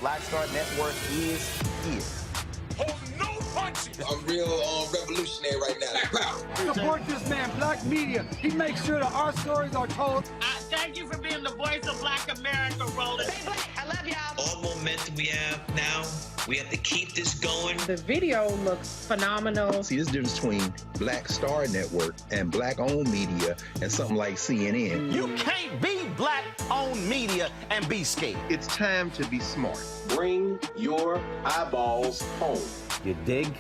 Black Star Network is here. Hold no punches. I'm real revolutionary right now. Support this man, Black Media. He makes sure that our stories are told. I Thank you for being the voice of Black America, Roland. Stay black. I love y'all. All momentum we have now, we have to keep this going. The video looks phenomenal. See, there's a difference between Black Star Network and Black-owned media and something like CNN. You can't be Black-owned media and be scared. It's time to be smart. Bring your eyeballs home. You dig?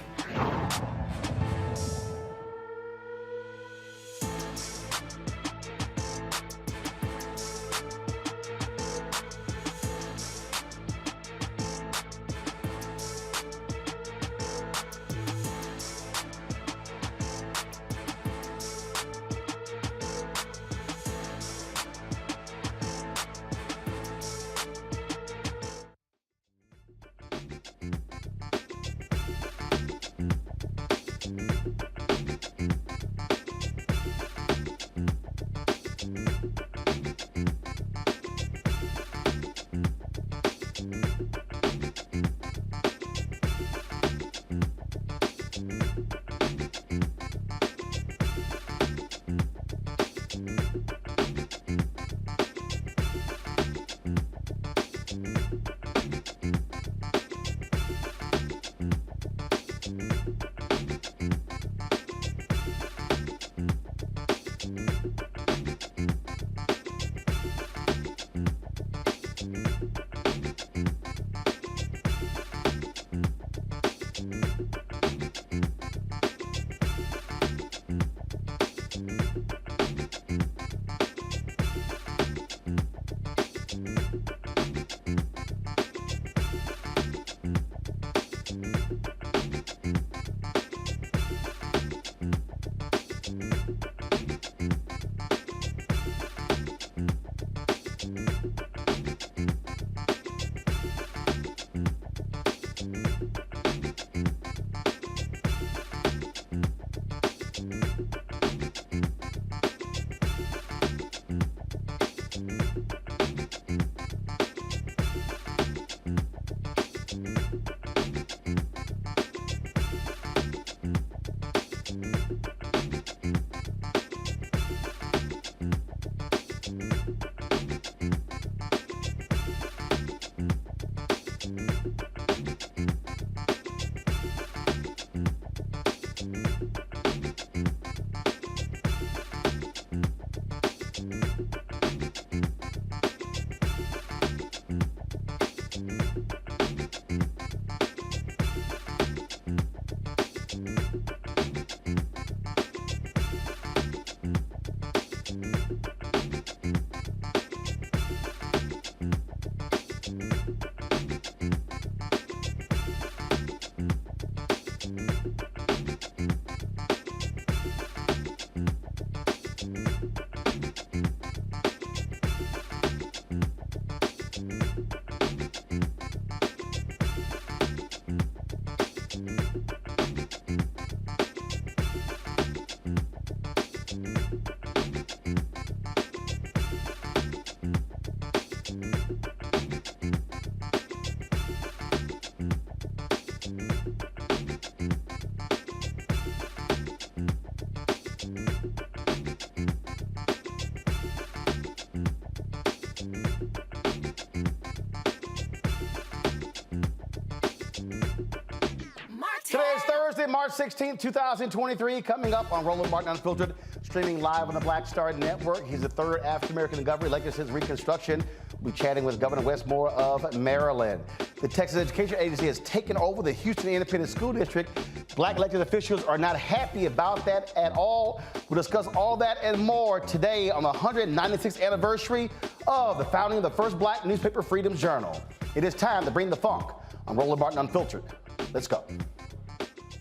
Today is Thursday, March 16th, 2023. Coming up on Roland Martin Unfiltered, streaming live on the Black Star Network. He's the third African-American governor elected since Reconstruction. We'll be chatting with Governor Wes Moore of Maryland. The Texas Education Agency has taken over the Houston Independent School District. Black elected officials are not happy about that at all. We'll discuss all that and more today on the 196th anniversary of the founding of the first Black newspaper, Freedom's Journal. It is time to bring the funk on Roland Martin Unfiltered. Let's go.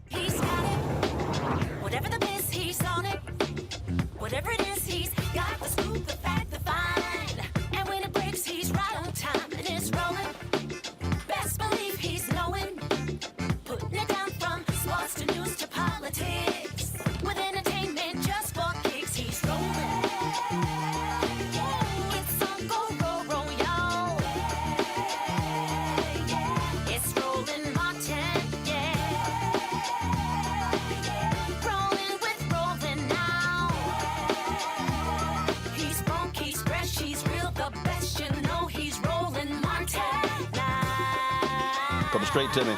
He's got it. Whatever the biz, he's on it. Whatever it is, he's got the scoop, the fact, the find. And when it breaks, he's right on time and it's rolling. Best believe he's knowing. Putting it down from sports to news to politics. With entertainment just for kicks, he's rolling. It's on go, roll, roll, y'all. It's Roland Martin, yeah. Rolling with Roland now. He's funky. straight to me.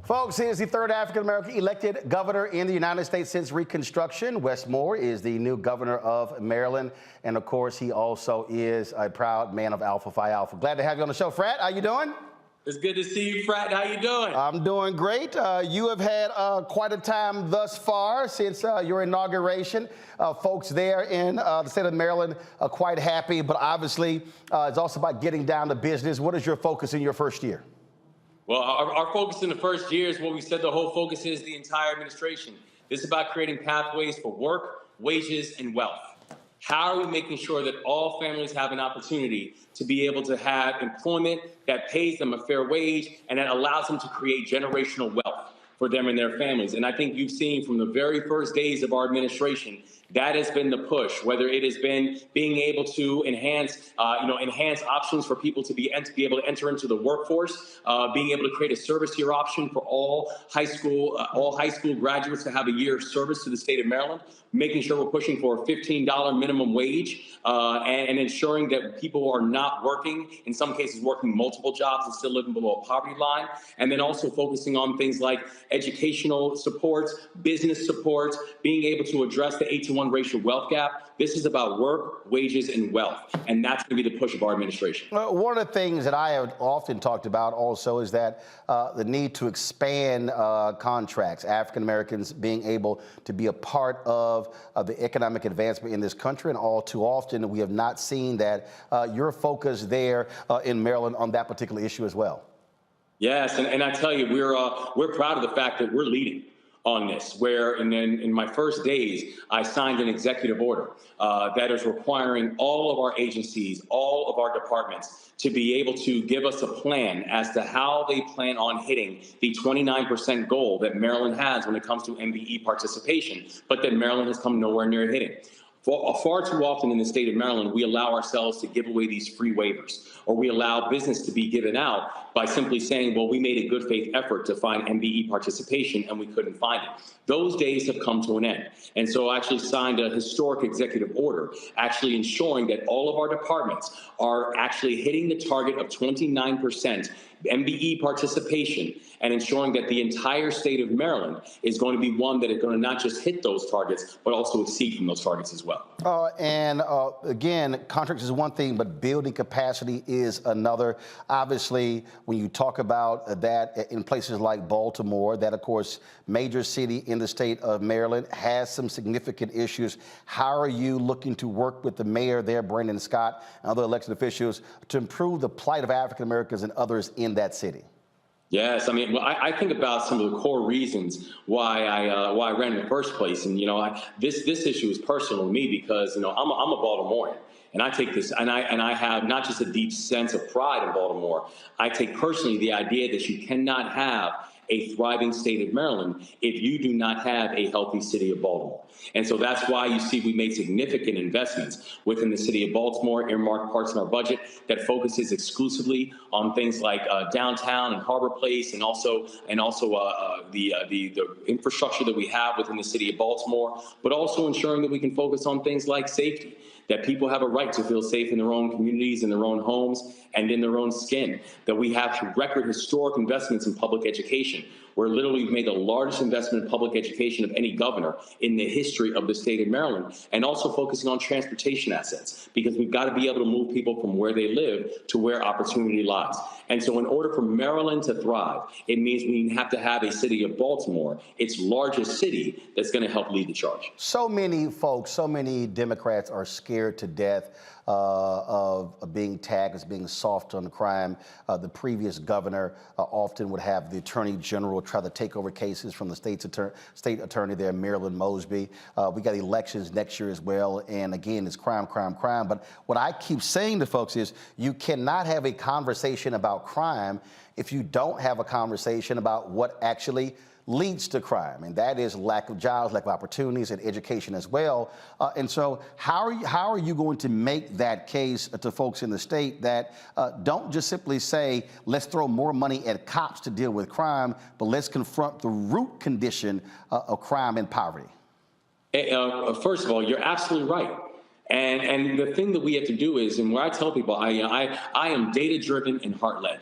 Folks, he is the third African-American elected governor in the United States since Reconstruction. Wes Moore is the new governor of Maryland. And, of course, he also is a proud man of Alpha Phi Alpha. Glad to have you on the show. Frat, how you doing? It's good to see you, Frat. How you doing? I'm doing great. You have had quite a time thus far since your inauguration. Folks there in the state of Maryland are quite happy, but obviously it's also about getting down to business. What is your focus in your first year? Well, our focus in the first year is what we said the whole focus is the entire administration. This is about creating pathways for work, wages, and wealth. How are we making sure that all families have an opportunity to be able to have employment that pays them a fair wage and that allows them to create generational wealth for them and their families? And I think you've seen from the very first days of our administration, that has been the push, whether it has been being able to enhance options for people to be able to enter into the workforce, being able to create a service year option for all high school graduates to have a year of service to the state of Maryland, making sure we're pushing for a $15 minimum wage and ensuring that people are not working, in some cases working multiple jobs and still living below a poverty line, and then also focusing on things like educational supports, business supports, being able to address the 8-to-1 racial wealth gap. This is about work, wages, and wealth, and that's going to be the push of our administration. One of the things that I have often talked about also is that the need to expand contracts, African Americans being able to be a part of the economic advancement in this country, and all too often we have not seen that. Your focus there in Maryland on that particular issue as well. Yes, and I tell you, we're proud of the fact that we're leading on this, where in my first days, I signed an executive order that is requiring all of our agencies, all of our departments to be able to give us a plan as to how they plan on hitting the 29% goal that Maryland has when it comes to MBE participation, but that Maryland has come nowhere near hitting. Far too often in the state of Maryland, we allow ourselves to give away these free waivers, or we allow business to be given out by simply saying, well, we made a good faith effort to find MBE participation and we couldn't find it. Those days have come to an end. And so I actually signed a historic executive order, actually ensuring that all of our departments are actually hitting the target of 29% MBE participation, and ensuring that the entire state of Maryland is going to be one that is going to not just hit those targets, but also exceed from those targets as well. Again, contracts is one thing, but building capacity is another. Obviously, when you talk about that in places like Baltimore, that, of course, major city in the state of Maryland, has some significant issues. How are you looking to work with the mayor there, Brandon Scott, and other elected officials to improve the plight of African Americans and others in that city? Yes, I mean, I think about some of the core reasons why I ran in the first place, and this issue is personal to me because I'm a Baltimorean, and I take this, and I have not just a deep sense of pride in Baltimore. I take personally the idea that you cannot have a thriving state of Maryland if you do not have a healthy city of Baltimore. And so that's why you see we made significant investments within the city of Baltimore, earmarked parts in our budget that focuses exclusively on things like downtown and Harbor Place, and also the infrastructure that we have within the city of Baltimore, but also ensuring that we can focus on things like safety, that people have a right to feel safe in their own communities, in their own homes, and in their own skin, that we have record historic investments in public education. We're literally made the largest investment in public education of any governor in the history of the state of Maryland, and also focusing on transportation assets, because we've got to be able to move people from where they live to where opportunity lies. And so in order for Maryland to thrive, it means we have to have a city of Baltimore, its largest city, that's going to help lead the charge. So many folks, so many Democrats are scared to death of being tagged as being soft on crime. The previous governor often would have the attorney general try to take over cases from the state attorney there, Marilyn Mosby. We got elections next year as well, and again, it's crime, crime, crime. But what I keep saying to folks is you cannot have a conversation about crime if you don't have a conversation about what actually leads to crime, and that is lack of jobs, lack of opportunities, and education as well. And so how are you going to make that case to folks in the state that don't just simply say, let's throw more money at cops to deal with crime, but let's confront the root condition of crime and poverty? First of all, you're absolutely right. And the thing that we have to do is, and where I tell people, I am data-driven and heart-led.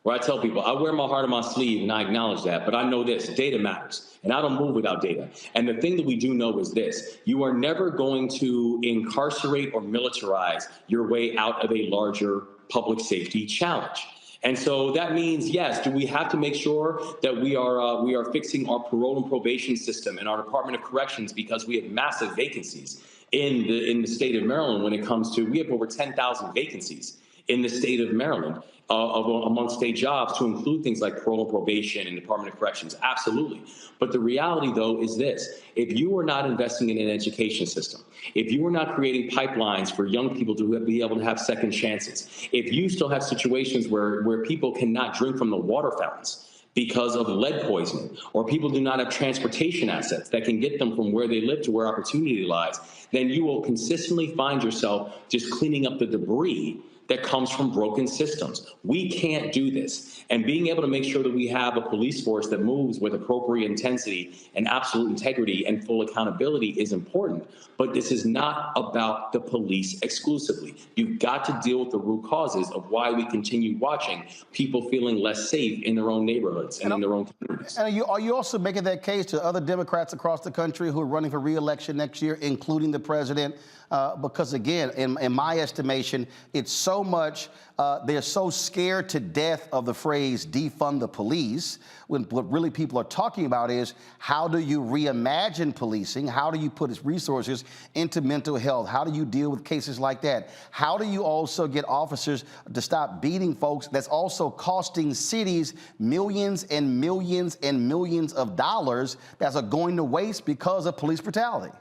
Where I tell people, I wear my heart on my sleeve, and I acknowledge that, but I know this, data matters, and I don't move without data. And the thing that we do know is this: you are never going to incarcerate or militarize your way out of a larger public safety challenge. And so that means, yes, do we have to make sure that we are fixing our parole and probation system and our Department of Corrections, because we have massive vacancies in the state of Maryland when it comes to, we have over 10,000 vacancies in the state of Maryland among state jobs, to include things like parole and probation and Department of Corrections. Absolutely. But the reality, though, is this: if you are not investing in an education system, if you are not creating pipelines for young people to be able to have second chances, if you still have situations where people cannot drink from the water fountains because of lead poisoning, or people do not have transportation assets that can get them from where they live to where opportunity lies, then you will consistently find yourself just cleaning up the debris that comes from broken systems. We can't do this. And being able to make sure that we have a police force that moves with appropriate intensity and absolute integrity and full accountability is important. But this is not about the police exclusively. You've got to deal with the root causes of why we continue watching people feeling less safe in their own neighborhoods and in their own communities. And are you also making that case to other Democrats across the country who are running for re-election next year, including the president? Because again, in my estimation, it's so much, they're so scared to death of the phrase defund the police, when what really people are talking about is, how do you reimagine policing? How do you put resources into mental health? How do you deal with cases like that? How do you also get officers to stop beating folks? That's also costing cities millions and millions and millions of dollars that are going to waste because of police brutality.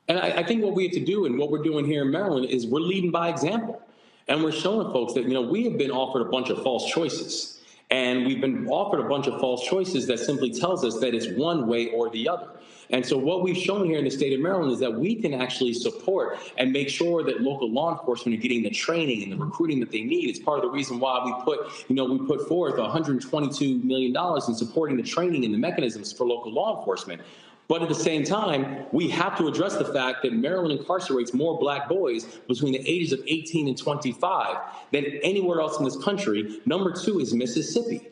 And I think what we have to do, and what we're doing here in Maryland, is we're leading by example. And we're showing folks that, we have been offered a bunch of false choices. And we've been offered a bunch of false choices that simply tells us that it's one way or the other. And so what we've shown here in the state of Maryland is that we can actually support and make sure that local law enforcement are getting the training and the recruiting that they need. It's part of the reason why we put forth $122 million in supporting the training and the mechanisms for local law enforcement. But at the same time, we have to address the fact that Maryland incarcerates more black boys between the ages of 18 and 25 than anywhere else in this country. Number 2 is Mississippi.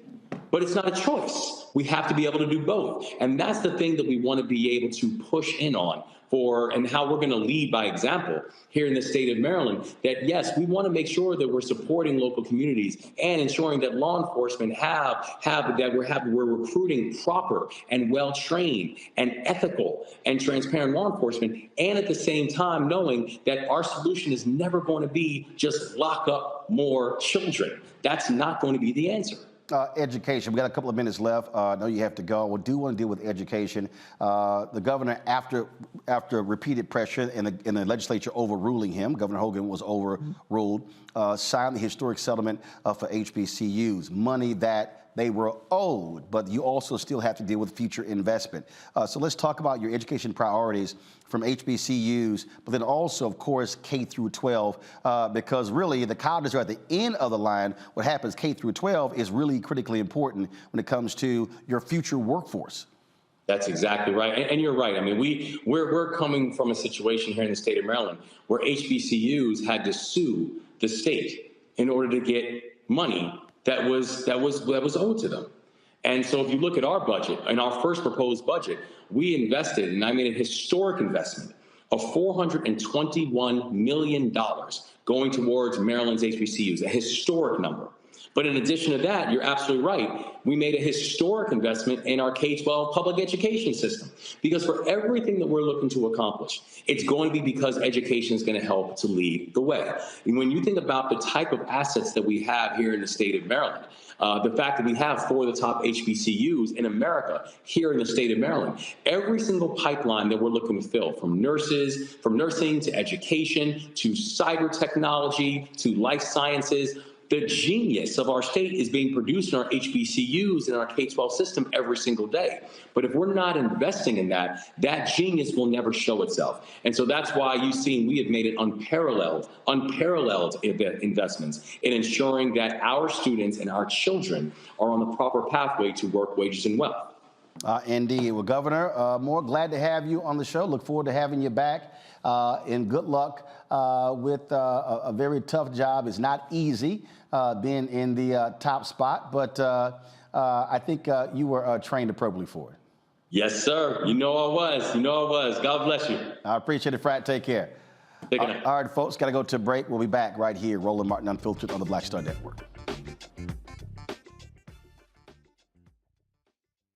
But it's not a choice. We have to be able to do both. And that's the thing that we want to be able to push in on and how we're going to lead by example here in the state of Maryland, that yes, we want to make sure that we're supporting local communities and ensuring that law enforcement we're recruiting proper and well-trained and ethical and transparent law enforcement, and at the same time knowing that our solution is never going to be just lock up more children. That's not going to be the answer. Education. We got a couple of minutes left. I know you have to go. We do want to deal with education. The governor, after repeated pressure and the legislature overruling him, Governor Hogan was overruled, signed the historic settlement for HBCUs, money that they were owed, but you also still have to deal with future investment. So let's talk about your education priorities from HBCUs, but then also, of course, K through 12, because really the colleges are at the end of the line. What happens K through 12 is really critically important when it comes to your future workforce. That's exactly right. And you're right. I mean, we're coming from a situation here in the state of Maryland where HBCUs had to sue the state in order to get money that was owed to them. And so if you look at our budget, in our first proposed budget, we invested, and I made a historic investment of $421 million going towards Maryland's HBCUs, a historic number. But in addition to that, you're absolutely right. We made a historic investment in our K-12 public education system, because for everything that we're looking to accomplish, it's going to be because education is going to help to lead the way. And when you think about the type of assets that we have here in the state of Maryland, the fact that we have 4 of the top HBCUs in America here in the state of Maryland, every single pipeline that we're looking to fill, from nursing to education to cyber technology to life sciences, the genius of our state is being produced in our HBCUs and our K-12 system every single day. But if we're not investing in that, that genius will never show itself. And so that's why you've seen we have made it unparalleled investments in ensuring that our students and our children are on the proper pathway to work, wages, and wealth. Indeed. Well, Governor Moore, glad to have you on the show. Look forward to having you back. And good luck with a very tough job. It's not easy being in the top spot, but I think you were trained appropriately for it. Yes, sir. You know I was. You know I was. God bless you. I appreciate it, Frat. Take care. Take care. All right, folks, got to go to a break. We'll be back right here, Roland Martin Unfiltered on the Black Star Network.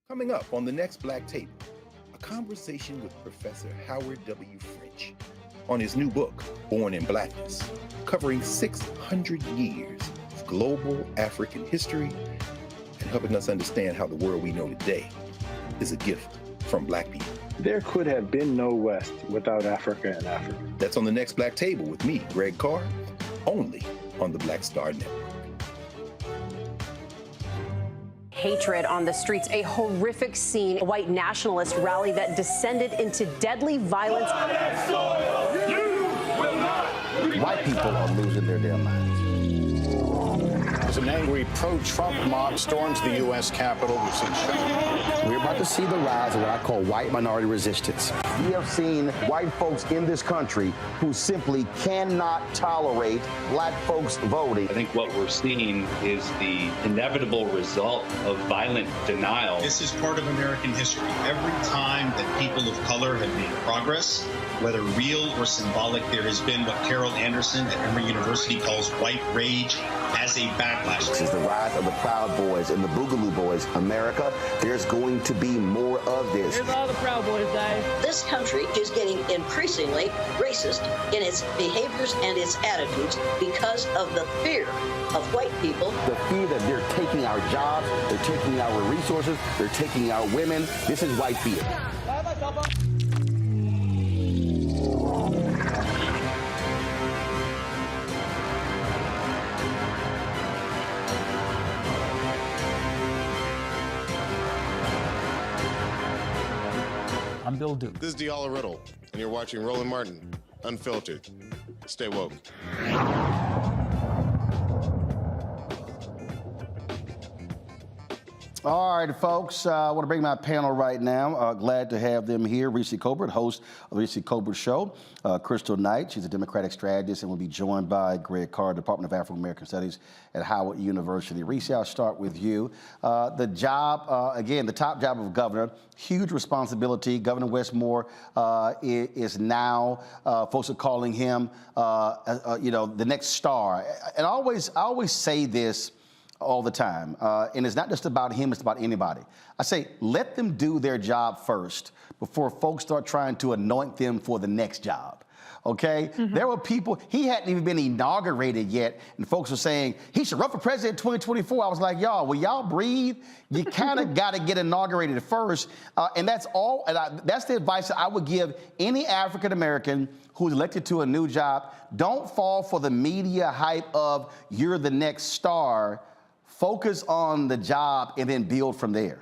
Coming up on the next Black Table, a conversation with Professor Howard W. French on his new book, Born in Blackness, covering 600 years of global African history and helping us understand how the world we know today is a gift from Black people. There could have been no West without Africa and Africa. That's on the next Black Table with me, Greg Carr, only on the Black Star Network. Hatred on the streets, a horrific scene, a white nationalist rally that descended into deadly violence. White people are losing their damn minds. As an angry pro-Trump mob storms the U.S. Capitol, we've seen shooting. We're about to see the rise of what I call white minority resistance. We have seen white folks in this country who simply cannot tolerate black folks voting. I think what we're seeing is the inevitable result of violent denial. This is part of American history. Every time that people of color have made progress, whether real or symbolic, there has been what Carol Anderson at Emory University calls white rage as a backlash. This is the rise of the Proud Boys and the Boogaloo Boys. America, there's going to be more of this. Here's all the Proud Boys, guys. This country is getting increasingly racist in its behaviors and its attitudes because of the fear of white people. The fear that they're taking our jobs, they're taking our resources, they're taking our women. This is white fear. I'm Bill Duke. This is Diala Riddle, and you're watching Roland Martin, Unfiltered. Stay woke. All right, folks, I want to bring my panel right now. Glad to have them here. Reese Colbert, host of the Reese Colbert Show. Crystal Knight, she's a Democratic strategist, and will be joined by Greg Carr, Department of African American Studies at Howard University. Reese, I'll start with you. The job, again, the top job of governor, huge responsibility. Governor Wes Moore is now, folks are calling him, the next star. And I always say this all the time. And it's not just about him, it's about anybody. I say, let them do their job first before folks start trying to anoint them for the next job. Okay? There were people, he hadn't even been inaugurated yet, and folks were saying, he should run for president in 2024. I was like, y'all, will y'all breathe? You kind of got to get inaugurated first. And that's all, and that's the advice that I would give any African American who's elected to a new job. Don't fall for the media hype of you're the next star. Focus on the job and then build from there.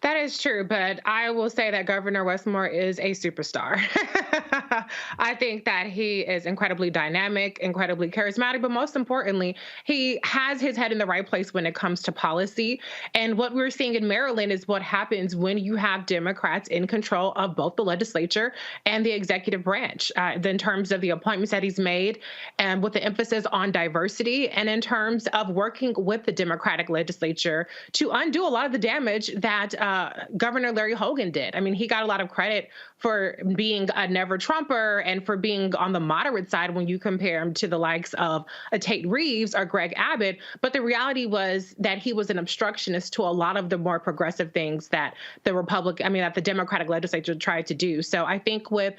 That is true, but I will say that Governor Wes Moore is a superstar. I think that he is incredibly dynamic, incredibly charismatic, but most importantly, he has his head in the right place when it comes to policy. And what we're seeing in Maryland is what happens when you have Democrats in control of both the legislature and the executive branch, in terms of the appointments that he's made and with the emphasis on diversity, and in terms of working with the Democratic legislature to undo a lot of the damage that Governor Larry Hogan did. I mean, he got a lot of credit for being a never Trumper and for being on the moderate side when you compare him to the likes of a Tate Reeves or Greg Abbott. But the reality was that he was an obstructionist to a lot of the more progressive things that that the Democratic legislature tried to do. So I think with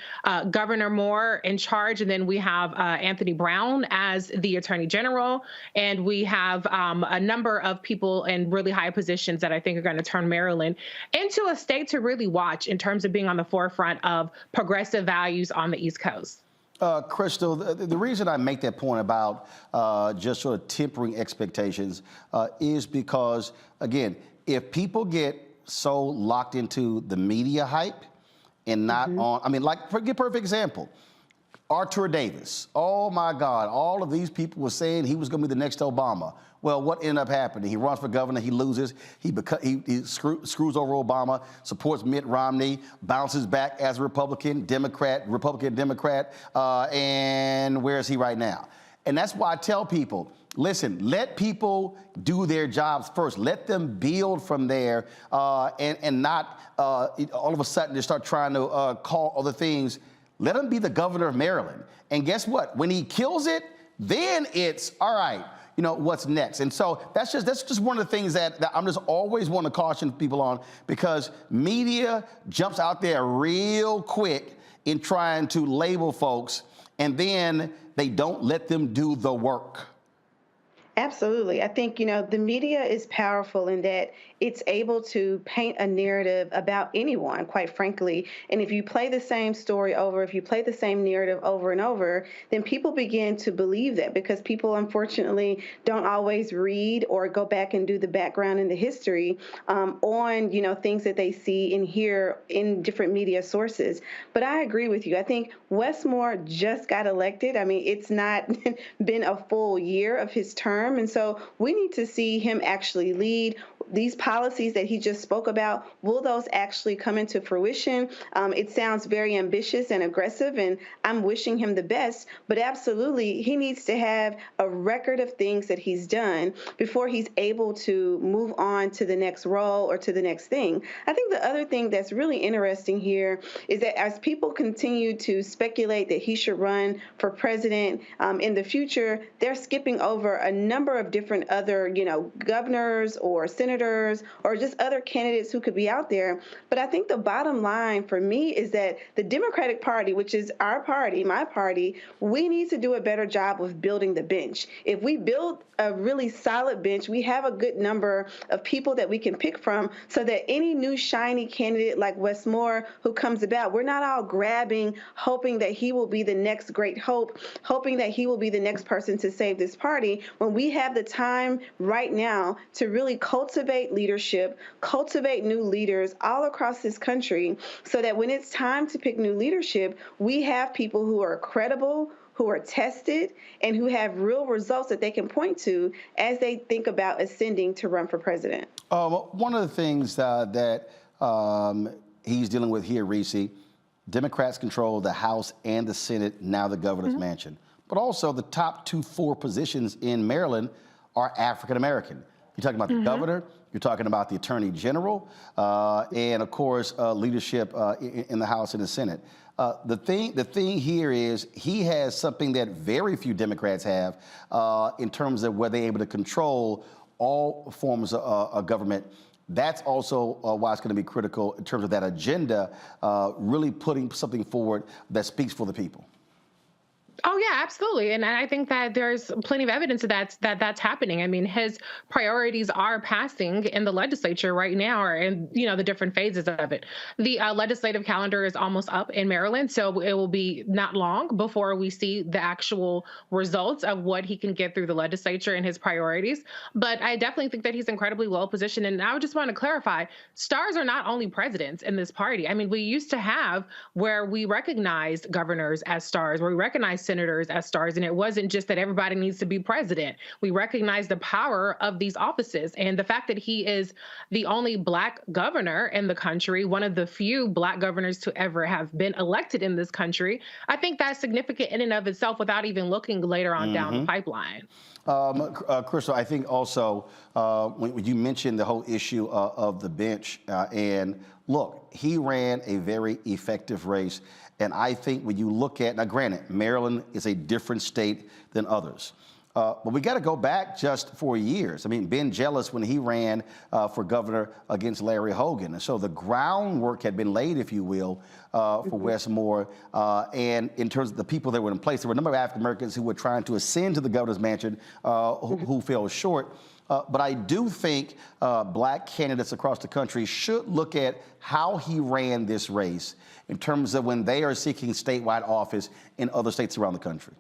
Governor Moore in charge, and then we have Anthony Brown as the Attorney General, and we have a number of people in really high positions that I think are going to turn Maryland into a state to really watch in terms of being on the forefront of progressive values on the East Coast. Crystal, the reason I make that point about just sort of tempering expectations is because, again, if people get so locked into the media hype and not on, give a perfect example. Arthur Davis. Oh my God, all of these people were saying he was going to be the next Obama. Well, what ended up happening? He runs for governor, he loses, he screws over Obama, supports Mitt Romney, bounces back as a Republican, Democrat, and where is he right now? And that's why I tell people, listen, let people do their jobs first. Let them build from there and not all of a sudden just start trying to call other things. Let him be the governor of Maryland. And guess what? When he kills it, then it's, all right, you know, what's next? And so that's just one of the things that I'm just always want to caution people on, because media jumps out there real quick in trying to label folks, and then they don't let them do the work. Absolutely. I think, you know, the media is powerful in that it's able to paint a narrative about anyone, quite frankly. And if you play the same story over, if you play the same narrative over and over, then people begin to believe that, because people, unfortunately, don't always read or go back and do the background and the history on, you know, things that they see and hear in different media sources. But I agree with you. I think Wes Moore just got elected. I mean, it's not been a full year of his term. And so we need to see him actually lead. These policies that he just spoke about, will those actually come into fruition? It sounds very ambitious and aggressive, and I'm wishing him the best, but absolutely he needs to have a record of things that he's done before he's able to move on to the next role or to the next thing. I think the other thing that's really interesting here is that as people continue to speculate that he should run for president in the future, they're skipping over a number of different other, you know, governors or senators or just other candidates who could be out there. But I think the bottom line for me is that the Democratic Party, which is our party, my party, we need to do a better job of building the bench. If we build a really solid bench, we have a good number of people that we can pick from, so that any new shiny candidate like Wes Moore who comes about, we're not all grabbing, hoping that he will be the next great hope, hoping that he will be the next person to save this party, when we have the time right now to really cultivate leadership, cultivate new leaders all across this country, so that when it's time to pick new leadership, we have people who are credible, who are tested, and who have real results that they can point to as they think about ascending to run for president. One of the things that he's dealing with here, Reese, Democrats control the House and the Senate, now the governor's mansion. But also the top 4 positions in Maryland are African American. You're talking about the governor, you're talking about the attorney general, and of course, leadership in the House and the Senate. The thing here is he has something that very few Democrats have in terms of where they're able to control all forms of government. That's also why it's going to be critical in terms of that agenda, really putting something forward that speaks for the people. Oh, yeah, absolutely. And I think that there's plenty of evidence of that's happening. I mean, his priorities are passing in the legislature right now, or in, you know, the different phases of it. The legislative calendar is almost up in Maryland, so it will be not long before we see the actual results of what he can get through the legislature and his priorities. But I definitely think that he's incredibly well positioned. And I just want to clarify, stars are not only presidents in this party. I mean, we used to have where we recognized governors as stars, where we recognized senators as stars. And it wasn't just that everybody needs to be president. We recognize the power of these offices. And the fact that he is the only Black governor in the country, one of the few Black governors to ever have been elected in this country, I think that's significant in and of itself without even looking later on down the pipeline. Crystal, I think also when you mentioned the whole issue of the bench, and look, he ran a very effective race. And I think when you look at, now granted, Maryland is a different state than others. But we got to go back just 4 years. I mean, Ben Jealous, when he ran for governor against Larry Hogan. And so the groundwork had been laid, if you will, for Wes Moore. And in terms of the people that were in place, there were a number of African Americans who were trying to ascend to the governor's mansion who fell short. But I do think Black candidates across the country should look at how he ran this race in terms of when they are seeking statewide office in other states around the country.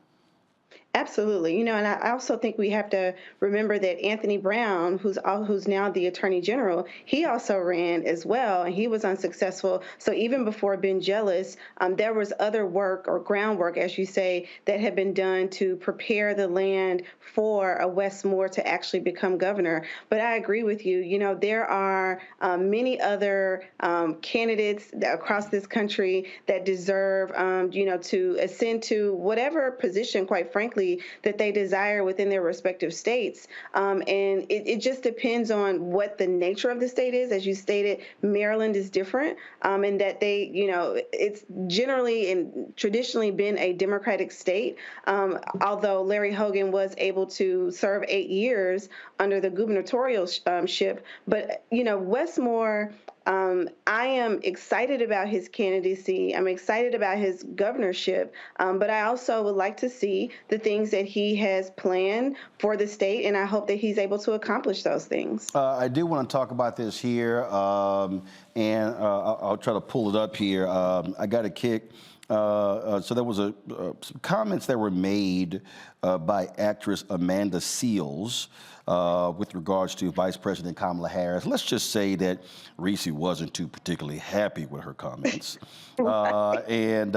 Absolutely. And I also think we have to remember that Anthony Brown, who's now the Attorney General, he also ran as well, and he was unsuccessful. So even before Ben Jealous, there was other work or groundwork, as you say, that had been done to prepare the land for a Wes Moore to actually become governor. But I agree with you. There are many other candidates across this country that deserve, to ascend to whatever position, quite frankly, that they desire within their respective states. And it just depends on what the nature of the state is. As you stated, Maryland is different, in that it's generally and traditionally been a Democratic state, although Larry Hogan was able to serve 8 years under the gubernatorialship. But, Wes Moore, I am excited about his candidacy. I'm excited about his governorship, but I also would like to see the things that he has planned for the state, and I hope that he's able to accomplish those things. I do want to talk about this here, and I'll try to pull it up here. I got a kick. So there was some comments that were made by actress Amanda Seales with regards to Vice President Kamala Harris. Let's just say that Reese wasn't too particularly happy with her comments. And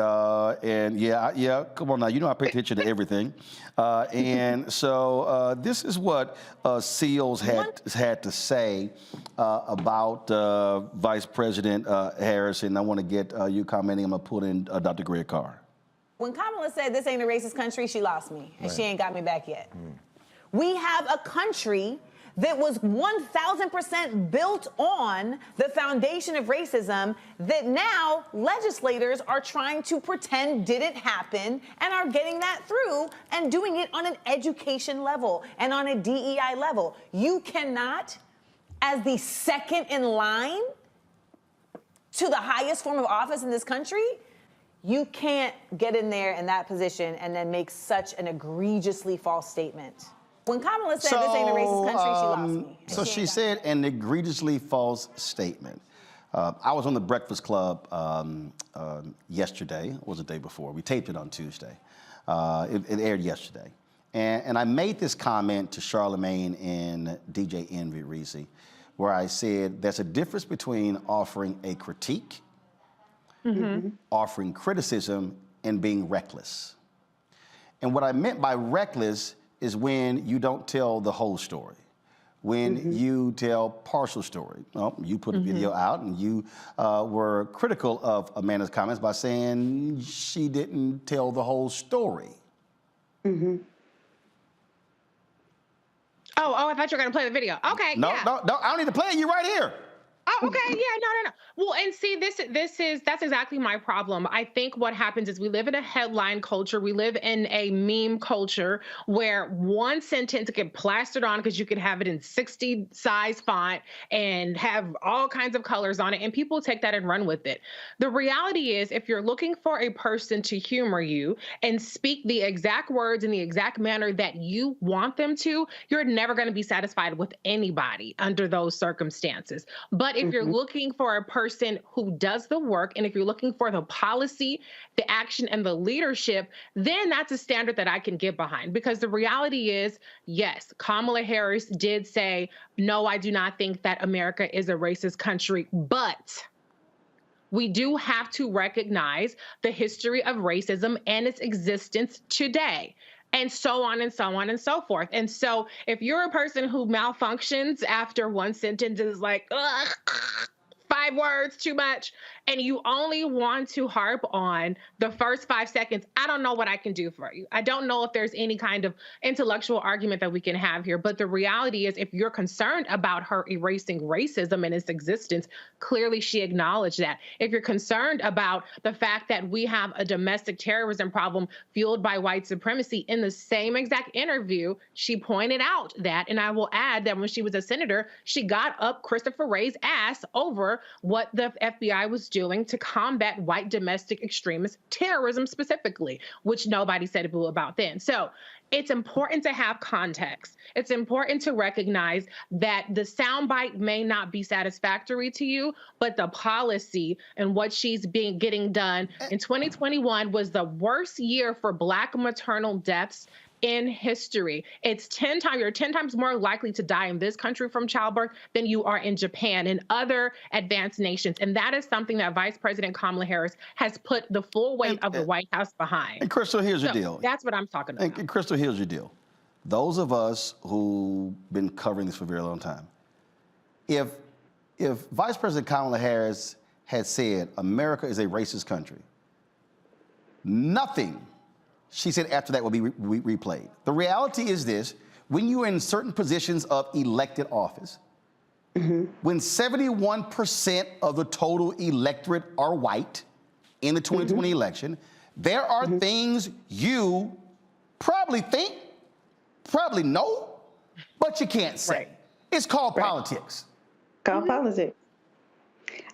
yeah, come on now, I pay attention to everything. And so this is what Seales had to say about Vice President Harris, and I want to get you commenting. I'm going to pull in Dr. Greg Carr. When Kamala said this ain't a racist country, she lost me, and she ain't got me back yet. We have a country that was 1,000% built on the foundation of racism that now legislators are trying to pretend didn't happen and are getting that through and doing it on an education level and on a DEI level. You cannot, as the second in line to the highest form of office in this country, you can't get in there in that position and then make such an egregiously false statement. When Kamala said this ain't a racist country, she lost me. So she said an egregiously false statement. I was on the Breakfast Club yesterday, or was it the day before? We taped it on Tuesday. It aired yesterday. And I made this comment to Charlemagne and DJ Envy Reese, where I said there's a difference between offering a critique, offering criticism, and being reckless. And what I meant by reckless is when you don't tell the whole story, when you tell partial story. Well, you put a video out and you were critical of Amanda's comments by saying she didn't tell the whole story. Oh, I thought you were going to play the video. Okay, no, I don't need to play it. You're right here. Oh, okay. Yeah, no. Well, and see, that's exactly my problem. I think what happens is we live in a headline culture. We live in a meme culture where one sentence get plastered on because you could have it in 60 size font and have all kinds of colors on it, and people take that and run with it. The reality is, if you're looking for a person to humor you and speak the exact words in the exact manner that you want them to, you're never going to be satisfied with anybody under those circumstances. But if you're looking for a person who does the work, and if you're looking for the policy, the action, and the leadership, then that's a standard that I can get behind. Because the reality is, yes, Kamala Harris did say, no, I do not think that America is a racist country, but we do have to recognize the history of racism and its existence today. And so on and so on and so forth. And so if you're a person who malfunctions after one sentence is like, ugh, 5 words too much, and you only want to harp on the first 5 seconds, I don't know what I can do for you. I don't know if there's any kind of intellectual argument that we can have here. But the reality is, if you're concerned about her erasing racism and its existence, clearly she acknowledged that. If you're concerned about the fact that we have a domestic terrorism problem fueled by white supremacy, in the same exact interview, she pointed out that, and I will add that when she was a senator, she got up Christopher Wray's ass over what the FBI was doing to combat white domestic extremist terrorism specifically, which nobody said a boo about then. So it's important to have context. It's important to recognize that the soundbite may not be satisfactory to you, but the policy and what she's getting done in 2021 was the worst year for Black maternal deaths in history. You're 10 times more likely to die in this country from childbirth than you are in Japan and other advanced nations. And that is something that Vice President Kamala Harris has put the full weight of the White House behind. And Crystal, here's your So deal. That's what I'm talking about. And Crystal, here's your deal. Those of us who've been covering this for a very long time, if Vice President Kamala Harris had said America is a racist country, nothing she said after that will be replayed. The reality is this: when you're in certain positions of elected office, when 71% of the total electorate are white in the 2020 election, there are things you probably think, probably know, but you can't say. Right. It's called politics. Called politics.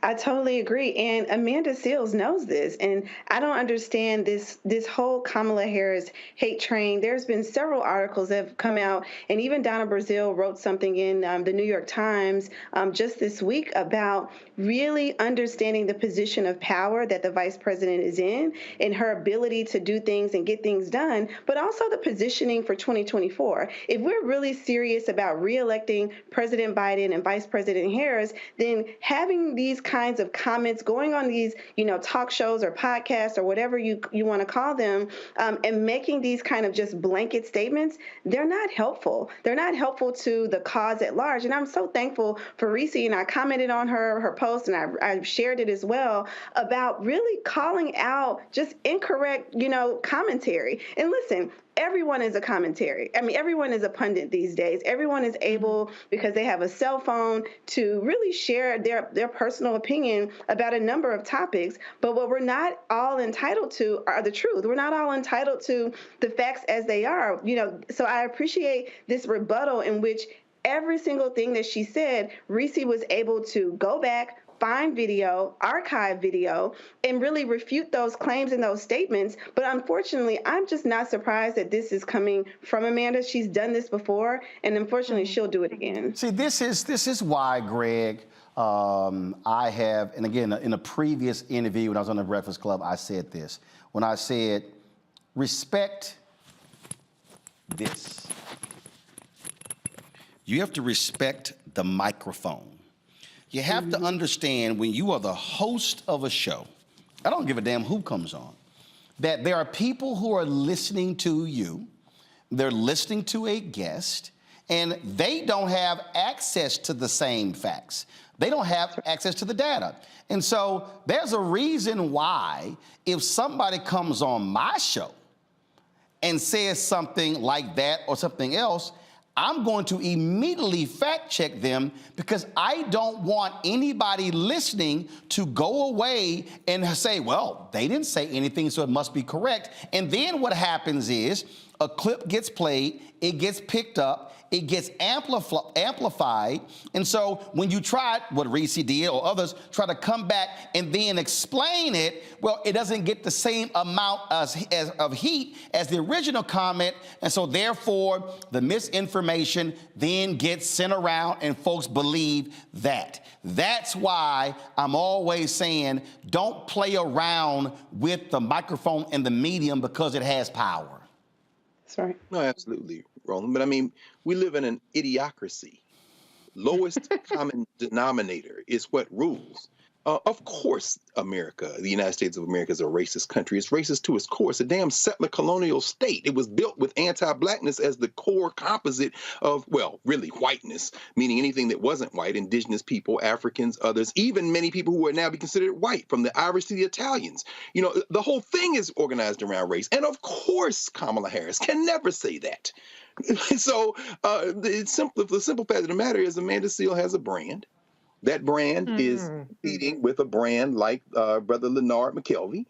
I totally agree. And Amanda Seales knows this. And I don't understand this whole Kamala Harris hate train. There's been several articles that have come out, and even Donna Brazile wrote something in the New York Times just this week about really understanding the position of power that the vice president is in and her ability to do things and get things done, but also the positioning for 2024. If we're really serious about reelecting President Biden and Vice President Harris, then having these kinds of comments going on these, talk shows or podcasts or whatever you want to call them, and making these kind of just blanket statements, they're not helpful. They're not helpful to the cause at large. And I'm so thankful for Reese, and I commented on her post, and I shared it as well, about really calling out just incorrect, commentary. And listen, everyone is a commentary. I mean, everyone is a pundit these days. Everyone is able, because they have a cell phone, to really share their personal opinion about a number of topics. But what we're not all entitled to are the truth. We're not all entitled to the facts as they are. So I appreciate this rebuttal in which every single thing that she said, Reese was able to go back, find video, archive video, and really refute those claims and those statements. But unfortunately, I'm just not surprised that this is coming from Amanda. She's done this before, and unfortunately, she'll do it again. See, this is why, Greg, I have, and again, in a previous interview when I was on the Breakfast Club, I said this. When I said, respect this. You have to respect the microphone. You have to understand, when you are the host of a show, I don't give a damn who comes on, that there are people who are listening to you, they're listening to a guest, and they don't have access to the same facts. They don't have access to the data. And so there's a reason why, if somebody comes on my show and says something like that or something else, I'm going to immediately fact check them, because I don't want anybody listening to go away and say, well, they didn't say anything, so it must be correct. And then what happens is a clip gets played, it gets picked up, it gets amplified. And so when you try, what Reese did or others try to come back and then explain it, well, it doesn't get the same amount of heat as the original comment. And so therefore, the misinformation then gets sent around and folks believe that. That's why I'm always saying, don't play around with the microphone and the medium because it has power. That's right. No, absolutely, Roland. But I mean, we live in an idiocracy. Lowest common denominator is what rules. Of course, America, the United States of America, is a racist country. It's racist to its core. It's a damn settler colonial state. It was built with anti-blackness as the core composite of, well, really whiteness, meaning anything that wasn't white, indigenous people, Africans, others, even many people who are now be considered white, from the Irish to the Italians. The whole thing is organized around race. And of course, Kamala Harris can never say that. So the simple fact of the matter is, Amanda Seales has a brand. That brand is competing with a brand like Brother Leonard McKelvey,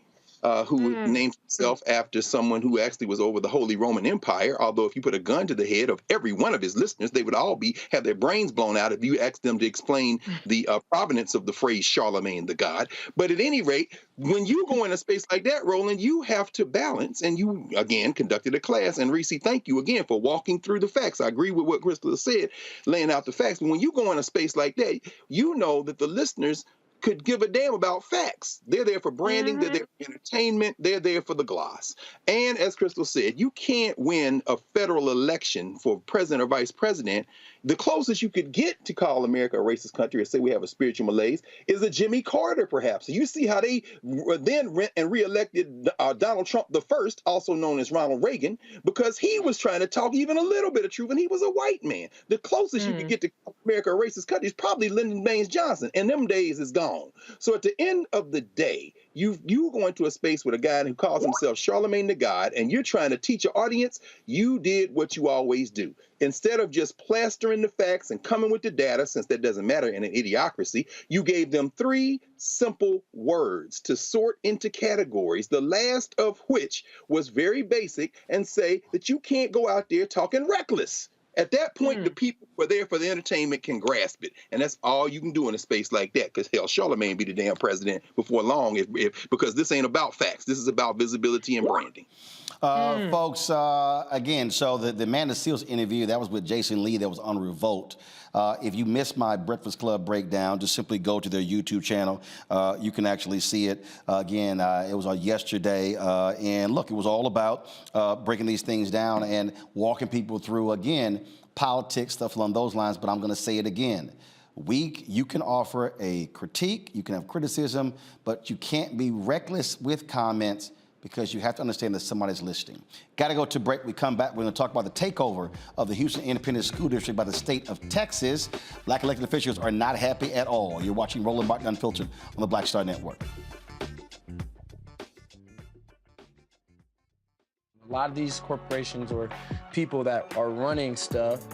who named himself after someone who actually was over the Holy Roman Empire. Although if you put a gun to the head of every one of his listeners, they would all have their brains blown out if you asked them to explain the provenance of the phrase Charlemagne the God. But at any rate, when you go in a space like that, Roland, you have to balance. And you, again, conducted a class. And Reese, thank you again for walking through the facts. I agree with what Crystal said, laying out the facts. But when you go in a space like that, you know that the listeners could give a damn about facts. They're there for branding, they're there for entertainment, they're there for the gloss. And as Crystal said, you can't win a federal election for president or vice president. The closest you could get to call America a racist country or say we have a spiritual malaise is a Jimmy Carter, perhaps. You see how they then reelected Donald Trump the first, also known as Ronald Reagan, because he was trying to talk even a little bit of truth, and he was a white man. The closest you could get to call America a racist country is probably Lyndon Baines Johnson, and them days is gone. So at the end of the day, you go into a space with a guy who calls himself Charlemagne the God, and you're trying to teach your audience, you did what you always do. Instead of just plastering the facts and coming with the data, since that doesn't matter in an idiocracy, you gave them 3 simple words to sort into categories, the last of which was very basic, and say that you can't go out there talking reckless. At that point, the people who are there for the entertainment can grasp it. And that's all you can do in a space like that. Because, hell, Charlemagne be the damn president before long because this ain't about facts. This is about visibility and branding. Folks, again, so the Man of Seals interview, that was with Jason Lee. That was on Revolt. If you missed my Breakfast Club breakdown, just simply go to their YouTube channel. You can actually see it. Again, it was on yesterday. And look, it was all about breaking these things down and walking people through, again, politics, stuff along those lines. But I'm going to say it again. You can offer a critique, you can have criticism, but you can't be reckless with comments, because you have to understand that somebody's listening. Got to go to break. We come back. We're going to talk about the takeover of the Houston Independent School District by the state of Texas. Black elected officials are not happy at all. You're watching Roland Martin Unfiltered on the Black Star Network. A lot of these corporations or people that are running stuff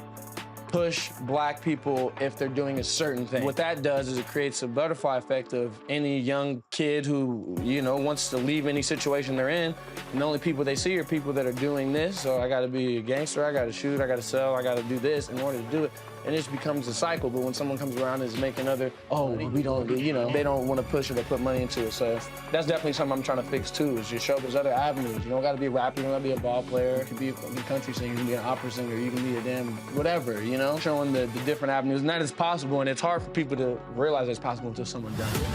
push black people if they're doing a certain thing. What that does is it creates a butterfly effect of any young kid who, wants to leave any situation they're in, and the only people they see are people that are doing this. So I gotta be a gangster, I gotta shoot, I gotta sell, I gotta do this in order to do it. And it just becomes a cycle. But when someone comes around and is making we don't, they don't want to push it or put money into it. So that's definitely something I'm trying to fix too, is just show there's other avenues. You don't gotta be a rapper, you don't gotta be a ball player. You can be a country singer, you can be an opera singer, you can be a damn whatever, showing the different avenues. And that is possible, and it's hard for people to realize it's possible until someone does it.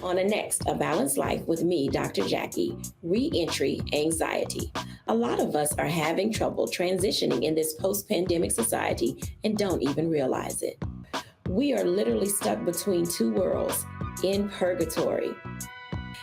On the next A Balanced Life with me, Dr. Jackie, Re-Entry Anxiety. A lot of us are having trouble transitioning in this post-pandemic society and don't even realize it. We are literally stuck between 2 worlds, in purgatory.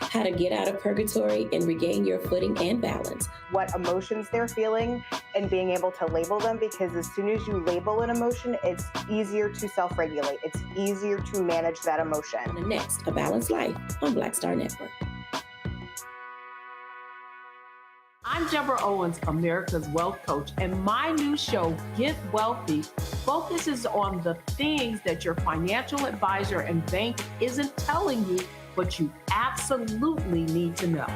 How to get out of purgatory and regain your footing and balance. What emotions they're feeling and being able to label them, because as soon as you label an emotion, it's easier to self-regulate. It's easier to manage that emotion. The next, A Balanced Life on Black Star Network. I'm Deborah Owens, America's Wealth Coach, and my new show, Get Wealthy, focuses on the things that your financial advisor and bank isn't telling you, but you absolutely need to know.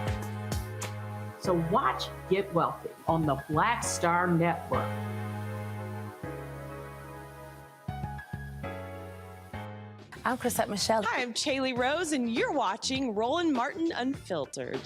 So watch Get Wealthy on the Black Star Network. I'm Chrisette Michelle. Hi, I'm Chaley Rose, and you're watching Roland Martin Unfiltered.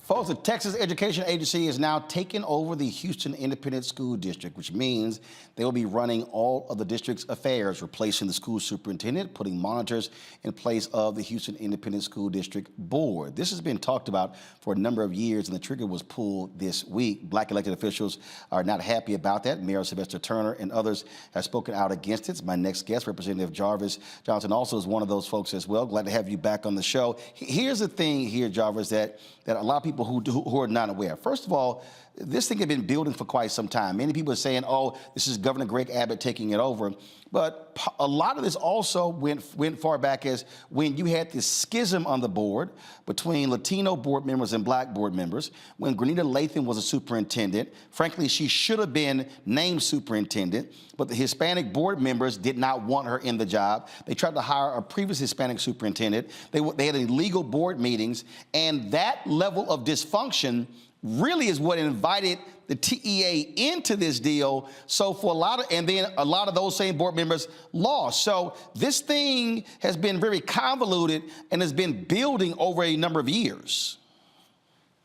Folks, the Texas Education Agency is now taking over the Houston Independent School District, which means they will be running all of the district's affairs, replacing the school superintendent, putting monitors in place of the Houston Independent School District Board. This has been talked about for a number of years, and the trigger was pulled this week. Black elected officials are not happy about that. Mayor Sylvester Turner and others have spoken out against it. My next guest, Representative Jarvis Johnson, also is one of those folks as well. Glad to have you back on the show. Here's the thing here, Jarvis, that a lot of people who are not aware. First of all, this thing had been building for quite some time. Many people are saying, oh, this is Governor Greg Abbott taking it over. But a lot of this also went far back as when you had this schism on the board between Latino board members and black board members. When Grenita Latham was a superintendent, frankly, she should have been named superintendent, but the Hispanic board members did not want her in the job. They tried to hire a previous Hispanic superintendent. They had illegal board meetings, and that level of dysfunction really is what invited the TEA into this deal. So for and then a lot of those same board members lost. So this thing has been very convoluted and has been building over a number of years.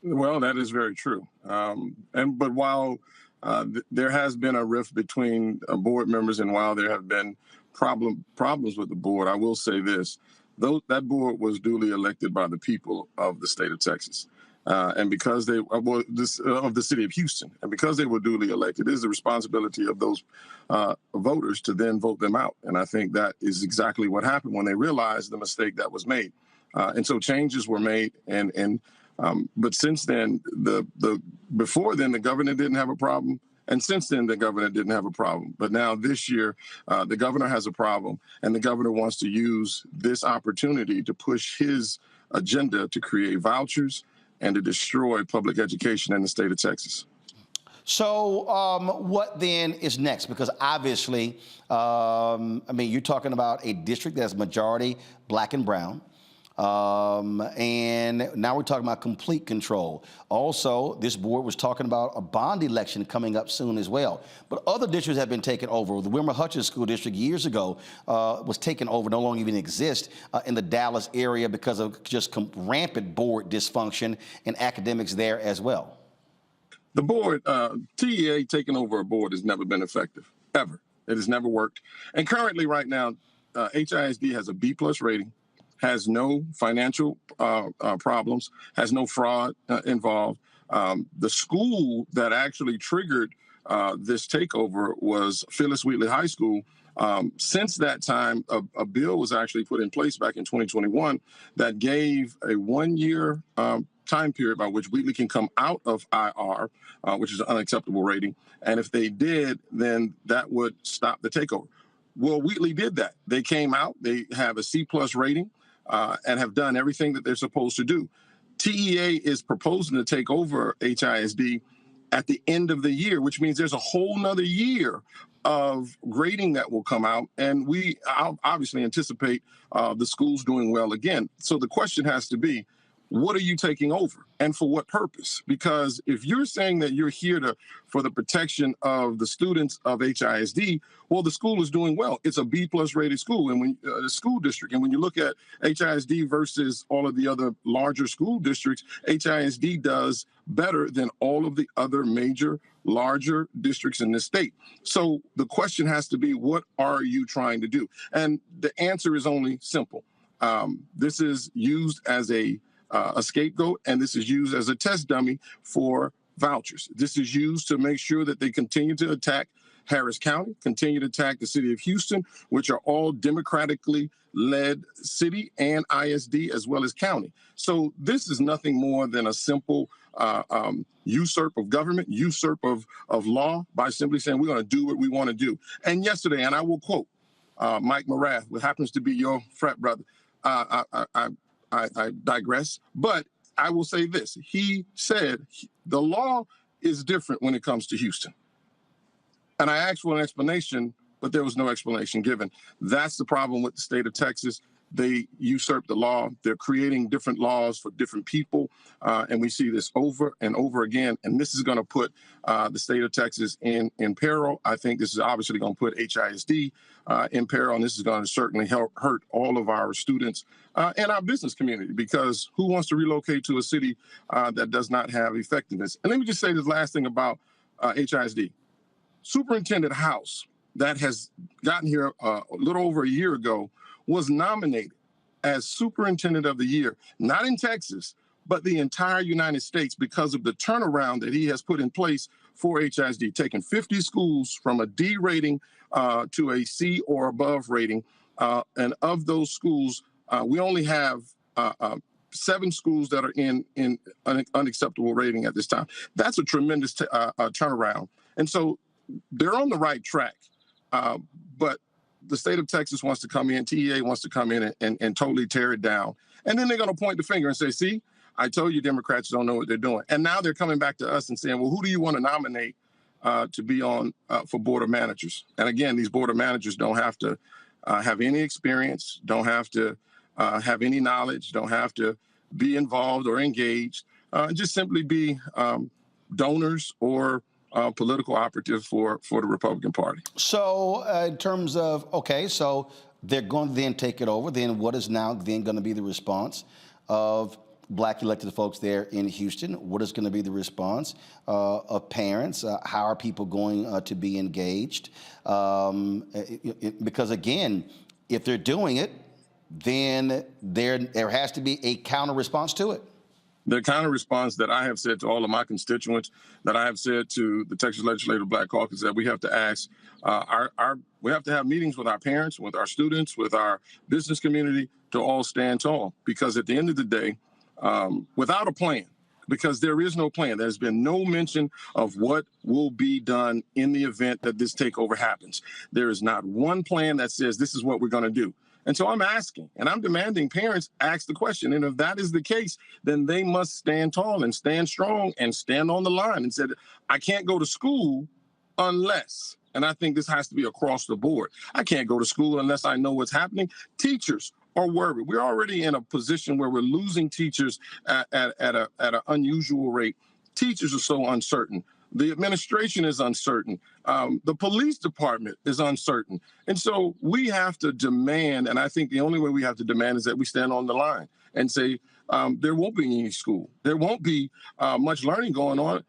Well, that is very true. But while there has been a rift between board members, and while there have been problems with the board, I will say this: that board was duly elected by the people of the state of Texas, and because of the city of Houston, and because they were duly elected, it is the responsibility of those voters to then vote them out. And I think that is exactly what happened when they realized the mistake that was made, and so changes were made. But since then, before then, the governor didn't have a problem. And since then, the governor didn't have a problem. But now this year, the governor has a problem. And the governor wants to use this opportunity to push his agenda to create vouchers and to destroy public education in the state of Texas. So what then is next? Because obviously, you're talking about a district that's majority black and brown. And now we're talking about complete control. Also, this board was talking about a bond election coming up soon as well. But other districts have been taken over. The Wilmer Hutchins School District years ago was taken over, no longer even exists in the Dallas area because of just rampant board dysfunction and academics there as well. The board, TEA taking over a board has never been effective, ever. It has never worked. And currently right now, HISD has a B+ rating, has no financial problems, has no fraud involved. The school that actually triggered this takeover was Phyllis Wheatley High School. Since that time, a bill was actually put in place back in 2021 that gave a 1-year time period by which Wheatley can come out of IR, which is an unacceptable rating. And if they did, then that would stop the takeover. Well, Wheatley did that. They came out, they have a C+ rating. And have done everything that they're supposed to do. TEA is proposing to take over HISD at the end of the year, which means there's a whole nother year of grading that will come out. And we obviously anticipate the schools doing well again. So the question has to be, what are you taking over and for what purpose? Because if you're saying that you're here for the protection of the students of HISD, well, the school is doing well. It's a B+ rated school, and when the school district, and when you look at HISD versus all of the other larger school districts, HISD does better than all of the other major larger districts in the state. So the question has to be, what are you trying to do? And the answer is only simple. This is used as a scapegoat, and this is used as a test dummy for vouchers. This is used to make sure that they continue to attack Harris County, continue to attack the city of Houston, which are all democratically led city and ISD as well as county. So this is nothing more than a simple usurp of government, usurp of law by simply saying we're going to do what we want to do. And yesterday, and I will quote Mike Morath, who happens to be your frat brother, I digress, but I will say this. He said the law is different when it comes to Houston. And I asked for an explanation, but there was no explanation given. That's the problem with the state of Texas. They usurp the law. They're creating different laws for different people. And we see this over and over again. And this is going to put the state of Texas in peril. I think this is obviously going to put HISD in peril. And this is going to certainly hurt all of our students and our business community, because who wants to relocate to a city that does not have effectiveness? And let me just say this last thing about HISD. Superintendent House, that has gotten here a little over a year ago, was nominated as Superintendent of the Year, not in Texas, but the entire United States, because of the turnaround that he has put in place for HISD, taking 50 schools from a D rating to a C or above rating. And of those schools, we only have 7 schools that are in unacceptable rating at this time. That's a tremendous turnaround. And so they're on the right track. But the state of Texas wants to come in, TEA wants to come in and totally tear it down. And then they're going to point the finger and say, see, I told you Democrats don't know what they're doing. And now they're coming back to us and saying, well, who do you want to nominate to be on for board of managers? And again, these board of managers don't have to have any experience, don't have to have any knowledge, don't have to be involved or engaged. just simply be donors or political operatives for the Republican Party. So in terms of, okay, so they're going to then take it over. Then what is now then going to be the response of Black elected folks there in Houston? What is going to be the response of parents? How are people going to be engaged? Because again, if they're doing it, then there has to be a counter response to it. The counter response that I have said to all of my constituents, that I have said to the Texas Legislative Black Caucus, that we have to ask we have to have meetings with our parents, with our students, with our business community to all stand tall. Because at the end of the day, without a plan, because there is no plan, there's been no mention of what will be done in the event that this takeover happens. There is not one plan that says this is what we're going to do. And so I'm asking and I'm demanding parents ask the question. And if that is the case, then they must stand tall and stand strong and stand on the line and say, I can't go to school unless, and I think this has to be across the board, I can't go to school unless I know what's happening. Teachers are worried. We're already in a position where we're losing teachers at an unusual rate. Teachers are so uncertain. The administration is uncertain. The police department is uncertain. And so we have to demand, and I think the only way we have to demand is that we stand on the line and say there won't be any school. There won't be much learning going on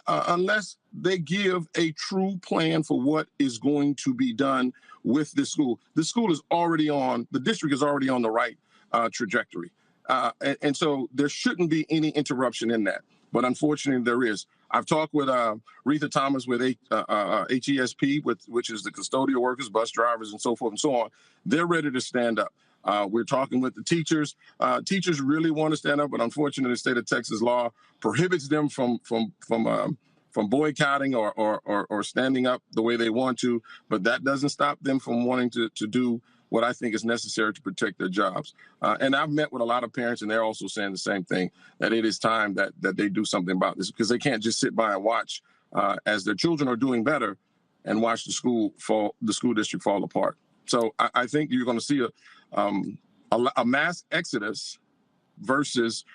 unless they give a true plan for what is going to be done with this school. The school is already on, the district is already on the right trajectory. And so there shouldn't be any interruption in that. But unfortunately, there is. I've talked with Retha Thomas with HISD, which is the custodial workers, bus drivers, and so forth and so on. They're ready to stand up. We're talking with the teachers. Teachers really want to stand up, but unfortunately, the state of Texas law prohibits them from boycotting or standing up the way they want to. But that doesn't stop them from wanting to do what I think is necessary to protect their jobs. And I've met with a lot of parents, and they're also saying the same thing, that it is time that they do something about this, because they can't just sit by and watch as their children are doing better and watch the school district fall apart. So I think you're going to see a mass exodus versus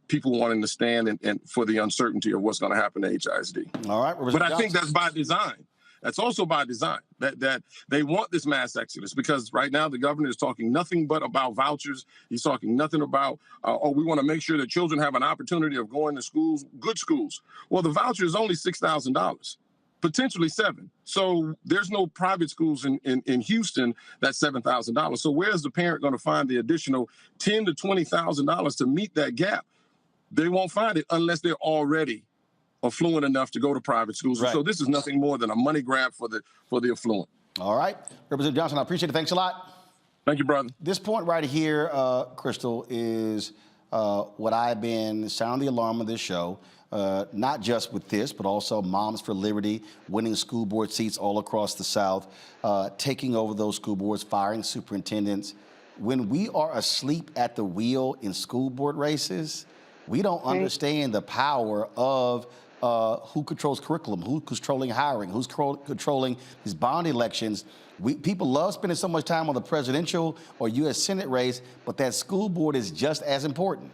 people wanting to stand and for the uncertainty of what's going to happen to HISD. All right. But I think that's by design. That's also by design, that they want this mass exodus, because right now the governor is talking nothing but about vouchers. He's talking nothing about, we want to make sure that children have an opportunity of going to schools, good schools. Well, the voucher is only $6,000, potentially $7,000. So there's no private schools in Houston that's $7,000. So where's the parent going to find the additional $10,000 to $20,000 to meet that gap? They won't find it unless they're already affluent enough to go to private schools. Right. So this is nothing more than a money grab for the affluent. All right. Representative Johnson, I appreciate it. Thanks a lot. Thank you, brother. This point right here, Crystal, is what I've been sounding the alarm of this show, not just with this, but also Moms for Liberty, winning school board seats all across the South, taking over those school boards, firing superintendents. When we are asleep at the wheel in school board races, we don't understand the power of who controls curriculum, who's controlling hiring, who's controlling these bond elections. People love spending so much time on the presidential or U.S. Senate race, but that school board is just as important.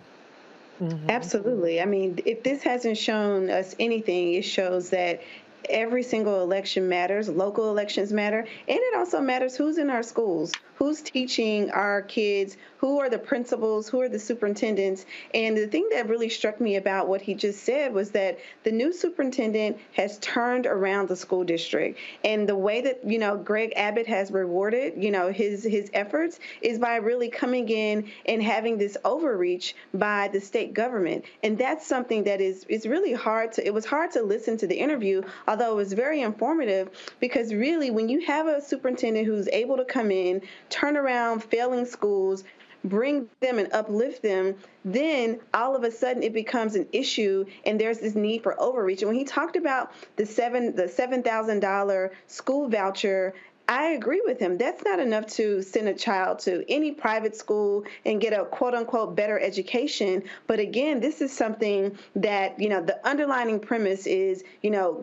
Mm-hmm. Absolutely. I mean, if this hasn't shown us anything, it shows that every single election matters, local elections matter, and it also matters who's in our schools, who's teaching our kids, who are the principals, who are the superintendents. And the thing that really struck me about what he just said was that the new superintendent has turned around the school district. And the way that, Greg Abbott has rewarded, his efforts is by really coming in and having this overreach by the state government. And that's something that is really hard it was hard to listen to the interview, although it was very informative, because really when you have a superintendent who's able to come in, turn around failing schools, bring them and uplift them, then all of a sudden it becomes an issue and there's this need for overreach. And when he talked about the $7,000 school voucher, I agree with him. That's not enough to send a child to any private school and get a quote unquote better education. But again, this is something that, the underlining premise is,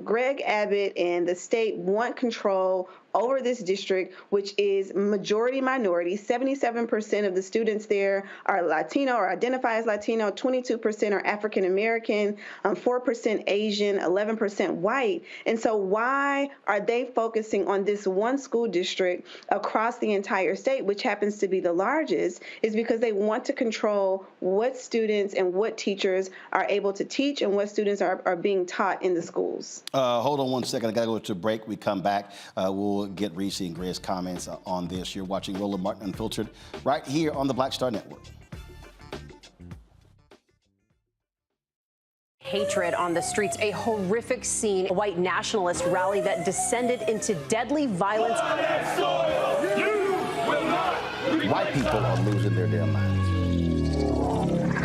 Greg Abbott and the state want control over this district, which is majority minority. 77% of the students there are Latino or identify as Latino, 22% are African American, 4% Asian, 11% white. And so why are they focusing on this one school district across the entire state, which happens to be the largest, is because they want to control what students and what teachers are able to teach and what students are being taught in the schools. Hold on one second. I got to go to a break. We come back. We'll get Reese and Greg's comments on this. You're watching Roland Martin Unfiltered right here on the Black Star Network. Hatred on the streets, a horrific scene, a white nationalist rally that descended into deadly violence. White people are losing their damn minds.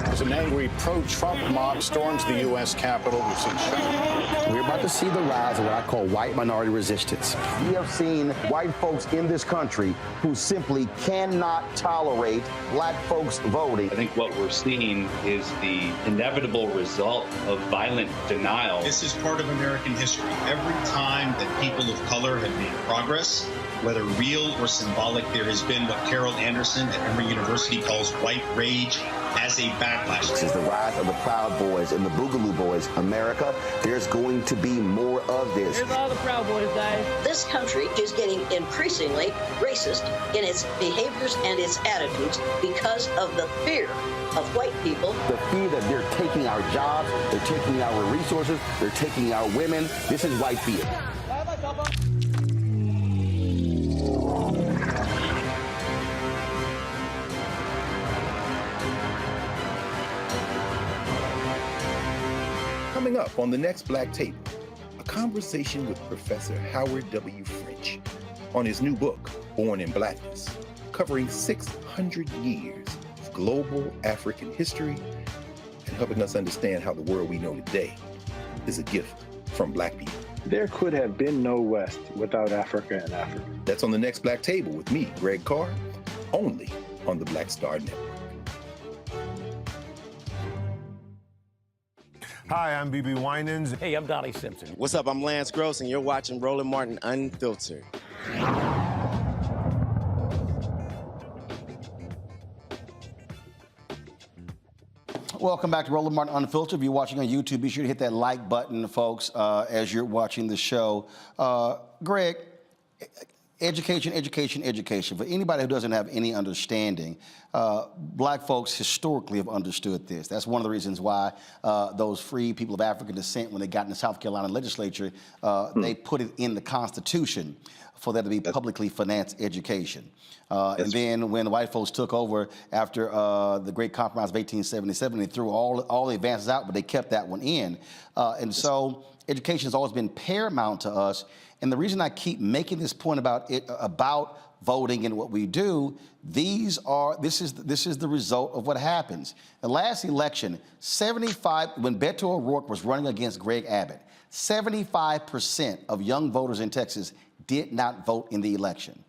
As an angry pro-Trump mob storms the U.S. Capitol, we've seen shooting. We're about to see the rise of what I call white minority resistance. We have seen white folks in this country who simply cannot tolerate black folks voting. I think what we're seeing is the inevitable result of violent denial. This is part of American history. Every time that people of color have made progress, whether real or symbolic, there has been what Carol Anderson at Emory University calls white rage as a backlash. This is the rise of the Proud Boys and the Boogaloo Boys. America, there's going to be more of this. Here's all the Proud Boys, guys. This country is getting increasingly racist in its behaviors and its attitudes because of the fear of white people. The fear that they're taking our jobs, they're taking our resources, they're taking our women. This is white fear. Coming up on the next Black Tape, a conversation with Professor Howard W. French on his new book, Born in Blackness, covering 600 years of global African history and helping us understand how the world we know today is a gift from Black people. There could have been no West without Africa and Africa. That's on the next Black Table with me, Greg Carr, only on the Black Star Network. Hi, I'm BB Winans. Hey, I'm Donnie Simpson. What's up? I'm Lance Gross, and you're watching Roland Martin Unfiltered. Welcome back to Roland Martin Unfiltered. If you're watching on YouTube, be sure to hit that like button, folks, as you're watching the show. Greg, education. For anybody who doesn't have any understanding, black folks historically have understood this. That's one of the reasons why those free people of African descent, when they got in the South Carolina legislature, they put it in the Constitution for there to be publicly financed education. And then when the white folks took over after the Great Compromise of 1877, they threw all the advances out, but they kept that one in. And so education has always been paramount to us. And the reason I keep making this point about voting and what we do, this is the result of what happens. The last election, when Beto O'Rourke was running against Greg Abbott, 75% of young voters in Texas did not vote in the election.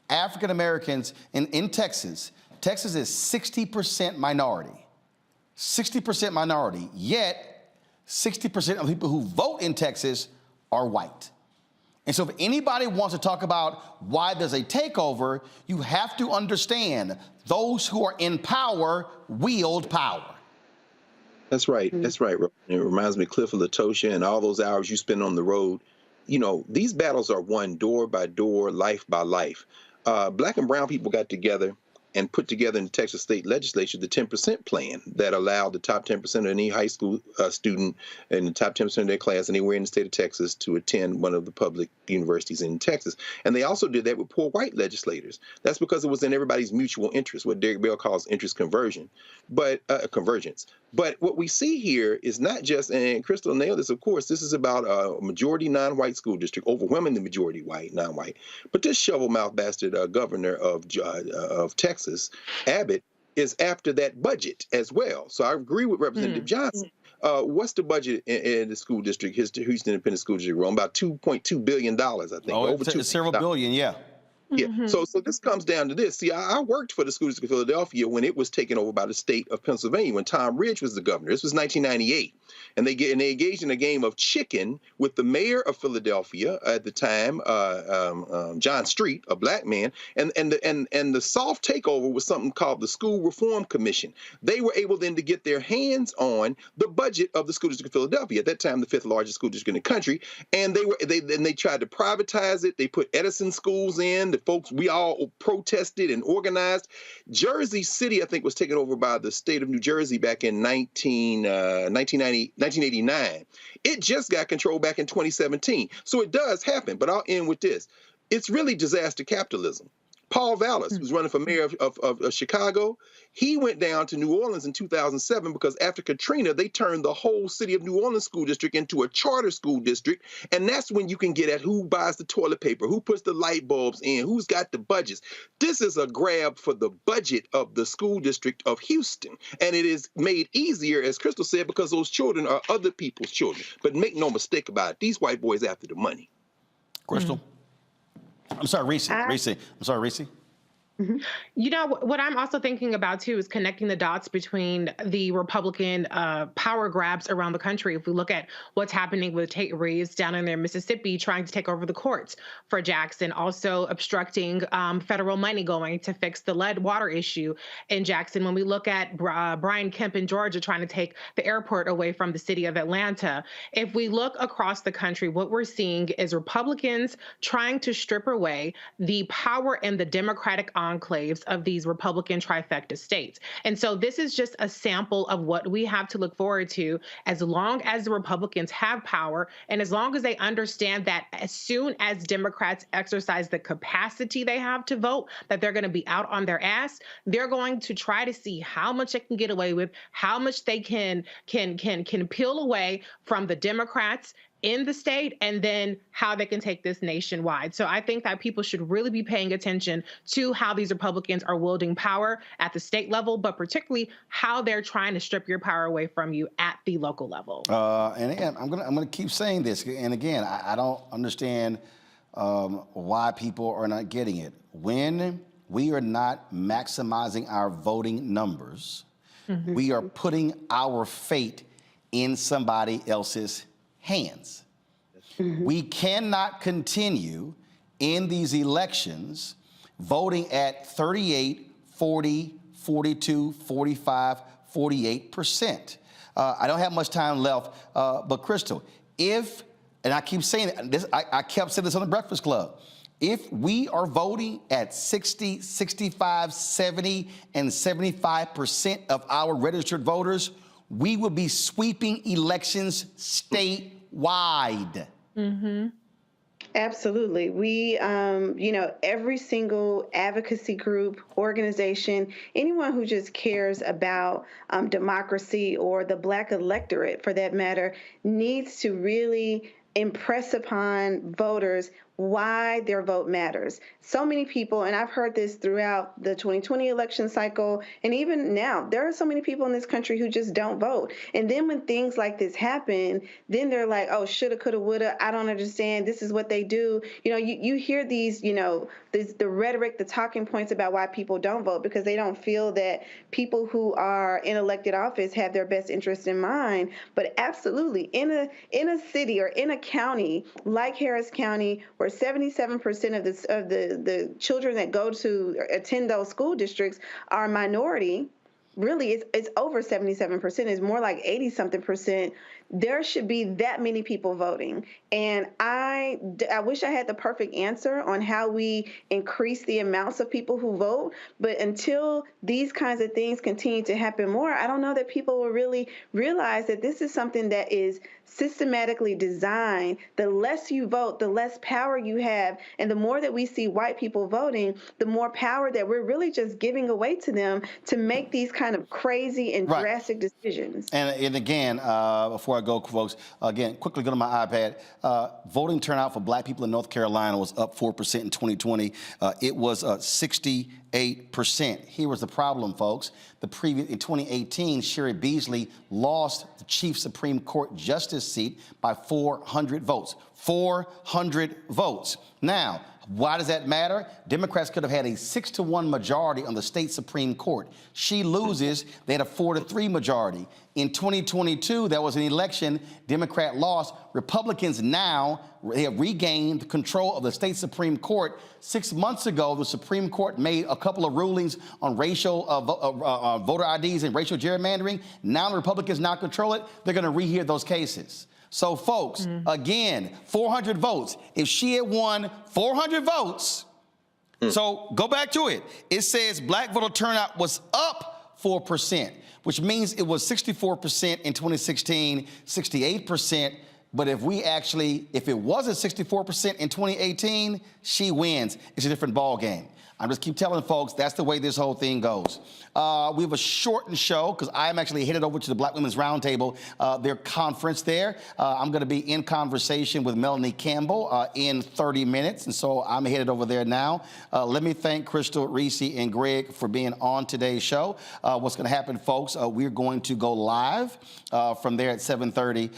African Americans in Texas is 60% minority. 60% minority, yet 60% of the people who vote in Texas are white. And so if anybody wants to talk about why there's a takeover, you have to understand those who are in power wield power. That's right. That's right. It reminds me of Cliff of Latosha and all those hours you spend on the road. You know, these battles are won door by door, life by life. Black and brown people got together and put together in the Texas state legislature the 10% plan that allowed the top 10% of any high school student and the top 10% of their class anywhere in the state of Texas to attend one of the public universities in Texas. And they also did that with poor white legislators. That's because it was in everybody's mutual interest, what Derek Bell calls interest convergence. But what we see here is not just, and Crystal nailed this, of course, this is about a majority non-white school district, overwhelmingly majority white, non-white. But this shovel-mouthed bastard governor of Texas, Abbott, is after that budget as well. So I agree with Representative Johnson. What's the budget in the school district, Houston Independent School District, Ron? About $2.2 billion, I think. Over several billion, yeah. Yeah. So this comes down to this. See, I worked for the school district of Philadelphia when it was taken over by the state of Pennsylvania, when Tom Ridge was the governor. This was 1998. and they engaged in a game of chicken with the mayor of Philadelphia at the time, John Street, a black man, and the soft takeover was something called the School Reform Commission. They were able then to get their hands on the budget of the school district of Philadelphia, at that time the 5th largest school district in the country, and they tried to privatize it. They put Edison schools in. The folks, we all protested and organized. Jersey City, I think, was taken over by the state of New Jersey back in 1989. It just got control back in 2017. So it does happen, but I'll end with this. It's really disaster capitalism. Paul Vallis was running for mayor of Chicago. He went down to New Orleans in 2007 because after Katrina, they turned the whole city of New Orleans school district into a charter school district. And that's when you can get at who buys the toilet paper, who puts the light bulbs in, who's got the budgets. This is a grab for the budget of the school district of Houston. And it is made easier, as Crystal said, because those children are other people's children. But make no mistake about it, these white boys after the money. Crystal? I'm sorry, Reese. I'm sorry, Reese. You know, what I'm also thinking about, too, is connecting the dots between the Republican power grabs around the country. If we look at what's happening with Tate Reeves down in there, Mississippi, trying to take over the courts for Jackson, also obstructing federal money going to fix the lead water issue in Jackson. When we look at Brian Kemp in Georgia trying to take the airport away from the city of Atlanta, if we look across the country, what we're seeing is Republicans trying to strip away the power and the Democratic enclaves of these Republican trifecta states. And so this is just a sample of what we have to look forward to as long as the Republicans have power and as long as they understand that as soon as Democrats exercise the capacity they have to vote, that they're going to be out on their ass. They're going to try to see how much they can get away with, how much they can peel away from the Democrats in the state, and then how they can take this nationwide. So I think that people should really be paying attention to how these Republicans are wielding power at the state level, but particularly how they're trying to strip your power away from you at the local level. And again, I'm gonna keep saying this. And again, I don't understand why people are not getting it. When we are not maximizing our voting numbers, we are putting our fate in somebody else's hands. We cannot continue in these elections voting at 38, 40, 42, 45, 48%. I don't have much time left, but Crystal, and I keep saying this, I kept saying this on the Breakfast Club, if we are voting at 60, 65, 70, and 75% of our registered voters, we will be sweeping elections statewide. Absolutely. We, every single advocacy group, organization, anyone who just cares about democracy or the Black electorate, for that matter, needs to really impress upon voters why their vote matters. So many people, and I've heard this throughout the 2020 election cycle, and even now, there are so many people in this country who just don't vote. And then when things like this happen, then they're like, oh, shoulda, coulda, woulda, I don't understand, this is what they do. You hear these, the rhetoric, the talking points about why people don't vote, because they don't feel that people who are in elected office have their best interest in mind. But absolutely, in a city or in a county like Harris County, where 77% of the children that go to attend those school districts are minority, really it's over 77%, it's more like 80-something%. There should be that many people voting. And I wish I had the perfect answer on how we increase the amounts of people who vote. But until these kinds of things continue to happen more, I don't know that people will really realize that this is something that is systematically designed. The less you vote, the less power you have. And the more that we see white people voting, the more power that we're really just giving away to them to make these kind of crazy and drastic decisions. And again, before I go, folks, again, quickly go to my iPad. Voting turnout for Black people in North Carolina was up 4% in 2020. It was 68%. Here was the problem, folks. In 2018, Sherry Beasley lost the Chief Supreme Court Justice seat by 400 votes. 400 votes. Now, why does that matter? Democrats could have had a 6-1 majority on the state Supreme Court. She loses, they had a 4-3 majority. In 2022, there was an election, Democrat lost. Republicans now have regained control of the state Supreme Court. 6 months ago, the Supreme Court made a couple of rulings on racial voter IDs and racial gerrymandering. Now the Republicans now control it. They're going to rehear those cases. So, folks, again, 400 votes. If she had won 400 votes, so go back to it. It says black voter turnout was up 4%, which means it was 64% in 2016, 68%. But if it wasn't 64% in 2018, she wins. It's a different ball game. I just keep telling folks that's the way this whole thing goes. We have a shortened show because I am actually headed over to the Black Women's Roundtable, their conference there. I'm going to be in conversation with Melanie Campbell in 30 minutes, and so I'm headed over there now. Let me thank Crystal, Reese, and Greg for being on today's show. What's going to happen, folks, we're going to go live from there at 7:30,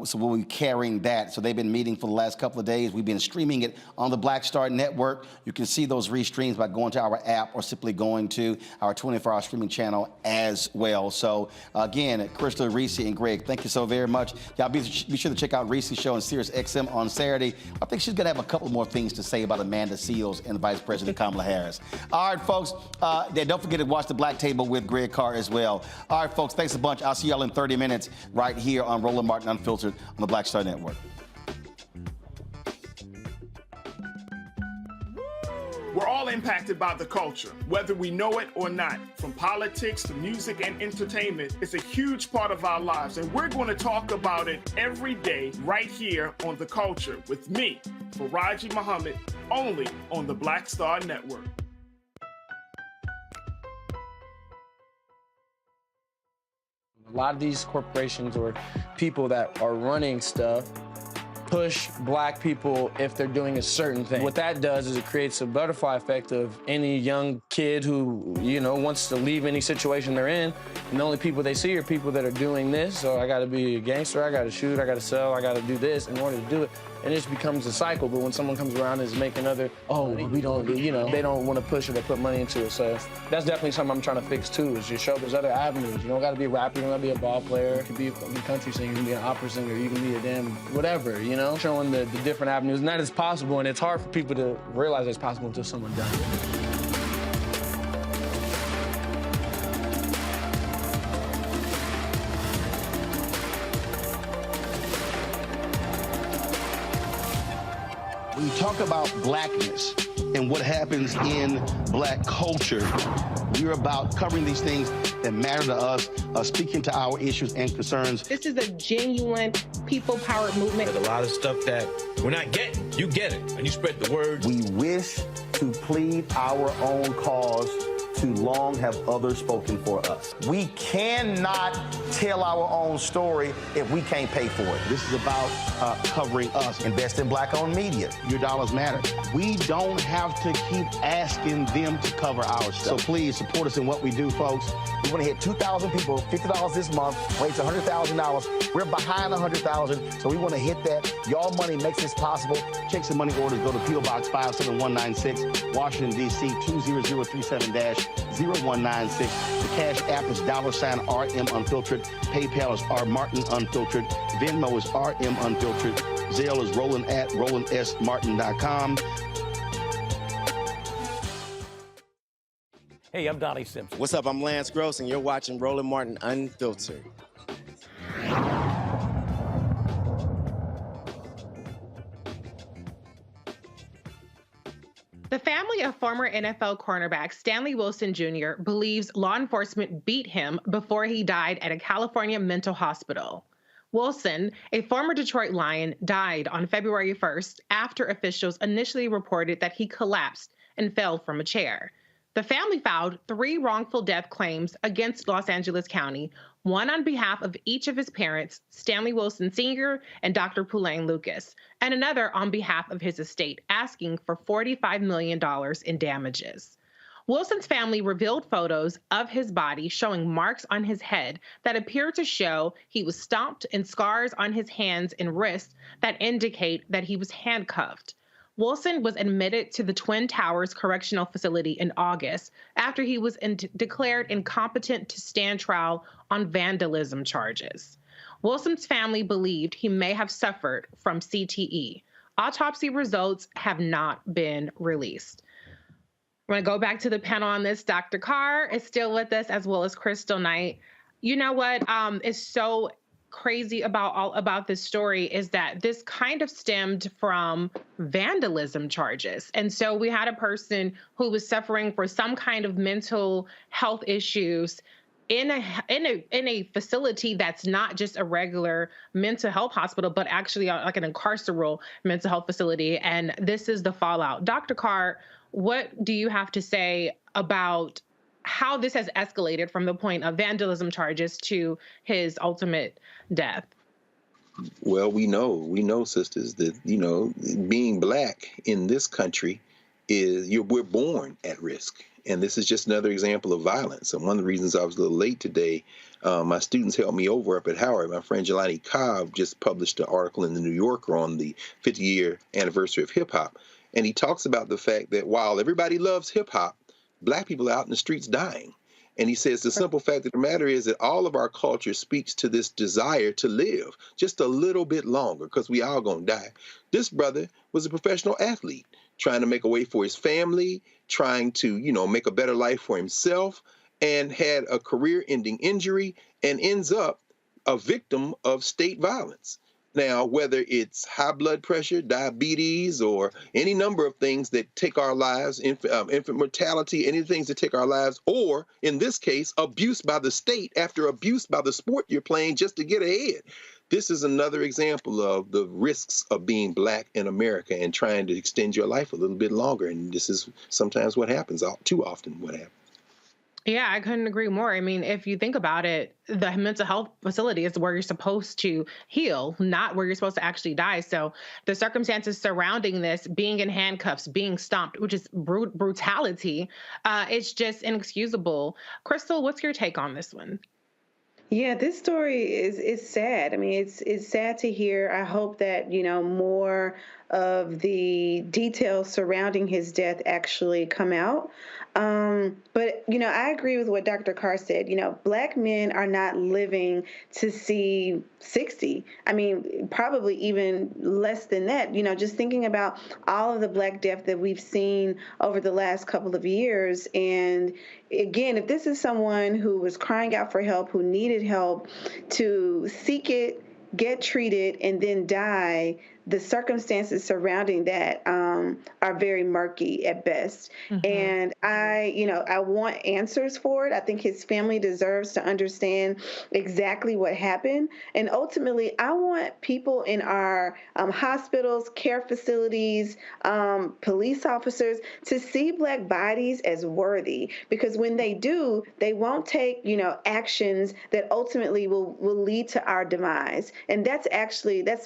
so we'll be carrying that. So they've been meeting for the last couple of days. We've been streaming it on the Black Star Network. You can see those restreams by going to our app or simply going to our 24-hour streaming channel as well. So, again, Crystal, Reese, and Greg, thank you so very much. Y'all be sure to check out Reese's show on Sirius XM on Saturday. I think she's going to have a couple more things to say about Amanda Seals and Vice President Kamala Harris. All right, folks, don't forget to watch The Black Table with Greg Carr as well. All right, folks, thanks a bunch. I'll see y'all in 30 minutes right here on Roland Martin Unfiltered on the Black Star Network. We're all impacted by the culture, whether we know it or not. From politics to music and entertainment, it's a huge part of our lives, and we're going to talk about it every day right here on The Culture with me, Faraji Muhammad, only on the Black Star Network. A lot of these corporations or people that are running stuff push black people if they're doing a certain thing. What that does is it creates a butterfly effect of any young kid who, wants to leave any situation they're in, and the only people they see are people that are doing this. So I gotta be a gangster, I gotta shoot, I gotta sell, I gotta do this in order to do it. And it just becomes a cycle. But when someone comes around and is making we don't, they don't want to push it or put money into it. So that's definitely something I'm trying to fix too, is just show there's other avenues. You don't gotta be a rapper, you don't gotta be a ball player, you can be a country singer, you can be an opera singer, you can be a damn whatever, showing the different avenues. And that is possible, and it's hard for people to realize it's possible until someone does it. When you talk about blackness and what happens in black culture, we're about covering these things that matter to us, speaking to our issues and concerns. This is a genuine people-powered movement. There's a lot of stuff that we're not getting. You get it, and you spread the word. We wish to plead our own cause. Too long have others spoken for us. We cannot tell our own story if we can't pay for it. This is about covering us. Invest in black-owned media. Your dollars matter. We don't have to keep asking them to cover our stuff. So please support us in what we do, folks. We want to hit 2,000 people, $50 this month, raise $100,000. We're behind 100,000, so we want to hit that. Y'all money makes this possible. Check some money orders. Go to P.O. Box 57196, Washington, D.C. 20037-0196. The Cash App is $RM Unfiltered. PayPal is R Martin Unfiltered. Venmo is RM Unfiltered. Zelle is Roland at RolandSMartin.com. Hey, I'm Donnie Simpson. What's up? I'm Lance Gross, and you're watching Roland Martin Unfiltered. The family of former NFL cornerback Stanley Wilson Jr. believes law enforcement beat him before he died at a California mental hospital. Wilson, a former Detroit Lion, died on February 1st after officials initially reported that he collapsed and fell from a chair. The family filed 3 wrongful death claims against Los Angeles County, one on behalf of each of his parents, Stanley Wilson Sr. and Dr. Pulaine Lucas, and another on behalf of his estate, asking for $45 million in damages. Wilson's family revealed photos of his body showing marks on his head that appear to show he was stomped and scars on his hands and wrists that indicate that he was handcuffed. Wilson was admitted to the Twin Towers Correctional Facility in August after he was declared incompetent to stand trial on vandalism charges. Wilson's family believed he may have suffered from CTE. Autopsy results have not been released. I'm going to go back to the panel on this. Dr. Carr is still with us, as well as Crystal Knight. You know what is so crazy about this story is that this kind of stemmed from vandalism charges. And so we had a person who was suffering for some kind of mental health issues in a facility that's not just a regular mental health hospital, but actually like an incarceral mental health facility. And this is the fallout. Dr. Carr, what do you have to say about how this has escalated from the point of vandalism charges to his ultimate death? Well, we know, sisters, that, being Black in this country we're born at risk. And this is just another example of violence. And one of the reasons I was a little late today, my students helped me over up at Howard. My friend Jelani Cobb just published an article in the New Yorker on the 50-year anniversary of hip hop. And he talks about the fact that while everybody loves hip hop, Black people are out in the streets dying. And he says the simple fact of the matter is that all of our culture speaks to this desire to live just a little bit longer, because we all gonna die. This brother was a professional athlete trying to make a way for his family, trying to, make a better life for himself, and had a career-ending injury and ends up a victim of state violence. Now, whether it's high blood pressure, diabetes, or any number of things that take our lives, infant mortality, any things that take our lives, or in this case, abuse by the state after abuse by the sport you're playing just to get ahead. This is another example of the risks of being Black in America and trying to extend your life a little bit longer. And this is sometimes what happens, too often what happens. Yeah, I couldn't agree more. I mean, if you think about it, the mental health facility is where you're supposed to heal, not where you're supposed to actually die. So the circumstances surrounding this, being in handcuffs, being stomped, which is brutality, it's just inexcusable. Crystal, what's your take on this one? Yeah, this story is sad. I mean, it's sad to hear. I hope that, more of the details surrounding his death actually come out. But, I agree with what Dr. Carr said. Black men are not living to see 60. I mean, probably even less than that. Just thinking about all of the Black death that we've seen over the last couple of years. And again, if this is someone who was crying out for help, who needed help, to seek it, get treated, and then die, the circumstances surrounding that are very murky at best. Mm-hmm. And I want answers for it. I think his family deserves to understand exactly what happened. And ultimately, I want people in our hospitals, care facilities, police officers to see Black bodies as worthy, because when they do, they won't take, actions that ultimately will lead to our demise. And that's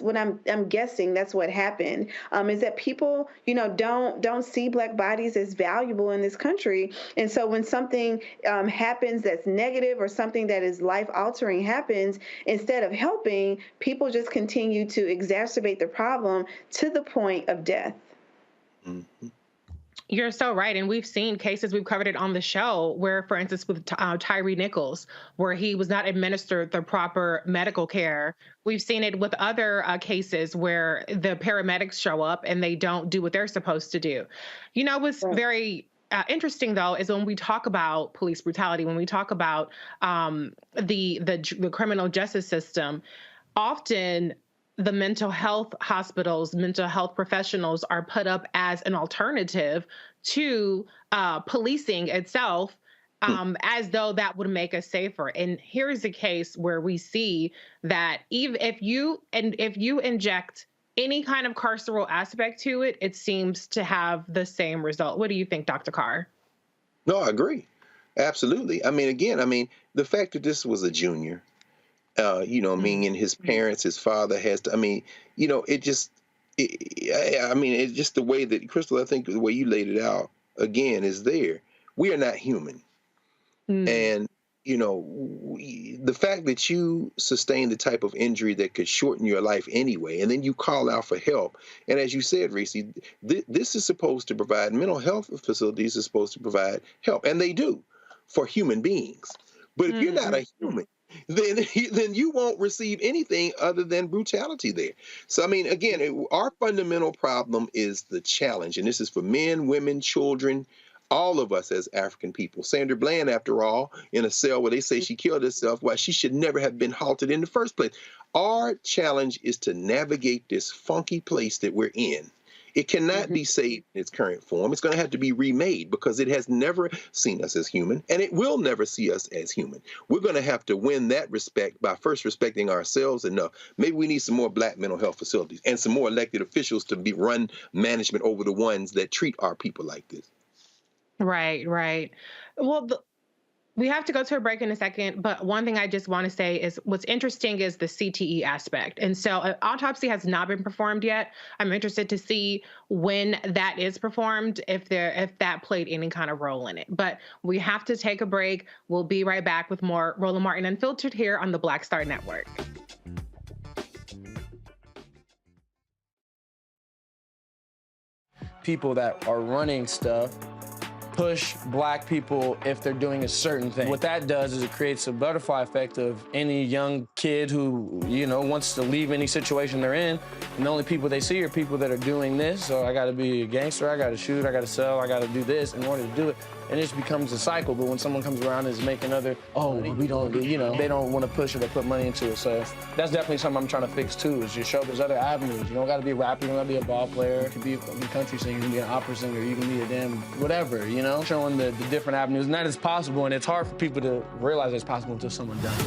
what I'm guessing. That's what happened, is that people, don't see Black bodies as valuable in this country. And so when something happens that's negative or something that is life-altering happens, instead of helping, people just continue to exacerbate the problem to the point of death. Mm-hmm. You're so right. And we've seen cases, we've covered it on the show, where, for instance, with Tyree Nichols, where he was not administered the proper medical care. We've seen it with other cases where the paramedics show up and they don't do what they're supposed to do. What's very interesting, though, is when we talk about police brutality, when we talk about the criminal justice system, often the mental health hospitals, mental health professionals are put up as an alternative to policing itself, as though that would make us safer. And here's a case where we see that even if you inject any kind of carceral aspect to it, it seems to have the same result. What do you think, Dr. Carr? No, I agree. Absolutely. I mean, the fact that this was a junior, meaning his parents, his father has to, it's just the way that, Crystal, I think the way you laid it out, again, is there. We are not human. And you know, the fact that you sustained the type of injury that could shorten your life anyway, and then you call out for help. And as you said, Reese, this is supposed to provide, mental health facilities are supposed to provide help, and they do for human beings. But if you're not a human, then you won't receive anything other than brutality there. So, I mean, again, our fundamental problem is the challenge, and this is for men, women, children, all of us as African people. Sandra Bland, after all, in a cell where they say she killed herself, why she should never have been halted in the first place. Our challenge is to navigate this funky place that we're in. It cannot be saved in its current form. It's going to have to be remade because it has never seen us as human, and it will never see us as human. We're going to have to win that respect by first respecting ourselves enough. Maybe we need some more Black mental health facilities and some more elected officials to run management over the ones that treat our people like this. Right, right. Well, we have to go to a break in a second, but one thing I just want to say is what's interesting is the CTE aspect. And so an autopsy has not been performed yet. I'm interested to see when that is performed, if that played any kind of role in it. But we have to take a break. We'll be right back with more Roland Martin Unfiltered here on the Black Star Network. People that are running stuff push Black people if they're doing a certain thing. What that does is it creates a butterfly effect of any young kid who, you know, wants to leave any situation they're in, and the only people they see are people that are doing this. So I gotta be a gangster, I gotta shoot, I gotta sell, I gotta do this in order to do it. And it just becomes a cycle. But when someone comes around and is making other, we don't, you know, they don't want to push it or put money into it. So that's definitely something I'm trying to fix too, is just show there's other avenues. You don't gotta be a rapper, you don't gotta be a ball player, you can be a country singer, you can be an opera singer, you can be a damn whatever, you know? Showing the different avenues, and that is possible, and it's hard for people to realize it's possible until someone does it.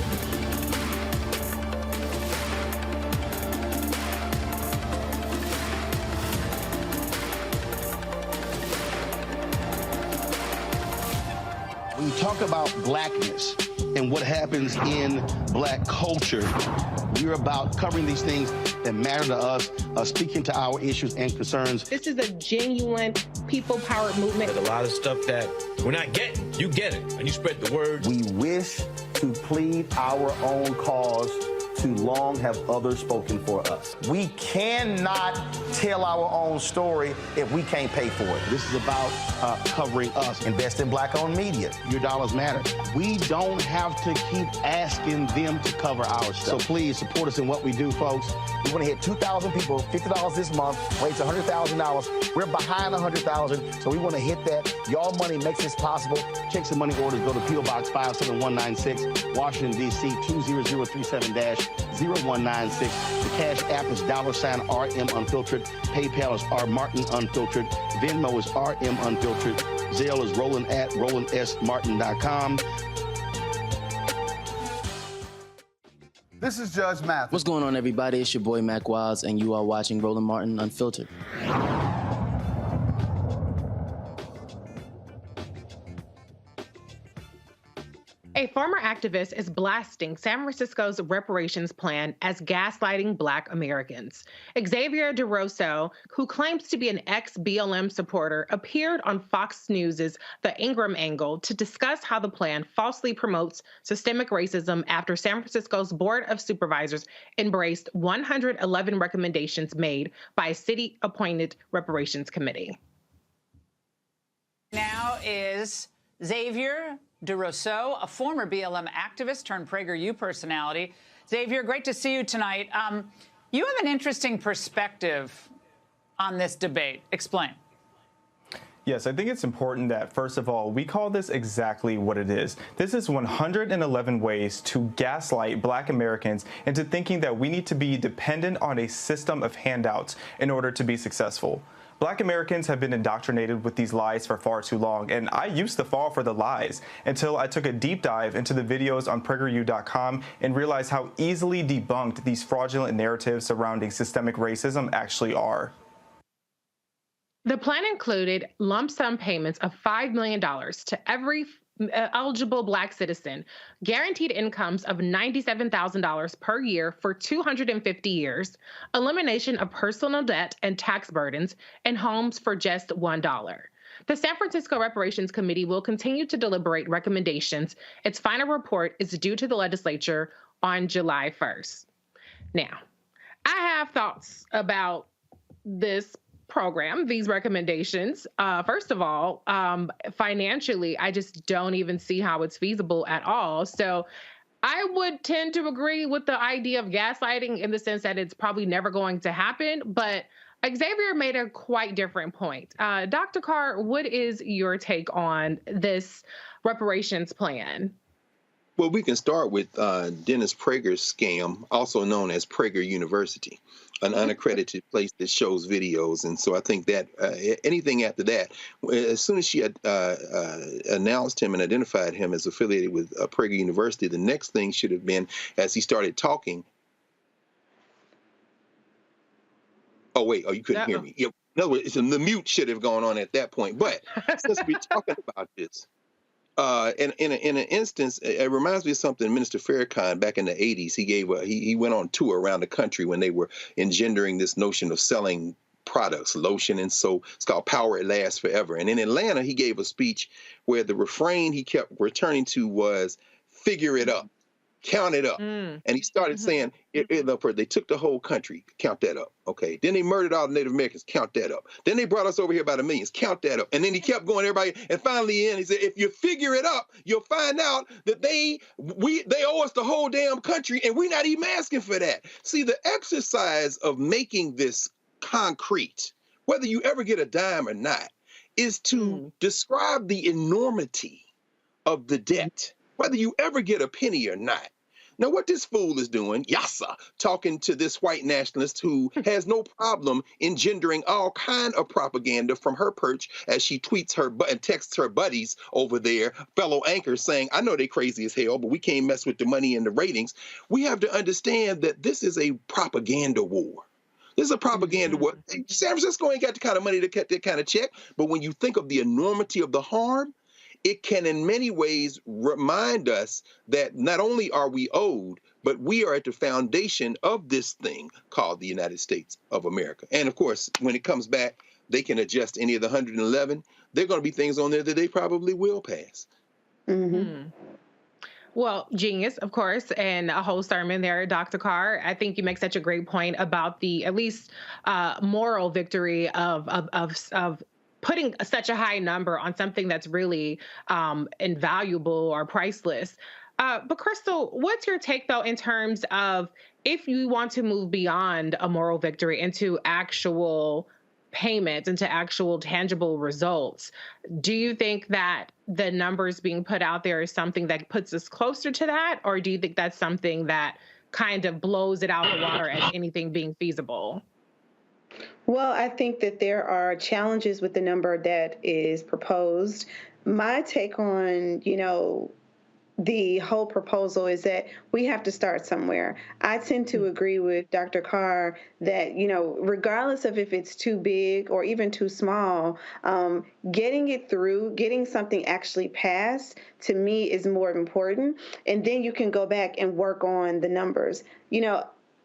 When you talk about Blackness and what happens in Black culture, we're about covering these things that matter to us, speaking to our issues and concerns. This is a genuine people-powered movement. There's a lot of stuff that we're not getting. You get it, and you spread the word. We wish to plead our own cause. Too long have others spoken for us. We cannot tell our own story if we can't pay for it. This is about covering us. Invest in Black-owned media. Your dollars matter. We don't have to keep asking them to cover our stuff. So please support us in what we do, folks. We want to hit 2,000 people, $50 this month, raise $100,000. We're behind 100,000, so we want to hit that. Y'all money makes this possible. Checks and money orders go to P.O. Box 57196, Washington, D.C. 20037-0196. The Cash App is $RM Unfiltered. PayPal is R Martin Unfiltered. Venmo is RM Unfiltered. Zelle is Roland at RolandSMartin.com. This is Judge Mathis. What's going on, everybody? It's your boy Mac Wiles, and you are watching Roland Martin Unfiltered. A former activist is blasting San Francisco's reparations plan as gaslighting Black Americans. Xavier DeRosso, who claims to be an ex-BLM supporter, appeared on Fox News' The Ingram Angle to discuss how the plan falsely promotes systemic racism after San Francisco's Board of Supervisors embraced 111 recommendations made by a city-appointed reparations committee. Now is Xavier DeRosso, a former BLM activist turned PragerU personality. Xavier, great to see you tonight. You have an interesting perspective on this debate. Explain. Yes, I think it's important that, first of all, we call this exactly what it is. This is 111 ways to gaslight Black Americans into thinking that we need to be dependent on a system of handouts in order to be successful. Black Americans have been indoctrinated with these lies for far too long, and I used to fall for the lies until I took a deep dive into the videos on PragerU.com and realized how easily debunked these fraudulent narratives surrounding systemic racism actually are. The plan included lump sum payments of $5 million to every eligible Black citizen, guaranteed incomes of $97,000 per year for 250 years, elimination of personal debt and tax burdens, and homes for just $1. The San Francisco Reparations Committee will continue to deliberate recommendations. Its final report is due to the legislature on July 1st. Now, I have thoughts about this program, these recommendations. First of all, financially, I just don't even see how it's feasible at all. So I would tend to agree with the idea of gaslighting in the sense that it's probably never going to happen. But Xavier made a quite different point. Dr. Carr, what is your take on this reparations plan? Well, we can start with Dennis Prager's scam, also known as Prager University, an unaccredited place that shows videos. And so I think that anything after that, as soon as she had announced him and identified him as affiliated with Prager University, the next thing should have been, as he started talking. Oh, wait, you couldn't hear me. Yeah, in other words, the mute should have gone on at that point. But since we're talking about this, in an instance, it reminds me of something Minister Farrakhan back in the 80s. He went on tour around the country when they were engendering this notion of selling products, lotion and soap. It's called Power It Lasts Forever. And in Atlanta, he gave a speech where the refrain he kept returning to was "figure it up, count it up." And he started saying, they took the whole country, count that up. Okay. Then they murdered all the Native Americans, count that up. Then they brought us over here by the millions, count that up. And then he kept going, everybody, and finally he said, if you figure it up, you'll find out that they owe us the whole damn country, and we're not even asking for that. See, the exercise of making this concrete, whether you ever get a dime or not, is to describe the enormity of the debt, whether you ever get a penny or not. Now, what this fool is doing, Yassa, talking to this white nationalist who has no problem engendering all kind of propaganda from her perch as she tweets and texts her buddies over there, fellow anchors, saying, I know they crazy as hell, but we can't mess with the money and the ratings. We have to understand that this is a propaganda war. This is a propaganda war. San Francisco ain't got the kind of money to cut that kind of check, but when you think of the enormity of the harm, it can in many ways remind us that not only are we owed, but we are at the foundation of this thing called the United States of America. And of course, when it comes back, they can adjust any of the 111. There are going to be things on there that they probably will pass. Well, genius, of course, and a whole sermon there, Dr. Carr. I think you make such a great point about the at least moral victory of putting such a high number on something that's really invaluable or priceless. But Crystal, what's your take, though, in terms of if you want to move beyond a moral victory into actual payments, into actual tangible results? Do you think that the numbers being put out there is something that puts us closer to that? Or do you think that's something that kind of blows it out the water as anything being feasible? Well, I think that there are challenges with the number that is proposed. My take on, the whole proposal is that we have to start somewhere. I tend to agree with Dr. Carr that, regardless of if it's too big or even too small, getting it through, getting something actually passed, to me is more important. And then you can go back and work on the numbers.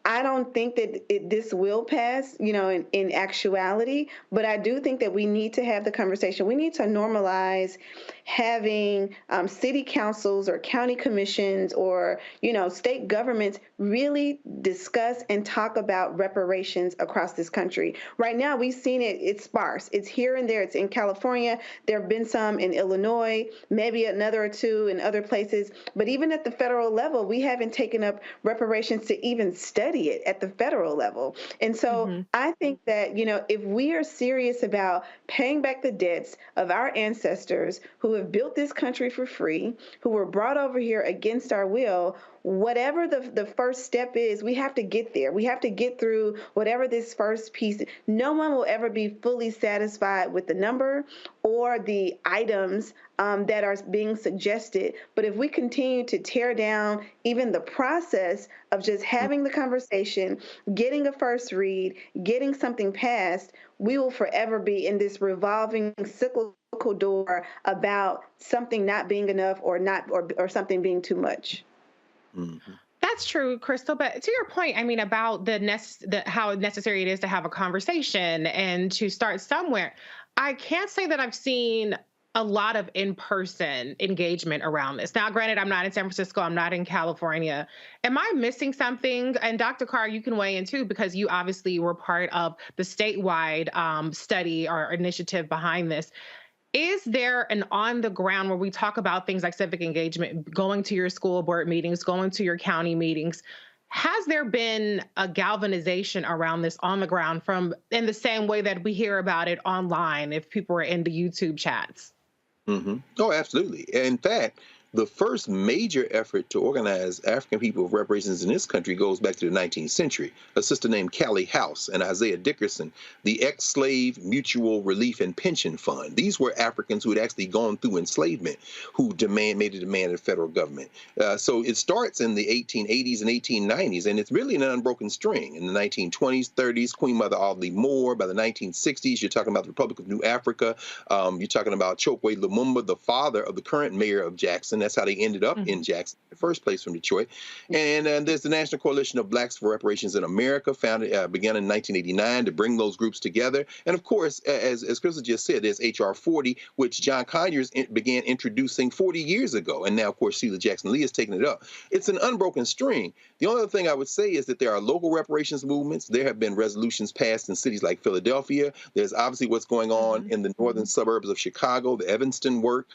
I don't think that this will pass, in actuality, but I do think that we need to have the conversation. We need to normalize having city councils or county commissions or, state governments really discuss and talk about reparations across this country. Right now, we've seen it's sparse. It's here and there. It's in California. There have been some in Illinois, maybe another or two in other places. But even at the federal level, we haven't taken up reparations to even study it at the federal level. And so I think that, if we are serious about paying back the debts of our ancestors who have built this country for free, who were brought over here against our will, whatever the first step is, we have to get there. We have to get through whatever this first piece. No one will ever be fully satisfied with the number or the items that are being suggested. But if we continue to tear down even the process of just having the conversation, getting a first read, getting something passed, we will forever be in this revolving cyclical door about something not being enough or something being too much. That's true, Crystal. But to your point, about how necessary it is to have a conversation and to start somewhere. I can't say that I've seen a lot of in-person engagement around this. Now, granted, I'm not in San Francisco, I'm not in California. Am I missing something? And Dr. Carr, you can weigh in too, because you obviously were part of the statewide study or initiative behind this. Is there an on the ground where we talk about things like civic engagement, going to your school board meetings, going to your county meetings? Has there been a galvanization around this on the ground from in the same way that we hear about it online if people are into YouTube chats? Oh, absolutely. In fact, the first major effort to organize African people of reparations in this country goes back to the 19th century. A sister named Callie House and Isaiah Dickerson, the Ex-Slave Mutual Relief and Pension Fund. These were Africans who had actually gone through enslavement who made a demand of the federal government. So it starts in the 1880s and 1890s, and it's really an unbroken string. In the 1920s, 30s, Queen Mother Audley Moore. By the 1960s, you're talking about the Republic of New Africa. You're talking about Chokwe Lumumba, the father of the current mayor of Jackson. That's how they ended up in Jackson in the first place from Detroit. And there's the National Coalition of Blacks for Reparations in America, began in 1989 to bring those groups together. And of course, as Crystal just said, there's H.R. 40, which John Conyers began introducing 40 years ago. And now, of course, Sheila Jackson Lee has taken it up. It's an unbroken string. The only other thing I would say is that there are local reparations movements. There have been resolutions passed in cities like Philadelphia. There's obviously what's going on in the northern suburbs of Chicago, the Evanston work.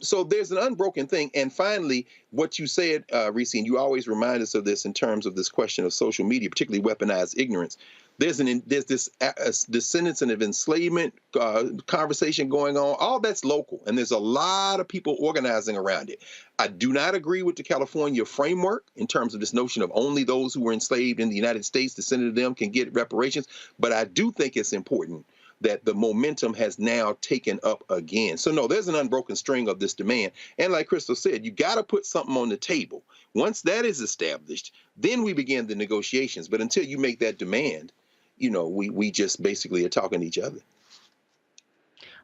So there's an unbroken thing. And finally, what you said, Reese, and you always remind us of this in terms of this question of social media, particularly weaponized ignorance. There's this descendants of enslavement conversation going on. All that's local, and there's a lot of people organizing around it. I do not agree with the California framework in terms of this notion of only those who were enslaved in the United States, descended of them, can get reparations. But I do think it's important that the momentum has now taken up again. So no, there's an unbroken string of this demand. And like Crystal said, you got to put something on the table. Once that is established, then we begin the negotiations. But until you make that demand, we just basically are talking to each other.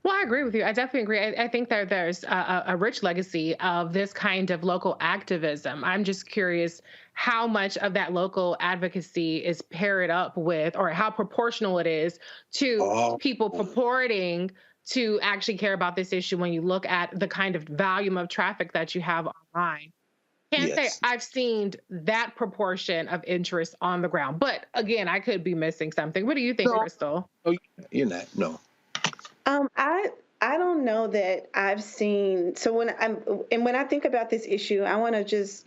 Well, I agree with you. I definitely agree. I think that there's a rich legacy of this kind of local activism. I'm just curious how much of that local advocacy is paired up with, or how proportional it is to people purporting to actually care about this issue when you look at the kind of volume of traffic that you have online. Can't say I've seen that proportion of interest on the ground. But again, I could be missing something. What do you think, Crystal? Oh, you're not. No. I don't know that I've seen. So when I think about this issue, I want to just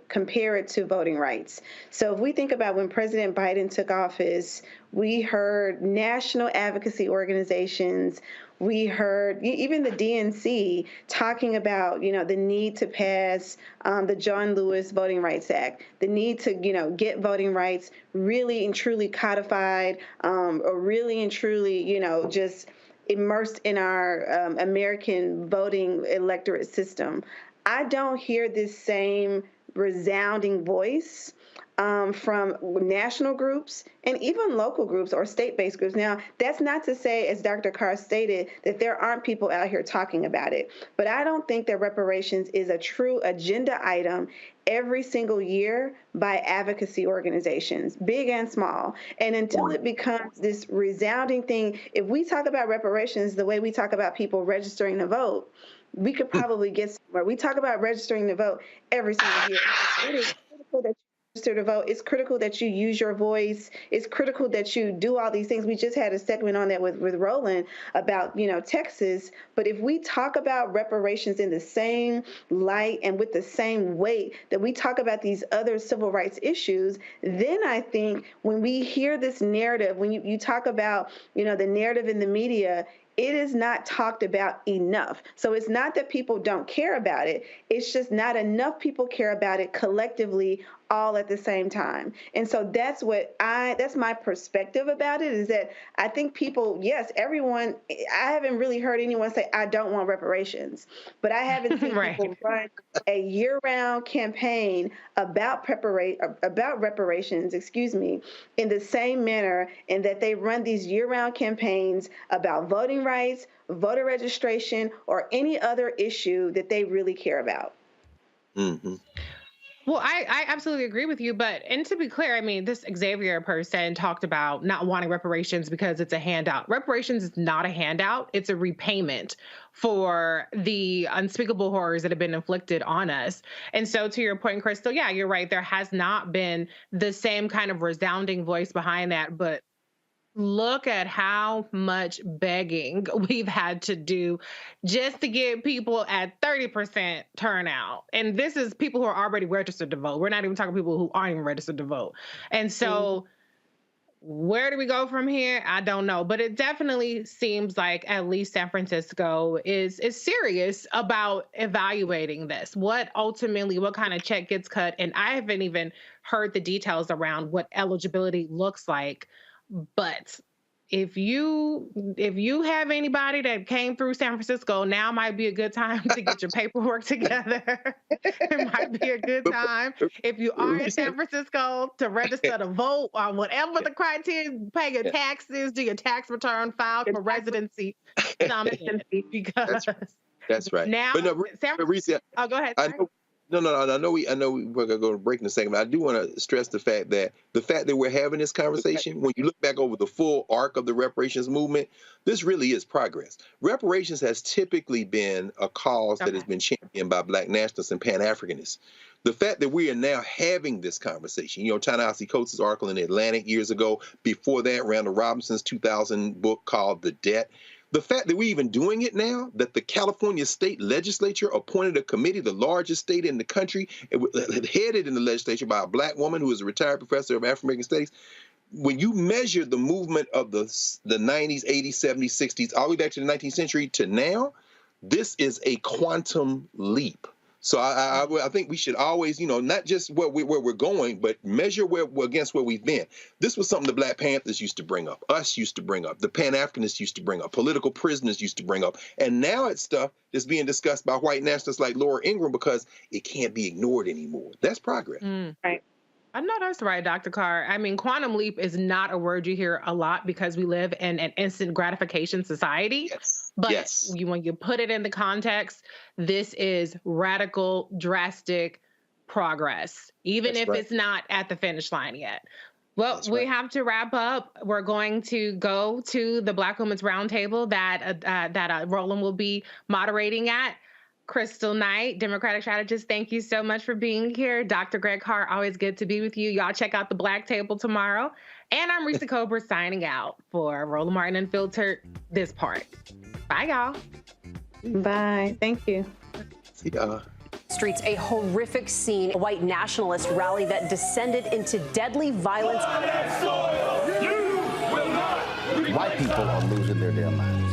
compare it to voting rights. So if we think about when President Biden took office, we heard national advocacy organizations. We heard even the DNC talking about, the need to pass the John Lewis Voting Rights Act, the need to, get voting rights really and truly codified, or really and truly, just immersed in our American voting electorate system. I don't hear this same resounding voice from national groups and even local groups or state-based groups. Now, that's not to say, as Dr. Carr stated, that there aren't people out here talking about it. But I don't think that reparations is a true agenda item every single year by advocacy organizations, big and small. And until it becomes this resounding thing, if we talk about reparations the way we talk about people registering to vote, we could probably get somewhere. We talk about registering to vote every single year. It is critical that you register to vote. It's critical that you use your voice. It's critical that you do all these things. We just had a segment on that with Roland about, Texas. But if we talk about reparations in the same light and with the same weight that we talk about these other civil rights issues, then I think when we hear this narrative, when you talk about, the narrative in the media, it is not talked about enough. So it's not that people don't care about it. It's just not enough people care about it collectively all at the same time. And so that's my perspective about it, is that I think people, yes, everyone, I haven't really heard anyone say, I don't want reparations, but I haven't seen people run a year-round campaign about reparations, in the same manner, and that they run these year-round campaigns about voting rights, voter registration, or any other issue that they really care about. Mm-hmm. Well, I absolutely agree with you. And to be clear, I mean, this Xavier person talked about not wanting reparations because it's a handout. Reparations is not a handout. It's a repayment for the unspeakable horrors that have been inflicted on us. And so to your point, Crystal, yeah, you're right. There has not been the same kind of resounding voice behind that. But look at how much begging we've had to do just to get people at 30% turnout. And this is people who are already registered to vote. We're not even talking people who aren't even registered to vote. And so where do we go from here? I don't know. But it definitely seems like at least San Francisco is serious about evaluating this. What kind of check gets cut? And I haven't even heard the details around what eligibility looks like. But if you have anybody that came through San Francisco, now might be a good time to get your paperwork together. It might be a good time if you are in San Francisco to register to vote or whatever the criteria, pay your taxes, do your tax return, file for residency, something, because that's right. Now, San Francisco. Oh, go ahead. No. I know we're going to go to break in a second, but I do want to stress the fact that we're having this conversation, when you look back over the full arc of the reparations movement, this really is progress. Reparations has typically been a cause that has been championed by Black nationalists and Pan-Africanists. The fact that we are now having this conversation, Ta-Nehisi Coates' article in the Atlantic years ago, before that, Randall Robinson's 2000 book called The Debt. The fact that we're even doing it now, that the California state legislature appointed a committee, the largest state in the country, headed in the legislature by a Black woman who is a retired professor of African American studies. When you measure the movement of the 90s, 80s, 70s, 60s, all the way back to the 19th century to now, this is a quantum leap. So I think we should always, not just where we're going, but measure against where we've been. This was something the Black Panthers used to bring up, us used to bring up, the Pan-Africanists used to bring up, political prisoners used to bring up. And now it's stuff that's being discussed by white nationalists like Laura Ingraham because it can't be ignored anymore. That's progress. Right. I know that's right, Dr. Carr. I mean, quantum leap is not a word you hear a lot because we live in an instant gratification society. Yes. But when you put it in the context, this is radical, drastic progress, even if it's not at the finish line yet. Well, we have to wrap up. We're going to go to the Black Women's Roundtable that Roland will be moderating at. Crystal Knight, Democratic strategist, thank you so much for being here. Dr. Greg Carr, always good to be with you. Y'all check out the Black Table tomorrow. And I'm Risa Cobra signing out for Roland Martin Unfiltered, this part. Bye, y'all. Bye. Thank you. See y'all. Streets, a horrific scene, a white nationalist rally that descended into deadly violence. White people are losing their damn minds.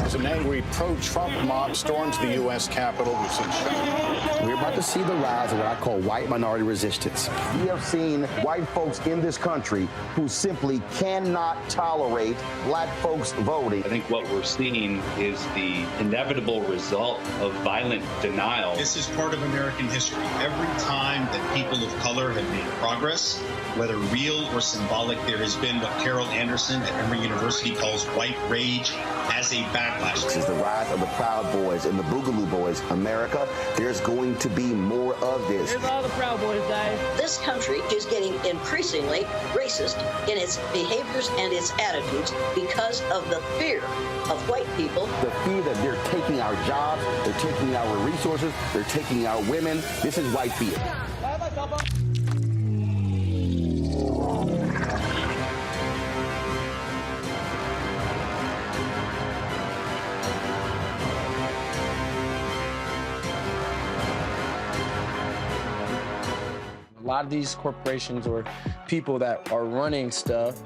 As an angry pro-Trump mob storms the U.S. Capitol, we've seen shooting. We're about to see the rise of what I call white minority resistance. We have seen white folks in this country who simply cannot tolerate Black folks voting. I think what we're seeing is the inevitable result of violent denial. This is part of American history. Every time that people of color have made progress, whether real or symbolic, there has been what Carol Anderson at Emory University calls white rage as a backlash. This is the rise of the Proud Boys and the Boogaloo Boys. America, there's going to be more of this. Here's all the Proud Boys, guys. This country is getting increasingly racist in its behaviors and its attitudes because of the fear of white people. The fear that they're taking our jobs, they're taking our resources, they're taking our women. This is white fear. A lot of these corporations or people that are running stuff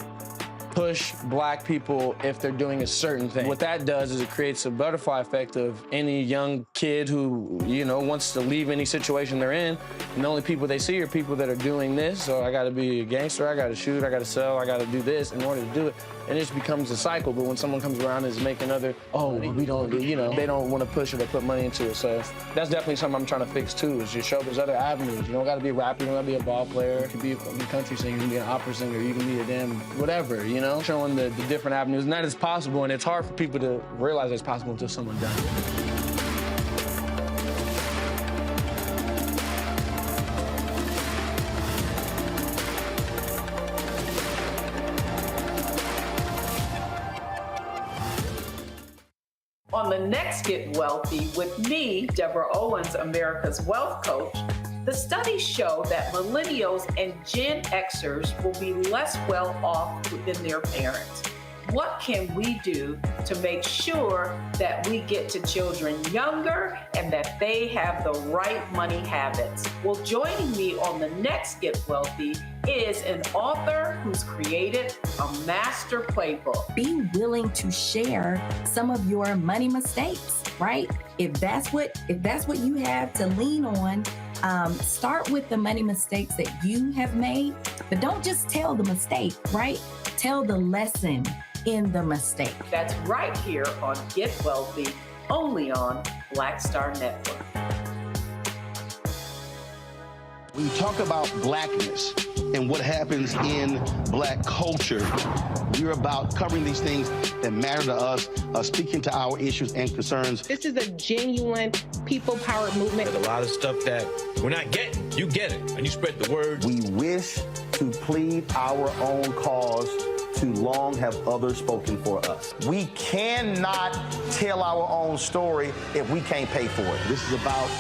push Black people if they're doing a certain thing. What that does is it creates a butterfly effect of any young kid who, wants to leave any situation they're in, and the only people they see are people that are doing this. So I gotta be a gangster, I gotta shoot, I gotta sell, I gotta do this in order to do it. And it just becomes a cycle. But when someone comes around and is making we don't do, they don't want to push it or put money into it. So that's definitely something I'm trying to fix too, is just show there's other avenues. You don't gotta be a rapper, you don't gotta be a ball player, you can be a country singer, you can be an opera singer, you can be a damn whatever, showing the different avenues. And that is possible, and it's hard for people to realize it's possible until someone does it. the next Get Wealthy with me, Deborah Owens, America's Wealth Coach, the studies show that millennials and Gen Xers will be less well off than their parents. What can we do to make sure that we get to children younger and that they have the right money habits? Well, joining me on the next Get Wealthy is an author who's created a master playbook. Be willing to share some of your money mistakes, right? If that's what you have to lean on, start with the money mistakes that you have made, but don't just tell the mistake, right? Tell the lesson in the mistake. That's right here on Get Wealthy, only on Black Star Network. When you talk about blackness and what happens in black culture, we're about covering these things that matter to us, speaking to our issues and concerns. This is a genuine people-powered movement. There's a lot of stuff that we're not getting. You get it, and you spread the word. We wish to plead our own cause. Too long have others spoken for us. We cannot tell our own story if we can't pay for it. This is about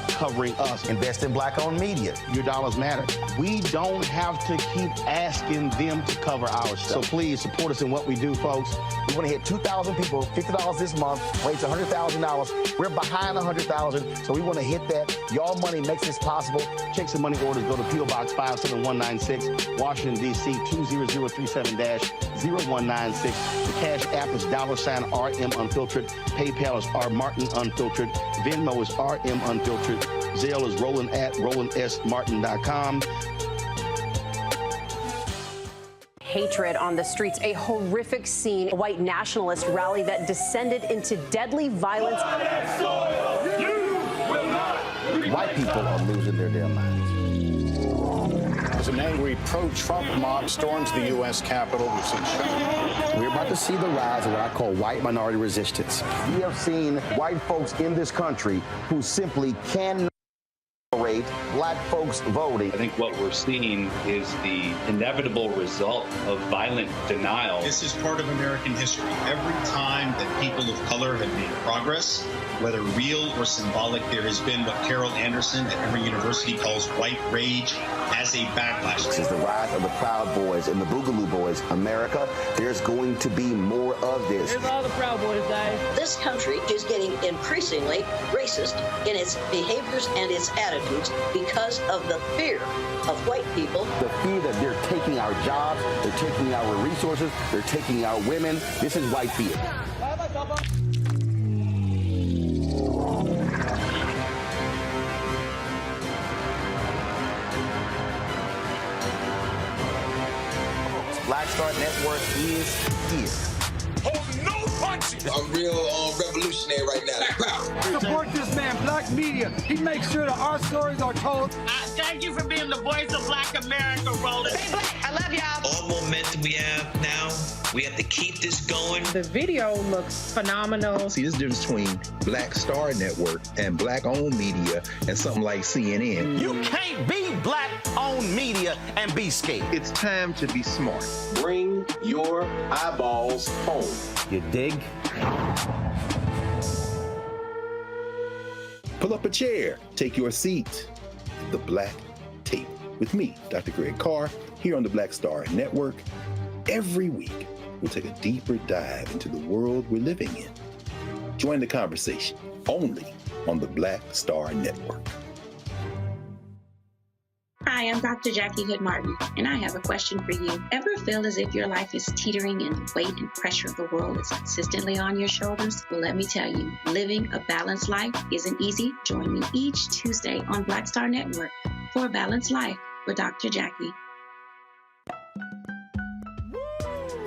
covering us. Invest in black-owned media. Your dollars matter. We don't have to keep asking them to cover our stuff. So please support us in what we do, folks. We want to hit 2,000 people, $50 this month, raise $100,000. We're behind 100,000, so we want to hit that. Y'all money makes this possible. Check some money orders. Go to P.O. Box 57196, Washington, D.C. 20037-0196. The Cash App is $RM Unfiltered. PayPal is R Martin Unfiltered. Venmo is RM Unfiltered. Zelle is Roland at RolandSMartin.com. Hatred on the streets, a horrific scene, a white nationalist rally that descended into deadly violence. White people are losing their damn minds. As an angry pro-Trump mob storms the U.S. Capitol, we've seen We're about to see the rise of what I call white minority resistance. We have seen white folks in this country who simply cannot tolerate black folks voting. I think what we're seeing is the inevitable result of violent denial. This is part of American history. Every time that people of color have made progress, whether real or symbolic, there has been what Carol Anderson at Emory University calls white rage as a backlash. This is the rise of the Proud Boys and the Boogaloo Boys. America, there's going to be more of this. Here's all the Proud Boys, guys. This country is getting increasingly racist in its behaviors and its attitudes because of the fear of white people. The fear that they're taking our jobs, they're taking our resources, they're taking our women. This is white fear. Black Star Network is here. Hold no punches. I'm real revolutionary right now. Support this man, Black Media. He makes sure that our stories are told. Thank you for being the voice of Black America, Roland. Stay black. I love y'all. All momentum we have now, we have to keep this going. The video looks phenomenal. See, this difference between Black Star Network and black-owned media and something like CNN. You can't be black-owned media and be scared. It's time to be smart. Bring your eyeballs home. You dig? Pull up a chair. Take your seat. The Black Tape with me, Dr. Greg Carr, here on the Black Star Network. Every week, we'll take a deeper dive into the world we're living in. Join the conversation only on the Black Star Network. Hi, I'm Dr. Jackie Hood Martin, and I have a question for you. Ever feel as if your life is teetering and the weight and pressure of the world is consistently on your shoulders? Well, let me tell you, living a balanced life isn't easy. Join me each Tuesday on Black Star Network for A Balanced Life with Dr. Jackie.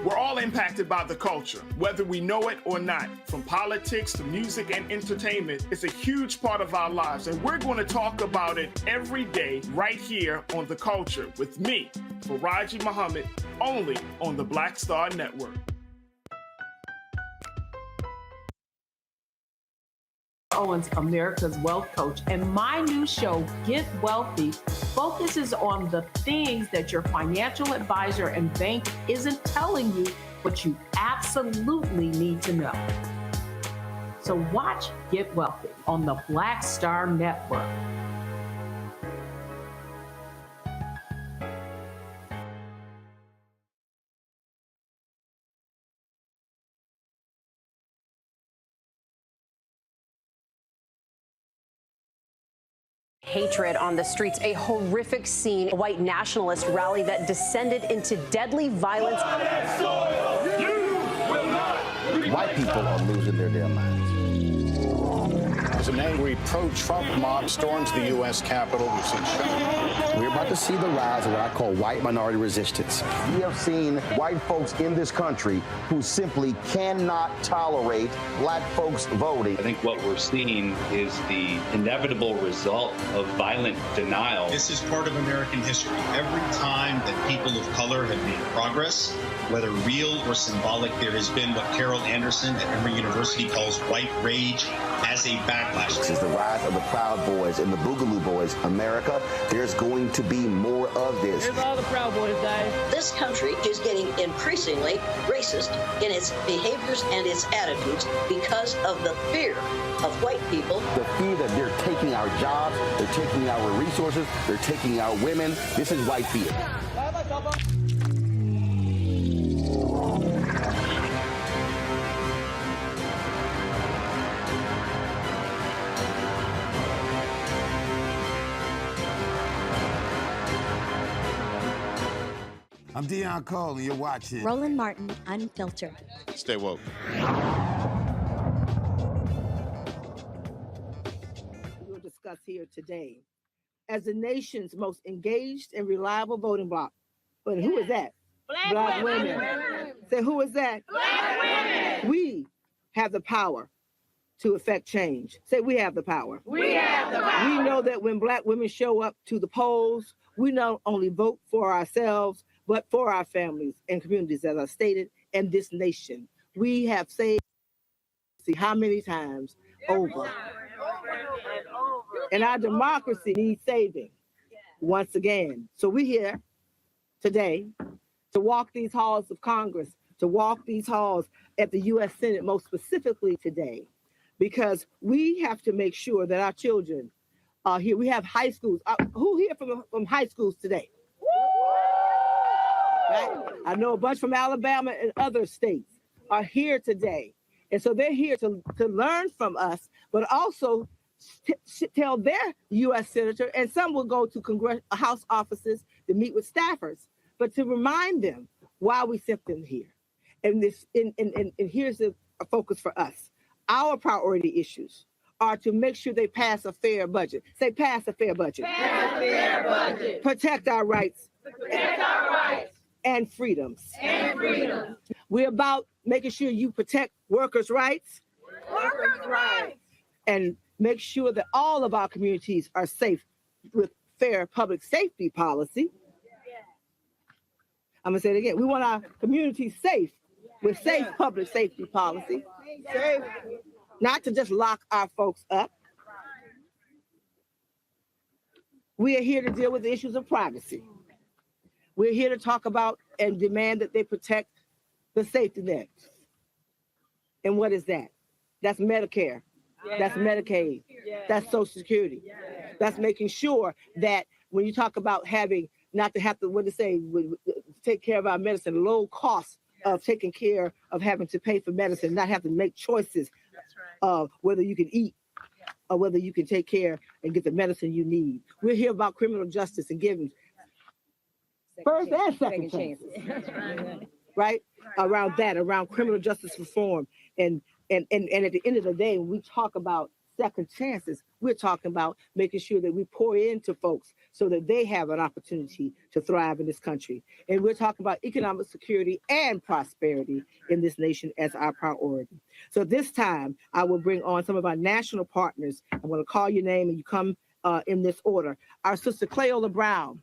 We're all impacted by the culture, whether we know it or not. From politics to music and entertainment, it's a huge part of our lives, and we're going to talk about it every day right here on The Culture with me, Faraji Muhammad, only on the Black Star Network. Owens, America's Wealth Coach, and my new show, Get Wealthy, focuses on the things that your financial advisor and bank isn't telling you, but you absolutely need to know. So watch Get Wealthy on the Black Star Network. Hatred on the streets, a horrific scene, a white nationalist rally that descended into deadly violence. White people are losing their damn minds. As an angry pro-Trump mob storms the U.S. Capitol, we've seen shootings. We're about to see the rise of what I call white minority resistance. We have seen white folks in this country who simply cannot tolerate black folks voting. I think what we're seeing is the inevitable result of violent denial. This is part of American history. Every time that people of color have made progress, whether real or symbolic, there has been what Carol Anderson at Emory University calls white rage as a backlash. This is the rise of the Proud Boys and the Boogaloo Boys. America, there's going to be more of this. Here's all the Proud Boys, guys. This country is getting increasingly racist in its behaviors and its attitudes because of the fear of white people. The fear that they're taking our jobs, they're taking our resources, they're taking our women. This is white fear. I'm Deion Cole, and you're watching Roland Martin Unfiltered. Stay woke. We'll discuss here today as the nation's most engaged and reliable voting bloc. But who is that? Black women. Say, who is that? Black women. We have the power to affect change. Say, we have the power. We have the power. We know that when black women show up to the polls, we not only vote for ourselves, but for our families and communities, as I stated, and this nation. We have saved, see how many times over. And our democracy needs saving once again. So we're here today to walk these halls of Congress, to walk these halls at the U.S. Senate, most specifically today, because we have to make sure that our children are here. We have high schools. Who here from high schools today? Right? I know a bunch from Alabama and other states are here today. And so they're here to learn from us, but also tell their U.S. senator, and some will go to House offices to meet with staffers, but to remind them why we sent them here. And here's a focus for us. Our priority issues are to make sure they pass a fair budget. Say, pass a fair budget. Pass a fair budget. Protect our rights. Protect our rights. And freedoms. And freedoms. We're about making sure you protect workers' rights. Workers' rights. And make sure that all of our communities are safe with fair public safety policy. I'm gonna say it again. We want our communities safe with safe public safety policy. Safe. Not to just lock our folks up. We are here to deal with the issues of privacy. We're here to talk about and demand that they protect the safety net. And what is that? That's Medicare. That's Medicaid. That's Social Security. That's making sure that when you talk about having not to have to, take care of our medicine, low cost of taking care of having to pay for medicine, not have to make choices of whether you can eat or whether you can take care and get the medicine you need. We're here about criminal justice and giving first and second chances. Right? Around criminal justice reform. And at the end of the day, when we talk about second chances, we're talking about making sure that we pour into folks so that they have an opportunity to thrive in this country. And we're talking about economic security and prosperity in this nation as our priority. So this time, I will bring on some of our national partners. I'm going to call your name and you come in this order. Our sister Cleola Brown,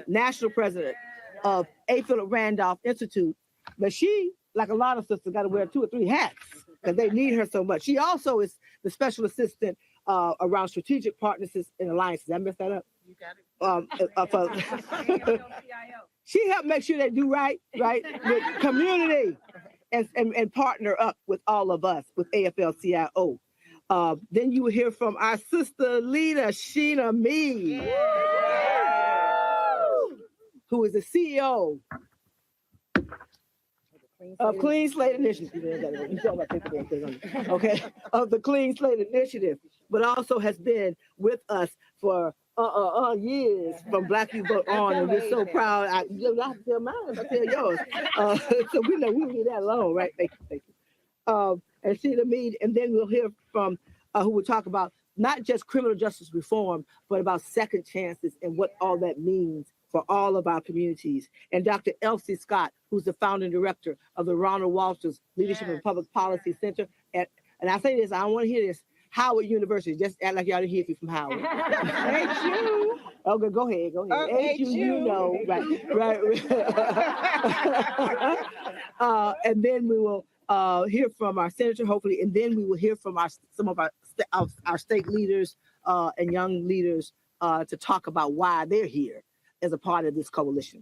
national president of A. Philip Randolph Institute. But she, like a lot of sisters, got to wear 2 or 3 hats because they need her so much. She also is the special assistant around strategic partnerships and alliances. Did I mess that up? You got it. She helped make sure they do right with community. and partner up with all of us with AFL-CIO. Then you will hear from our sister leader, Sheena Mead, who is the CEO of Clean Slate Initiative. Okay, of the Clean Slate Initiative, but also has been with us for years from Black Youth Vote On, and we're so proud. I have to tell mine, I tell yours. So we know we leave that alone, right? Thank you. And Sheena Mead, and then we'll hear from who will talk about not just criminal justice reform, but about second chances and what all that means for all of our communities. And Dr. Elsie Scott, who's the founding director of the Ronald Walters Leadership and Public Policy Center. And I say this, I don't want to hear this, Howard University. Just act like y'all didn't hear me from Howard. HU. Okay, go ahead. HU, you know, right. And then we will hear from our senator, hopefully, and then we will hear from some of our state leaders and young leaders to talk about why they're here as a part of this coalition.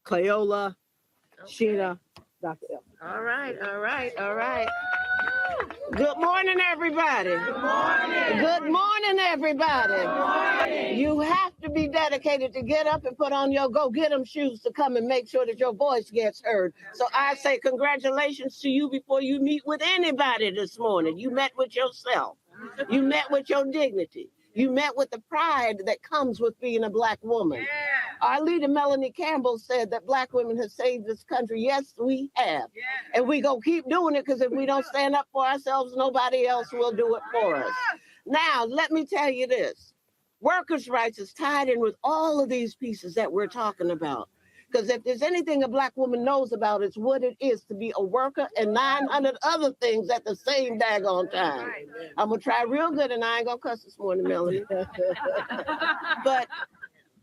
Cleola, Sheena, Dr. L. All right. Good morning, everybody. Good morning, everybody. Good morning. You have to be dedicated to get up and put on your go-get-em shoes to come and make sure that your voice gets heard. So I say congratulations to you before you meet with anybody this morning. You met with yourself. You met with your dignity. You met with the pride that comes with being a Black woman. Our leader, Melanie Campbell, said that Black women have saved this country. Yes, we have. And we gonna keep doing it, because if we don't stand up for ourselves, nobody else will do it for us. Now, let me tell you this. Workers' rights is tied in with all of these pieces that we're talking about. Because if there's anything a Black woman knows about, it's what it is to be a worker and 900 other things at the same daggone time. I'm going to try real good, and I ain't going to cuss this morning, Melanie. But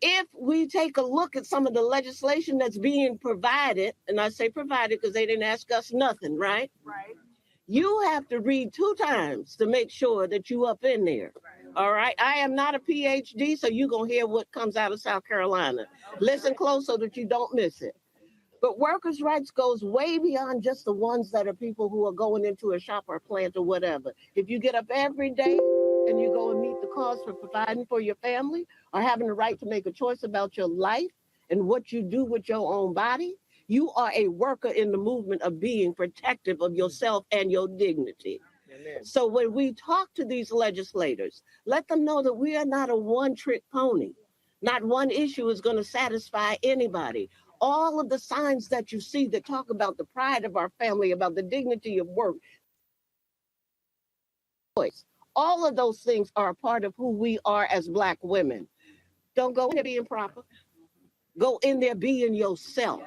if we take a look at some of the legislation that's being provided, and I say provided because they didn't ask us nothing, right? Right. You have to read 2 times to make sure that you up in there. All right. I am not a PhD, so you're going to hear what comes out of South Carolina. Listen close so that you don't miss it. But workers' rights goes way beyond just the ones that are people who are going into a shop or a plant or whatever. If you get up every day and you go and meet the cause for providing for your family or having the right to make a choice about your life and what you do with your own body, you are a worker in the movement of being protective of yourself and your dignity. Amen. So when we talk to these legislators, let them know that we are not a one-trick pony. Not one issue is going to satisfy anybody. All of the signs that you see that talk about the pride of our family, about the dignity of work, all of those things are a part of who we are as Black women. Don't go in there being proper. Go in there being yourself.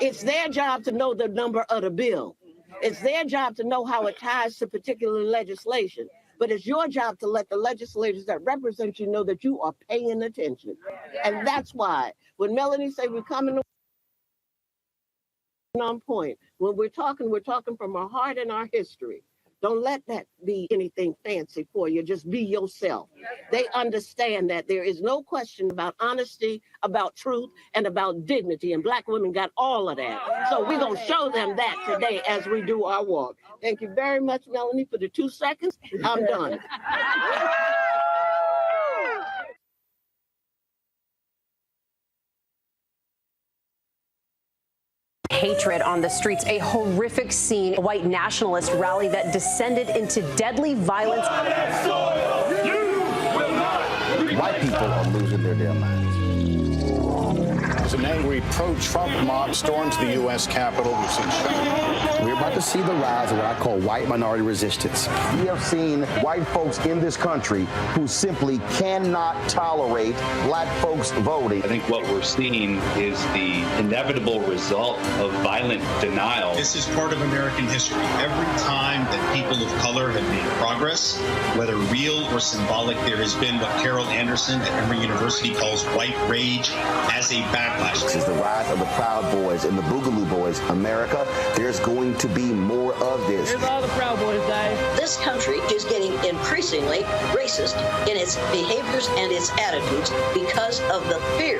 It's their job to know the number of the bill. It's their job to know how it ties to particular legislation. But it's your job to let the legislators that represent you know that you are paying attention. And that's why when Melanie say we're coming on point, when we're talking from our heart and our history. Don't let that be anything fancy for you. Just be yourself. They understand that there is no question about honesty, about truth, and about dignity. And Black women got all of that. So we're going to show them that today as we do our walk. Thank you very much, Melanie, for the 2 seconds. I'm done. Hatred on the streets, a horrific scene, a white nationalist rally that descended into deadly violence. White people are losing their damn minds. As an angry pro-Trump mob storms the U.S. Capitol, we've seen shooting. We're about to see the rise of what I call white minority resistance. We have seen white folks in this country who simply cannot tolerate Black folks voting. I think what we're seeing is the inevitable result of violent denial. This is part of American history. Every time that people of color have made progress, whether real or symbolic, there has been what Carol Anderson at Emory University calls white rage as a backlash. This is the rise of the Proud Boys and the Boogaloo Boys. America, there's going to be more of this. Here's all the Proud Boys, guys. This country is getting increasingly racist in its behaviors and its attitudes because of the fear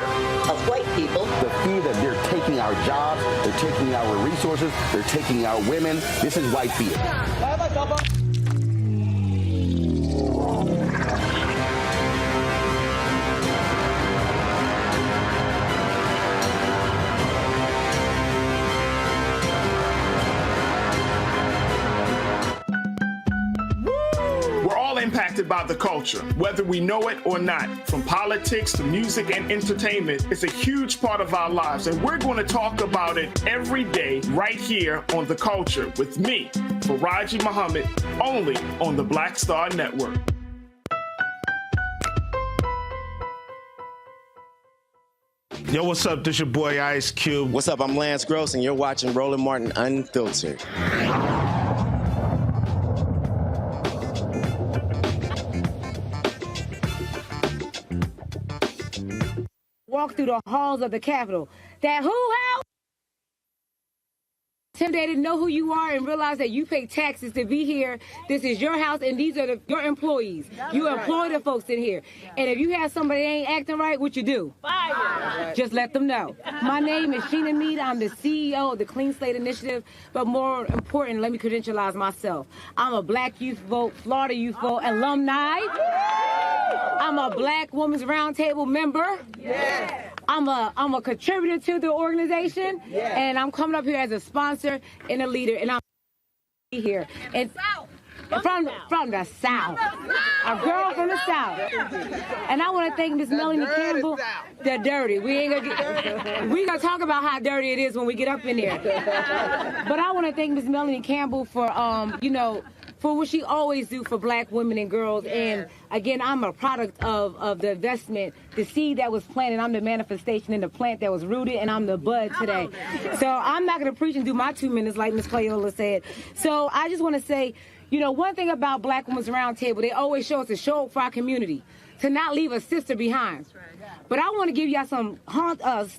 of white people. The fear that they're taking our our jobs. They're taking our resources. They're taking our women. This is white fear. Impacted by the culture, whether we know it or not. From politics to music and entertainment, it's a huge part of our lives, and we're going to talk about it every day right here on The Culture with me, Faraji Muhammad, only on the Black Star Network. Yo, what's up? This your boy Ice Cube. What's up? I'm Lance Gross, and you're watching Roland Martin Unfiltered. Walk through the halls of the Capitol. That who house? Intimidated, know who you are, and realize that you pay taxes to be here. This is your house, and these are your employees. You employ the folks in here. And if you have somebody that ain't acting right, what you do? Fire. Just let them know. My name is Sheena Mead. I'm the CEO of the Clean Slate Initiative. But more important, let me credentialize myself. I'm a Black Youth Vote, Florida Youth Vote alumni. I'm a Black Women's Roundtable member. Yes. I'm a contributor to the organization, and I'm coming up here as a sponsor and a leader, and I'm here. And from the South, a girl from the South. And I want to thank Miss Melanie Campbell. The dirty. We gonna talk about how dirty it is when we get up in there. But I want to thank Miss Melanie Campbell for for what she always do for Black women and girls. And again, I'm a product of the investment, the seed that was planted. I'm the manifestation in the plant that was rooted, and I'm the bud today. So I'm not going to preach and do my 2 minutes like Ms. Cleola said. So I just want to say, one thing about Black Women's Roundtable, they always show us to show up for our community, to not leave a sister behind. But I want to give y'all some haunting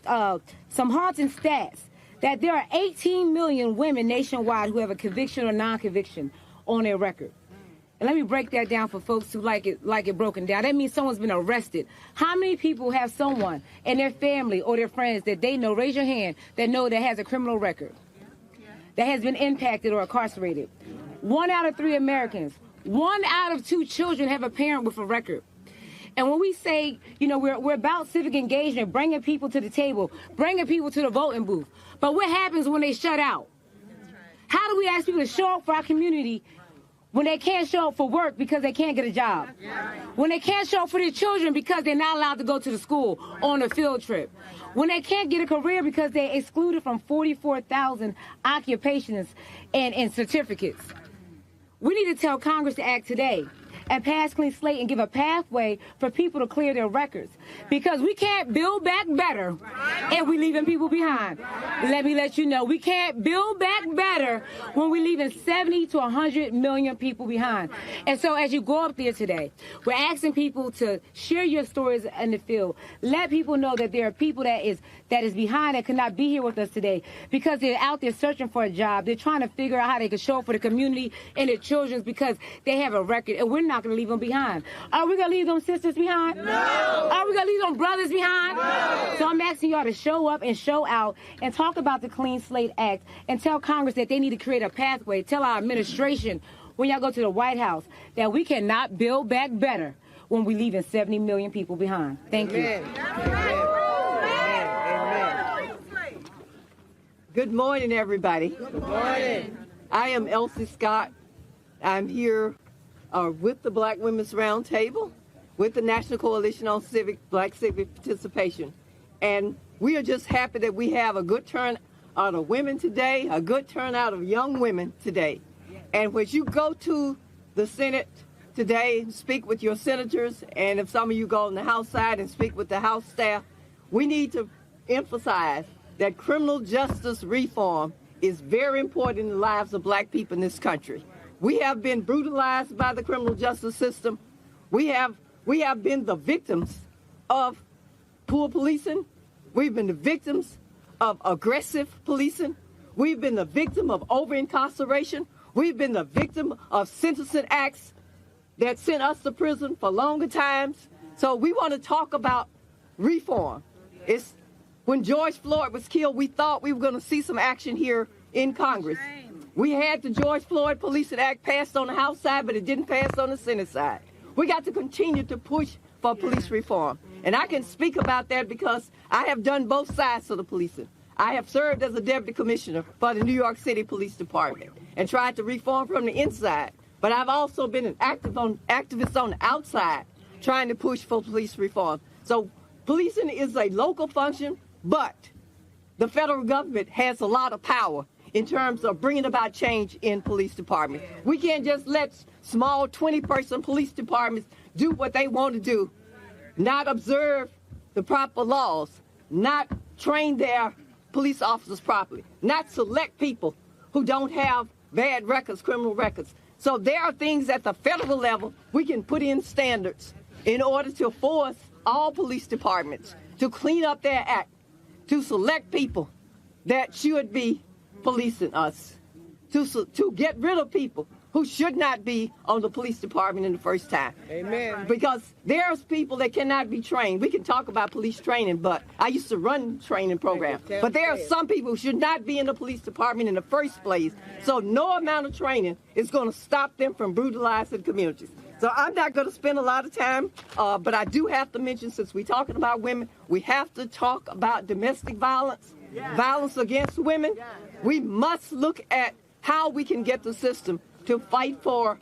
stats that there are 18 million women nationwide who have a conviction or non-conviction on their record. And let me break that down for folks who like it broken down. That means someone's been arrested. How many people have someone in their family or their friends that they know, raise your hand, that has a criminal record, that has been impacted or incarcerated? 1 out of 3 Americans, 1 out of 2 children have a parent with a record. And when we say, we're about civic engagement, bringing people to the table, bringing people to the voting booth. But what happens when they shut out? How do we ask people to show up for our community when they can't show up for work because they can't get a job? When they can't show up for their children because they're not allowed to go to the school on a field trip? When they can't get a career because they're excluded from 44,000 occupations and certificates? We need to tell Congress to act today and pass Clean Slate and give a pathway for people to clear their records. Because we can't build back better if we're leaving people behind. Let me let you know, we can't build back better when we're leaving 70 to 100 million people behind. And so as you go up there today, we're asking people to share your stories in the field. Let people know that there are people that is behind that could not be here with us today because they're out there searching for a job. They're trying to figure out how they can show up for the community and their children because they have a record, and we're not going to leave them behind. Are we going to leave them sisters behind? No. Are we going to leave them brothers behind? No. So I'm asking y'all to show up and show out and talk about the Clean Slate Act and tell Congress that they need to create a pathway. Tell our administration when y'all go to the White House that we cannot build back better when we're leaving 70 million people behind. Thank you. Amen. Good morning, everybody. Good morning. I am Elsie Scott. I'm here with the Black Women's Roundtable, with the National Coalition on Black Civic Participation. And we are just happy that we have a good turnout of women today, a good turnout of young women today. And when you go to the Senate today, speak with your senators, and if some of you go on the House side and speak with the House staff, we need to emphasize that criminal justice reform is very important in the lives of Black people in this country. We have been brutalized by the criminal justice system. We have been the victims of poor policing. We've been the victims of aggressive policing. We've been the victim of over-incarceration. We've been the victim of sentencing acts that sent us to prison for longer times. So we want to talk about reform. When George Floyd was killed, we thought we were going to see some action here in Congress. We had the George Floyd Policing Act passed on the House side, but it didn't pass on the Senate side. We got to continue to push for police reform. And I can speak about that because I have done both sides of the policing. I have served as a deputy commissioner for the New York City Police Department and tried to reform from the inside. But I've also been an activist on the outside trying to push for police reform. So policing is a local function, but the federal government has a lot of power in terms of bringing about change in police departments. We can't just let small 20-person police departments do what they want to do, not observe the proper laws, not train their police officers properly, not select people who don't have bad records, criminal records. So there are things at the federal level we can put in standards in order to force all police departments to clean up their act, to select people that should be policing us, to get rid of people who should not be on the police department in the first time. Amen. Because there's people that cannot be trained. We can talk about police training, but I used to run training programs. But there are some people who should not be in the police department in the first place. So no amount of training is going to stop them from brutalizing communities. So I'm not going to spend a lot of time, but I do have to mention, since we're talking about women, we have to talk about domestic violence, violence against women. We must look at how we can get the system to fight for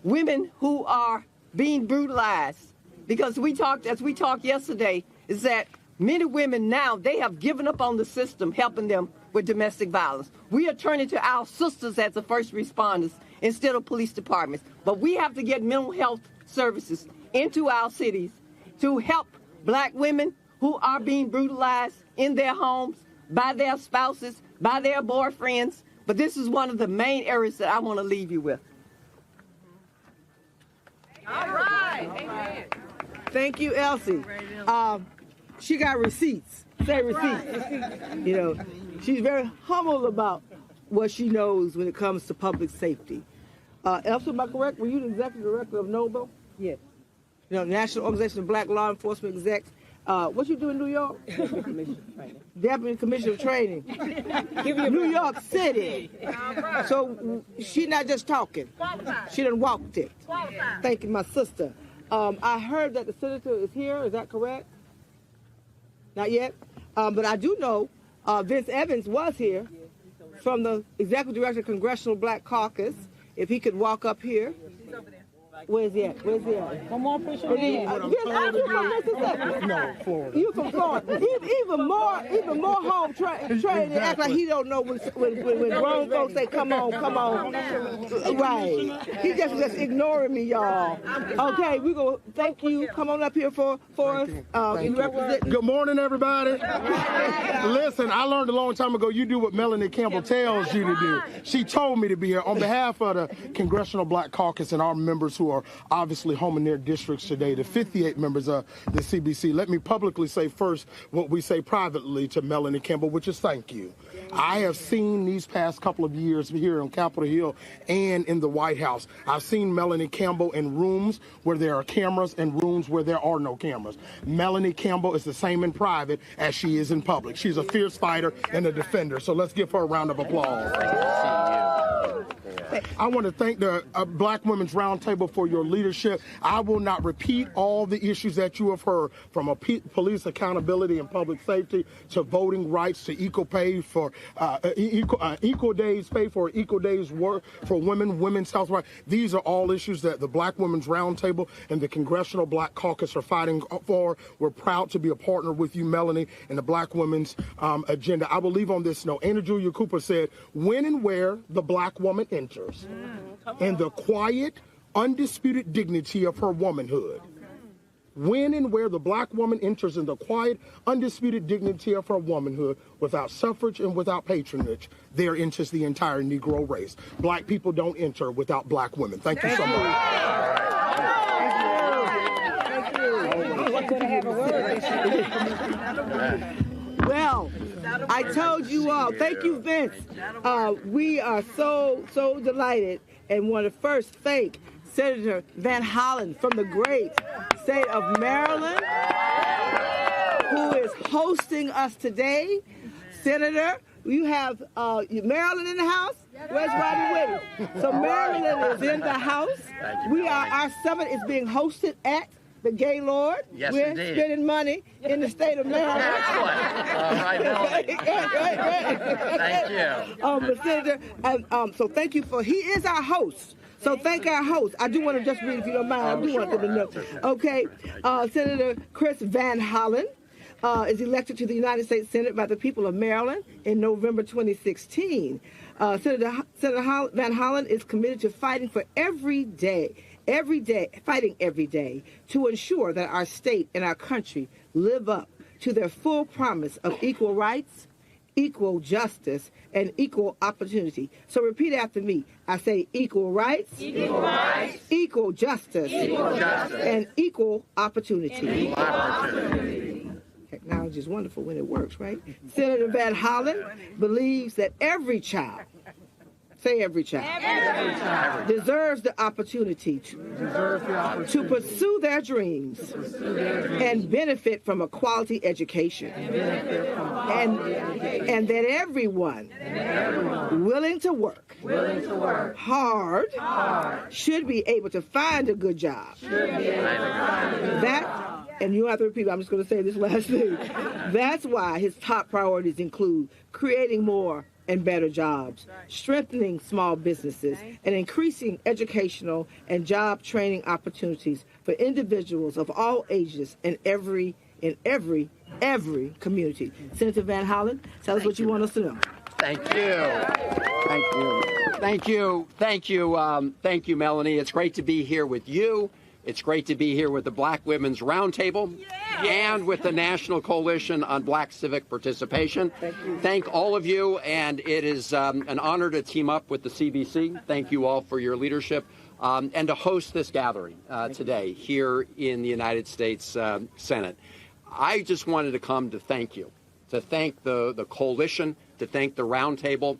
women who are being brutalized. Because as we talked yesterday, is that many women now, they have given up on the system helping them with domestic violence. We are turning to our sisters as the first responders instead of police departments. But we have to get mental health services into our cities to help Black women who are being brutalized in their homes by their spouses, by their boyfriends. But this is one of the main areas that I want to leave you with. All right. Amen. Thank you, Elsie. She got receipts. Say receipts. You know, she's very humble about what she knows when it comes to public safety. Elsie, am I correct? Were you the executive director of NOBLE? Yes. You know, National Organization of Black Law Enforcement Execs. What you do in New York? Deputy Commissioner of Training. New York City. So she not just talking. She done walked it. Thank you, my sister. I heard that the senator is here. Is that correct? Not yet. But I do know Vince Evans was here from the Executive Director of Congressional Black Caucus. If he could walk up here. Where's he at? Come on, push your hand. No, Florida. You from Florida. Even more home training. Act like he don't know when grown folks say, come on. Right. He just ignoring me, y'all. Okay, we go. Thank you. Come on up here for us. Good morning, everybody. Listen, I learned a long time ago, you do what Melanie Campbell tells you to do. She told me to be here on behalf of the Congressional Black Caucus and our members who are obviously home in their districts today, the 58 members of the CBC. Let me publicly say first what we say privately to Melanie Campbell, which is thank you. I have seen these past couple of years here on Capitol Hill and in the White House, I've seen Melanie Campbell in rooms where there are cameras and rooms where there are no cameras. Melanie Campbell is the same in private as she is in public. She's a fierce fighter and a defender. So let's give her a round of applause. I want to thank the Black Women's Roundtable for your leadership. I will not repeat all the issues that you have heard, from police accountability and public safety to voting rights to equal pay for equal days pay for equal days work for women, women's health rights. These are all issues that the Black Women's Roundtable and the Congressional Black Caucus are fighting for. We're proud to be a partner with you, Melanie, in the Black Women's agenda. I will leave on this note. Anna Julia Cooper said, when and where the Black woman enters, in the quiet, undisputed dignity of her womanhood. When and where the Black woman enters in the quiet, undisputed dignity of her womanhood, without suffrage and without patronage, there enters the entire Negro race. Black people don't enter without Black women. Thank you so much. Well, I told you all. Thank you, Vince. We are so delighted and want to first thank Senator Van Hollen from the great state of Maryland, who is hosting us today. Senator, you have Maryland in the house. Where's Rodney Whitty? So Maryland is in the house. Our summit is being hosted at the Gaylord. Yes, We're indeed. spending money in the state of Maryland. Excellent. All right, Melanie. Thank you. But Senator, so thank you he is our host. So thank our host. I do want to just read, if you don't mind. I do want them to know. Okay, Senator Chris Van Hollen is elected to the United States Senate by the people of Maryland in November 2016. Senator Van Hollen is committed to fighting for fighting every day to ensure that our state and our country live up to their full promise of equal rights, equal justice, and equal opportunity. So repeat after me. I say equal rights, equal justice, and equal opportunity. Technology is wonderful when it works, right? Senator Van Hollen believes that every child, say every child, deserves the opportunity to pursue their dreams and benefit from a quality education. And that everyone willing to work hard should be able to find a good job. And you don't have to repeat, I'm just going to say this last thing. That's why his top priorities include creating more and better jobs, strengthening small businesses, and increasing educational and job training opportunities for individuals of all ages in every community. Senator Van Hollen, tell us what you want us to know. Thank you, Melanie. It's great to be here with you. It's great to be here with the Black Women's Roundtable and with the National Coalition on Black Civic Participation. Thank all of you, and it is an honor to team up with the CBC. Thank you all for your leadership and to host this gathering today here in the United States Senate. I just wanted to come to thank you, to thank the coalition, to thank the Roundtable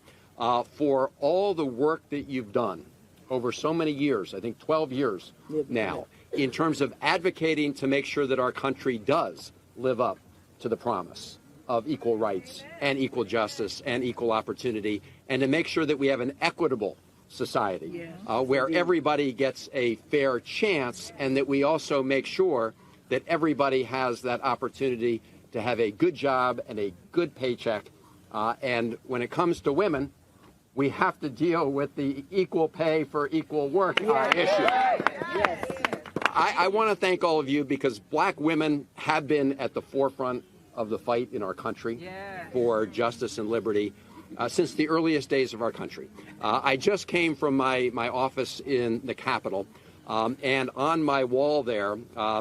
for all the work that you've done over so many years, I think 12 years now, in terms of advocating to make sure that our country does live up to the promise of equal rights and equal justice and equal opportunity, and to make sure that we have an equitable society where everybody gets a fair chance, and that we also make sure that everybody has that opportunity to have a good job and a good paycheck. And when it comes to women, we have to deal with the equal pay for equal work issue. I want to thank all of you, because Black women have been at the forefront of the fight in our country for justice and liberty since the earliest days of our country. I just came from my office in the Capitol, and on my wall there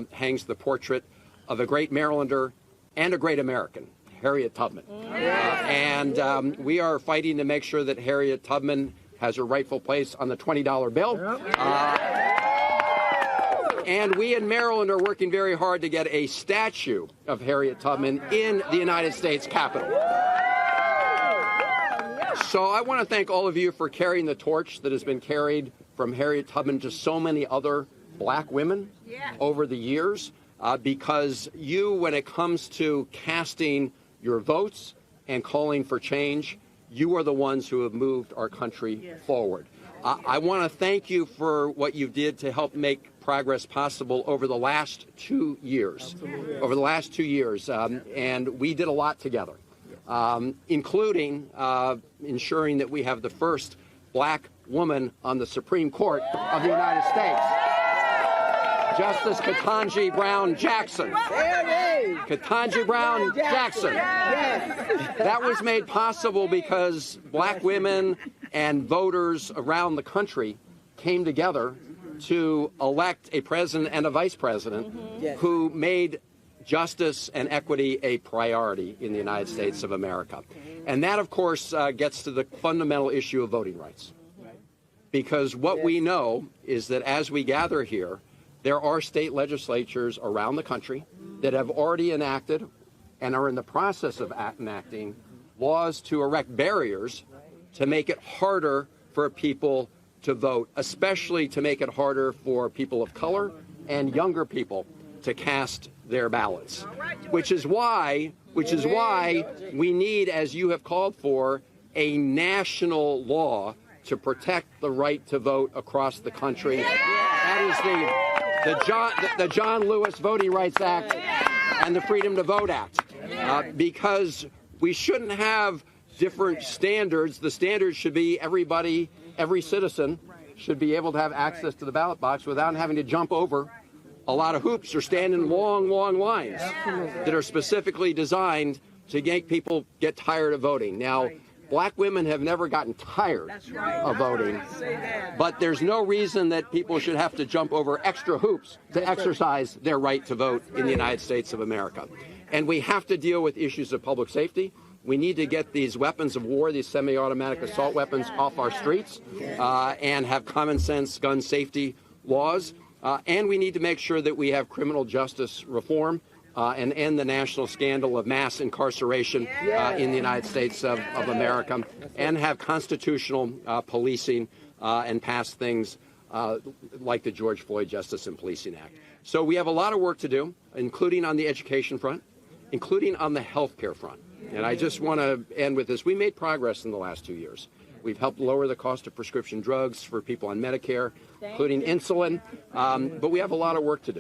hangs the portrait of a great Marylander and a great American, Harriet Tubman. And we are fighting to make sure that Harriet Tubman has her rightful place on the $20 bill. And we in Maryland are working very hard to get a statue of Harriet Tubman in the United States Capitol. So I want to thank all of you for carrying the torch that has been carried from Harriet Tubman to so many other Black women over the years, because you, when it comes to casting your votes and calling for change, you are the ones who have moved our country forward. I want to thank you for what you did to help make progress possible over the last 2 years. And we did a lot together, including ensuring that we have the first Black woman on the Supreme Court of the United States. Justice Ketanji Brown Jackson. Ketanji Brown Jackson. That was made possible because Black women and voters around the country came together to elect a president and a vice president who made justice and equity a priority in the United States of America. And that, of course, gets to the fundamental issue of voting rights. Because what we know is that as we gather here, there are state legislatures around the country that have already enacted and are in the process of enacting laws to erect barriers to make it harder for people to vote, especially to make it harder for people of color and younger people to cast their ballots, which is why we need, as you have called for, a national law to protect the right to vote across the country. That is the John Lewis Voting Rights Act and the Freedom to Vote Act, because we shouldn't have different standards. The standards should be everybody, every citizen should be able to have access to the ballot box without having to jump over a lot of hoops or stand in long, long lines that are specifically designed to make people get tired of voting. Now, black women have never gotten tired of voting, but there's no reason that people should have to jump over extra hoops to exercise their right to vote in the United States of America. And we have to deal with issues of public safety. We need to get these weapons of war, these semi-automatic assault weapons, off our streets and have common sense gun safety laws. And we need to make sure that we have criminal justice reform and end the national scandal of mass incarceration in the United States of America, and have constitutional policing and pass things like the George Floyd Justice and Policing Act. So we have a lot of work to do, including on the education front, including on the health care front. And I just want to end with this. We made progress in the last 2 years. We've helped lower the cost of prescription drugs for people on Medicare, including insulin. But we have a lot of work to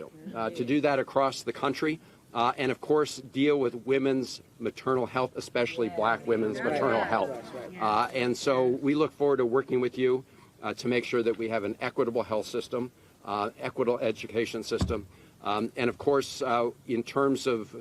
do that across the country. And, of course, deal with women's maternal health, especially black women's maternal health. And so we look forward to working with you to make sure that we have an equitable health system, equitable education system. And, of course, in terms of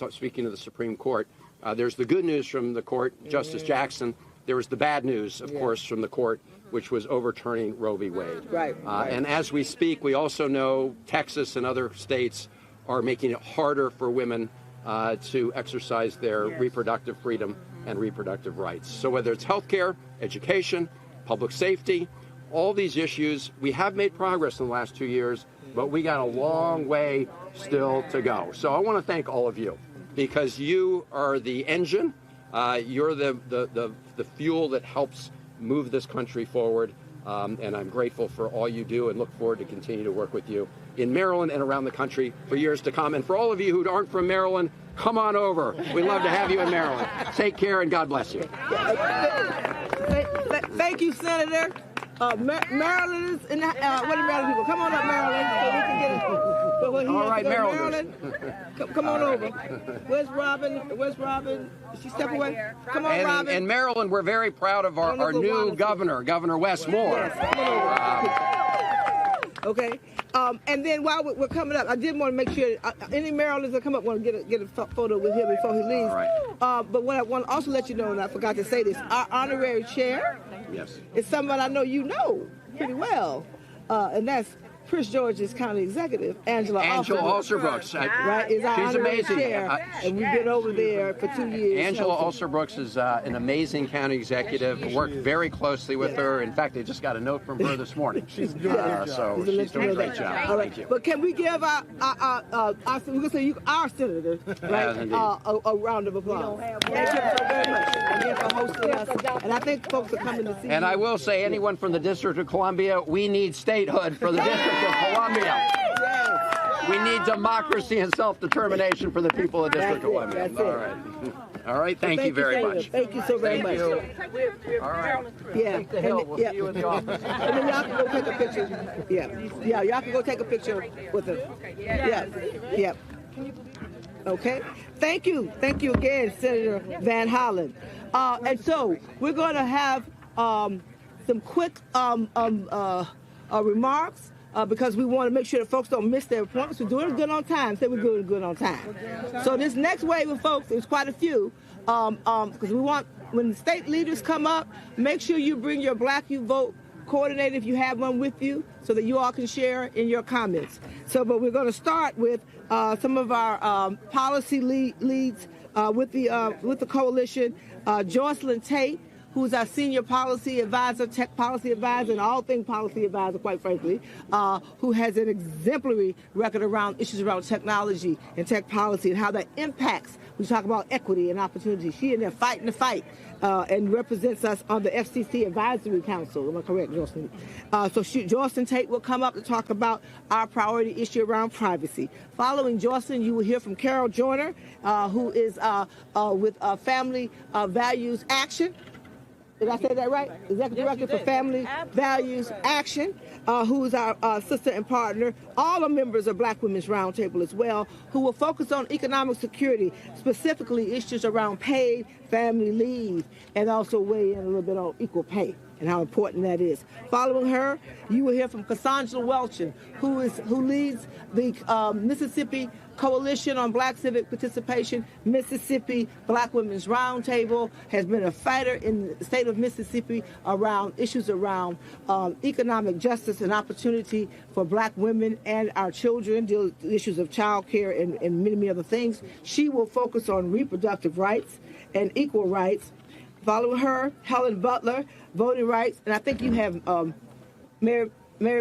speaking of the Supreme Court, there's the good news from the court, Justice Jackson. There was the bad news, of course, from the court, which was overturning Roe v. Wade. And as we speak, we also know Texas and other states are making it harder for women to exercise their reproductive freedom and reproductive rights. So whether it's health care, education, public safety, all these issues, we have made progress in the last 2 years, but we got a long way still to go. So I want to thank all of you, because you are the engine, you're the fuel that helps move this country forward. And I'm grateful for all you do and look forward to continue to work with you in Maryland and around the country for years to come. And for all of you who aren't from Maryland, come on over. We'd love to have you in Maryland. Take care and God bless you. Thank you, Senator. Maryland is in the, what are Maryland people? Come on up, Maryland, so we can get it. All right, Maryland. Come on over. Where's Robin? Did she step away? Come on, Robin. In Maryland, we're very proud of our new governor, Governor Wes Moore. Okay. And then while we're coming up, I did want to make sure any Marylanders that come up want to get a photo with him before he leaves. But what I want to also let you know, and I forgot to say this, our honorary chair is someone I know you know pretty well, and that's Prince George's County Executive, Angela Alsterbrooks. Right, is our honorary chair, and we've been over there for 2 years. Angela Alsterbrooks is an amazing county executive. Worked very closely with her. In fact, I just got a note from her this morning. She's good. So she's doing a great job. All right. Thank you. But can we give our senator, right, a round of applause? Thank you so very much again for hosting us. And I think folks are coming to see you. And I will say, anyone from the District of Columbia, we need statehood for the District of Columbia. We need democracy and self-determination for the people of the District of Columbia. All right. Thank you very much. Thank you so very much. All right. Yeah. Take the hill. We'll see you in the office. And then y'all can go take a picture. Yeah. Y'all can go take a picture with her. Yeah. Okay. Thank you again, Senator Van Hollen. And so we're going to have some quick remarks. Because we want to make sure that folks don't miss their appointments. We're doing good on time. Say we're doing good on time. So this next wave of folks, there's quite a few, because we want, when the state leaders come up, make sure you bring your Black You Vote coordinator if you have one with you, so that you all can share in your comments. But we're going to start with some of our policy leads with the coalition. Jocelyn Tate, who's our senior policy advisor, tech policy advisor, and all things policy advisor, quite frankly, who has an exemplary record around issues around technology and tech policy and how that impacts. We talk about equity and opportunity. She in there fighting the fight and represents us on the FCC Advisory Council. Am I correct, Jocelyn? Jocelyn Tate will come up to talk about our priority issue around privacy. Following Jocelyn, you will hear from Carol Joyner, who is with Family Values Action. Did I say that right? Executive Director for Family Values Action, who is our sister and partner. All are members of Black Women's Roundtable as well, who will focus on economic security, specifically issues around paid family leave, and also weigh in a little bit on equal pay and how important that is. Following her, you will hear from Cassandra Welchin, who leads the Mississippi Coalition on Black Civic Participation. Mississippi Black Women's Roundtable, has been a fighter in the state of Mississippi around issues around economic justice and opportunity for Black women and our children, deal with issues of child care and many, many other things. She will focus on reproductive rights and equal rights. Following her, Helen Butler, voting rights, and I think you have Mary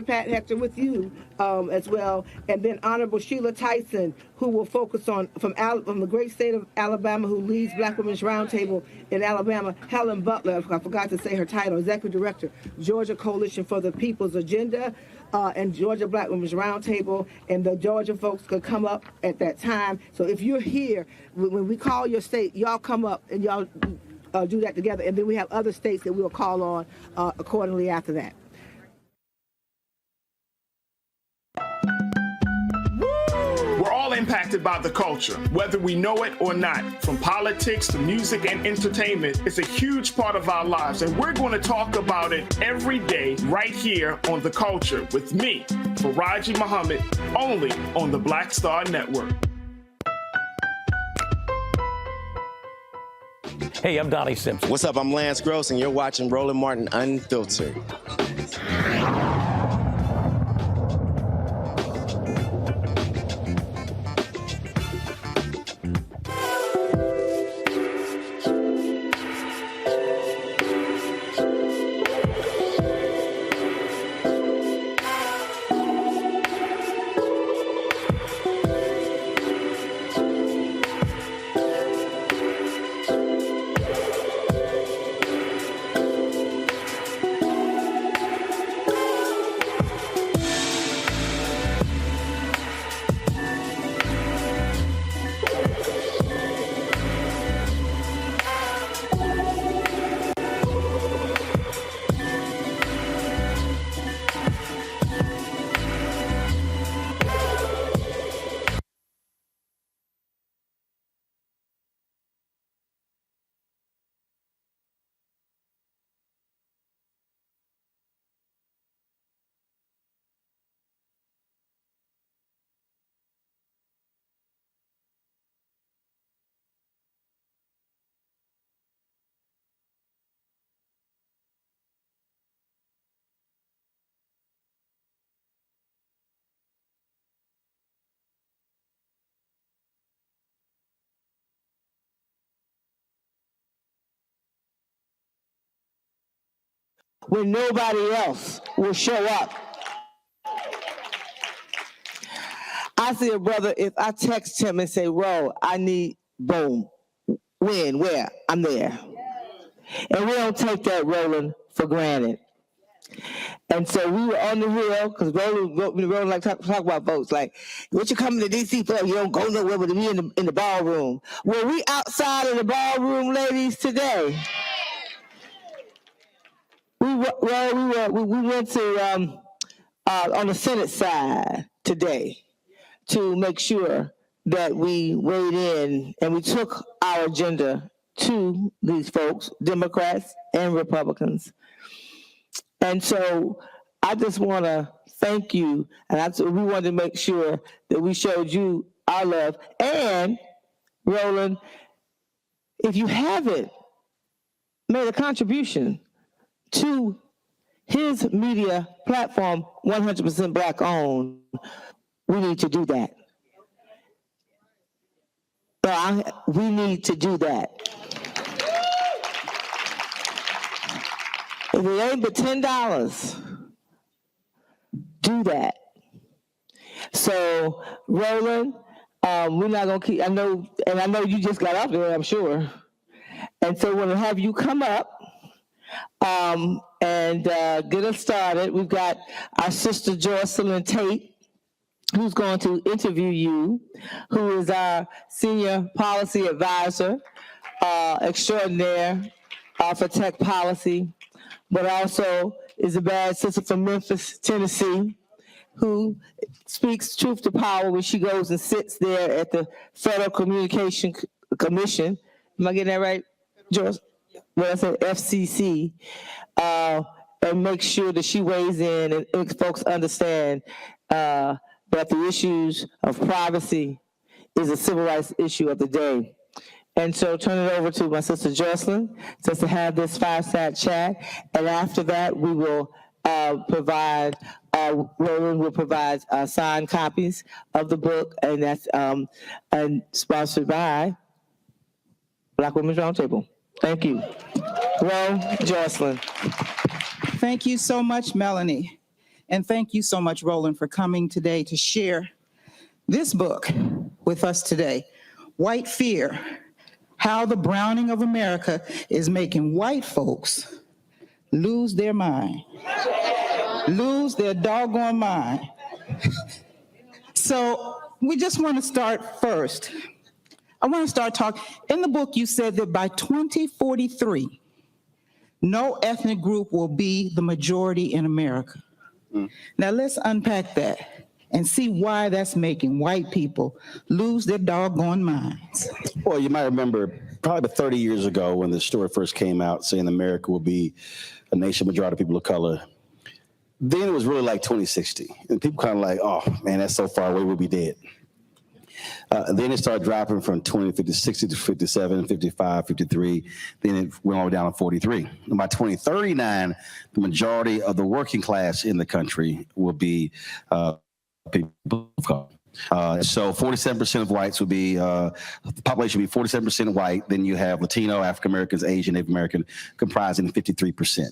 Pat Hector with you as well, and then Honorable Sheila Tyson, who will focus on from the great state of Alabama, who leads Black Women's Roundtable in Alabama. Helen Butler, I forgot to say her title, Executive Director, Georgia Coalition for the People's Agenda, and Georgia Black Women's Roundtable, and the Georgia folks could come up at that time. So if you're here, when we call your state, y'all come up and y'all do that together, and then we have other states that we'll call on accordingly after that. We're all impacted by the culture, whether we know it or not. From politics to music and entertainment, it's a huge part of our lives, and we're going to talk about it every day right here on The Culture with me, Faraji Muhammad, only on the Black Star Network. Hey, I'm Donnie Simpson. What's up? I'm Lance Gross, and you're watching Roland Martin Unfiltered. When nobody else will show up. I see a brother, if I text him and say, Ro, I need, boom, when, where, I'm there. And we don't take that, Roland, for granted. And so we were on the hill, because Roland like talk about folks, like, what you coming to D.C. for? You don't go nowhere but to be in the ballroom. Well, we outside in the ballroom, ladies, today. We went to on the Senate side today to make sure that we weighed in and we took our agenda to these folks, Democrats and Republicans. And so I just want to thank you, and we wanted to make sure that we showed you our love. And, Roland, if you haven't made a contribution to his media platform, 100% Black owned, we need to do that. We need to do that. If it ain't but $10, do that. So, Roland, we're not gonna keep. I know you just got up there, I'm sure, and so we're gonna have you come up and get us started. We've got our sister Jocelyn Tate, who's going to interview you, who is our senior policy advisor extraordinaire for tech policy, but also is a bad sister from Memphis, Tennessee, who speaks truth to power when she goes and sits there at the Federal Communication Commission. Am I getting that right, George? Well, I said FCC, and make sure that she weighs in and makes folks understand that the issues of privacy is a civil rights issue of the day. And so turn it over to my sister Jocelyn just to have this fireside chat. And after that, we will Roland will provide signed copies of the book, and that's and sponsored by Black Women's Roundtable. Thank you. Jocelyn. Thank you so much, Melanie. And thank you so much, Roland, for coming today to share this book with us today, White Fear, How the Browning of America is Making White Folks Lose Their Mind. Lose their doggone mind. So we just want to start first. I want to start talking. In the book, you said that by 2043, no ethnic group will be the majority in America. Now let's unpack that and see why that's making white people lose their doggone minds. Well, you might remember probably 30 years ago when the story first came out saying America will be a nation majority of people of color. Then it was really like 2060. And people kind of like, oh, man, that's so far away, we'll be dead. Then it started dropping from 20, 50, 60 to 57, 55, 53. Then it went all the way down to 43. And by 2039, the majority of the working class in the country will be people of color. So 47% of whites would be, the population would be 47% white. Then you have Latino, African Americans, Asian, Native American comprising 53%.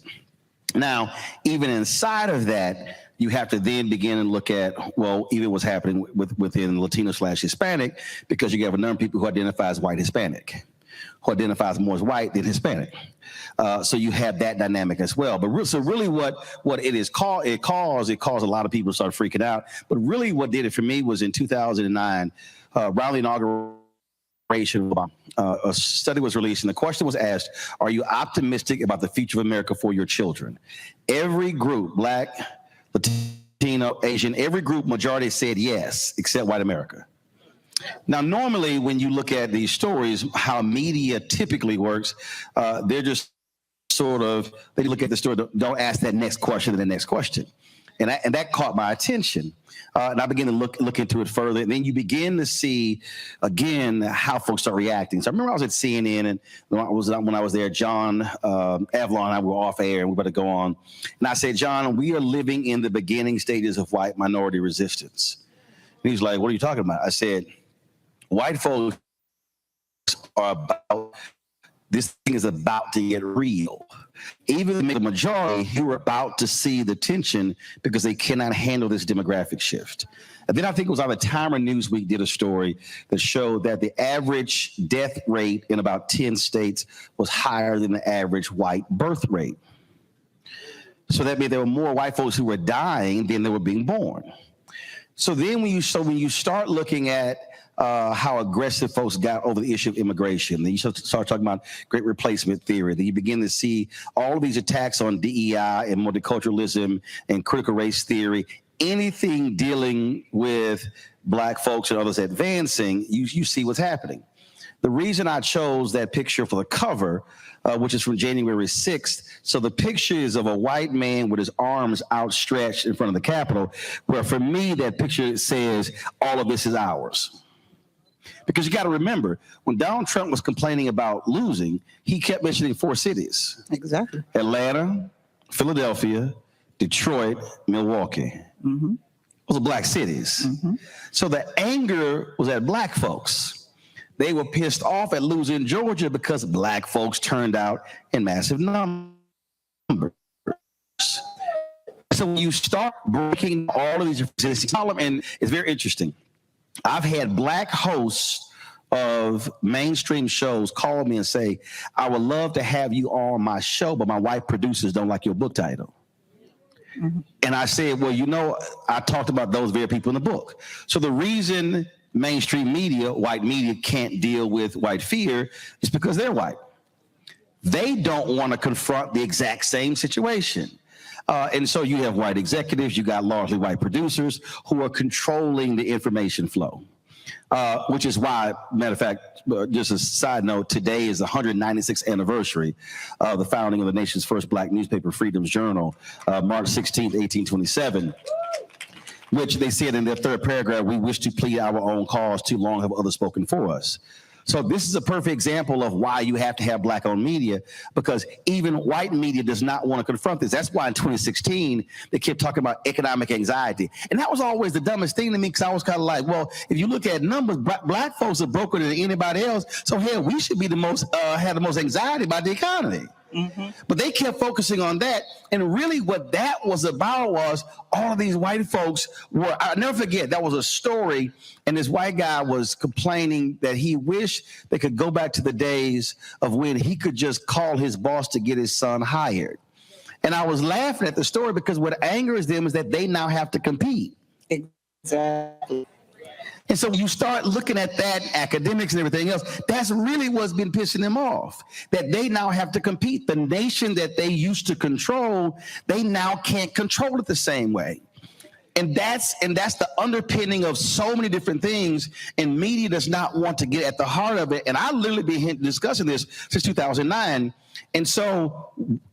Now, even inside of that, you have to then begin and look at, well, even what's happening within Latino/Hispanic, because you have a number of people who identify as white Hispanic, who identifies more as white than Hispanic. So you have that dynamic as well. But really what it is it caused a lot of people to start freaking out. But really what did it for me was in 2009, around the inauguration, a study was released and the question was asked, are you optimistic about the future of America for your children? Every group, Black, Latino, Asian, every group majority said yes, except white America. Now, normally when you look at these stories, how media typically works, they're just sort of, they look at the story, don't ask that next question and the next question. And that caught my attention. And I began to look into it further. And then you begin to see, again, how folks start reacting. So I remember I was at CNN, and when I was there, John Avalon and I were off air, and we better go on. And I said, John, we are living in the beginning stages of white minority resistance. And he's like, what are you talking about? I said, white folks are about, this thing is about to get real. Even the majority, you're about to see the tension because they cannot handle this demographic shift. And then I think it was on the Time or Newsweek did a story that showed that the average death rate in about 10 states was higher than the average white birth rate. So that meant there were more white folks who were dying than they were being born. So then when you start looking at how aggressive folks got over the issue of immigration, then you start talking about great replacement theory. Then you begin to see all of these attacks on DEI and multiculturalism and critical race theory. Anything dealing with Black folks and others advancing, you see what's happening. The reason I chose that picture for the cover, which is from January 6th, so the picture is of a white man with his arms outstretched in front of the Capitol, where for me, that picture says, all of this is ours. Because you got to remember, when Donald Trump was complaining about losing, he kept mentioning 4 cities. Exactly. Atlanta, Philadelphia, Detroit, Milwaukee. Mm-hmm. Those are Black cities. Mm-hmm. So the anger was at Black folks. They were pissed off at losing Georgia because Black folks turned out in massive numbers. So when you start breaking all of these, and it's very interesting. I've had black hosts of mainstream shows call me and say, I would love to have you on my show, but my white producers don't like your book title. Mm-hmm. And I said, well, you know, I talked about those very people in the book. So the reason mainstream media, white media, can't deal with white fear is because they're white. They don't want to confront the exact same situation. And so you have white executives, you got largely white producers who are controlling the information flow. Which is why, matter of fact, just a side note, today is the 196th anniversary of the founding of the nation's first black newspaper, Freedom's Journal, March 16th, 1827, which they said in their third paragraph, we wish to plead our own cause, too long have others spoken for us. So this is a perfect example of why you have to have black-owned media, because even white media does not want to confront this. That's why in 2016, they kept talking about economic anxiety. And that was always the dumbest thing to me, because I was kind of like, well, if you look at numbers, black folks are broker than anybody else. So hell, we should be the most, have the most anxiety about the economy. Mm-hmm. But they kept focusing on that. And really what that was about was all of these white folks were, I'll never forget, that was a story. And this white guy was complaining that he wished they could go back to the days of when he could just call his boss to get his son hired. And I was laughing at the story because what angers them is that they now have to compete. Exactly. And so when you start looking at that, academics and everything else, that's really what's been pissing them off, that they now have to compete. The nation that they used to control, they now can't control it the same way. And that's the underpinning of so many different things, and media does not want to get at the heart of it. And I've literally been discussing this since 2009. And so,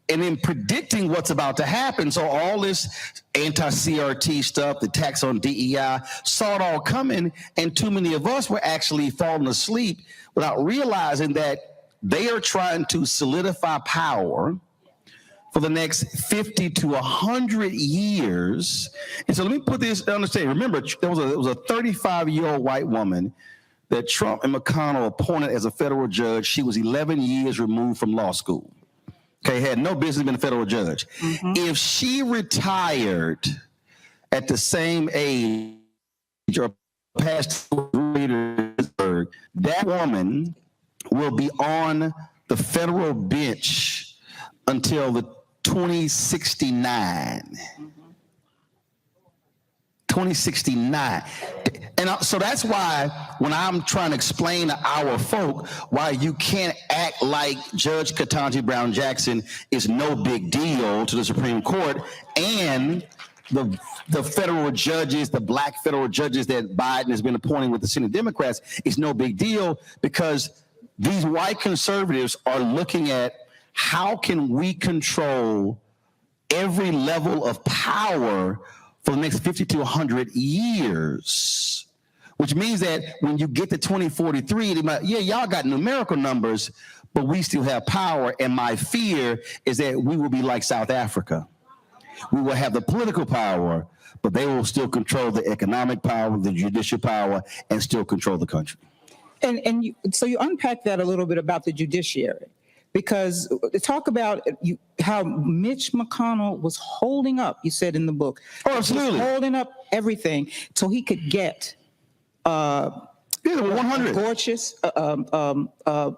and in predicting what's about to happen, so all this anti-CRT stuff, the tax on DEI, saw it all coming, and too many of us were actually falling asleep without realizing that they are trying to solidify power for the next 50 to 100 years. And so let me put this, understand, remember, there was a 35-year-old white woman that Trump and McConnell appointed as a federal judge. She was 11 years removed from law school. Okay, had no business being a federal judge. Mm-hmm. If she retired at the same age or past that woman will be on the federal bench until the 2069. 2069. And so that's why when I'm trying to explain to our folk why you can't act like Judge Ketanji Brown Jackson is no big deal to the Supreme Court, and the federal judges, the black federal judges that Biden has been appointing with the Senate Democrats is no big deal, because these white conservatives are looking at how can we control every level of power for the next 50 to 100 years, which means that when you get to 2043, they might, yeah, y'all got numerical numbers, but we still have power. And my fear is that we will be like South Africa. We will have the political power, but they will still control the economic power, the judicial power, and still control the country. So you unpack that a little bit about the judiciary. Because talk about how Mitch McConnell was holding up, you said in the book. Oh, absolutely. Holding up everything so he could get 100. Gorsuch,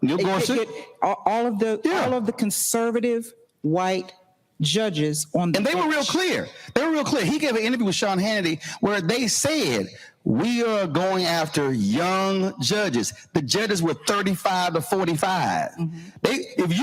Neil Gorsuch. All of the conservative white judges on the bench. And they were real clear. He gave an interview with Sean Hannity where they said, we are going after young judges. The judges were 35 to 45. Mm-hmm. If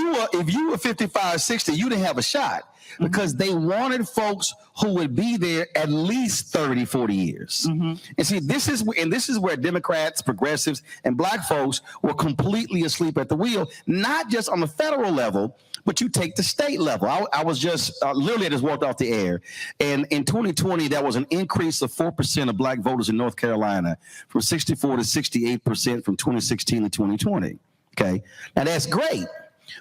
you were 55, 60, you didn't have a shot, because they wanted folks who would be there at least 30, 40 years. Mm-hmm. And see, this is where Democrats, progressives, and black folks were completely asleep at the wheel, not just on the federal level, but you take the state level. I was just, literally I just walked off the air. And in 2020, there was an increase of 4% of black voters in North Carolina, from 64 to 68% from 2016 to 2020. Okay, now that's great.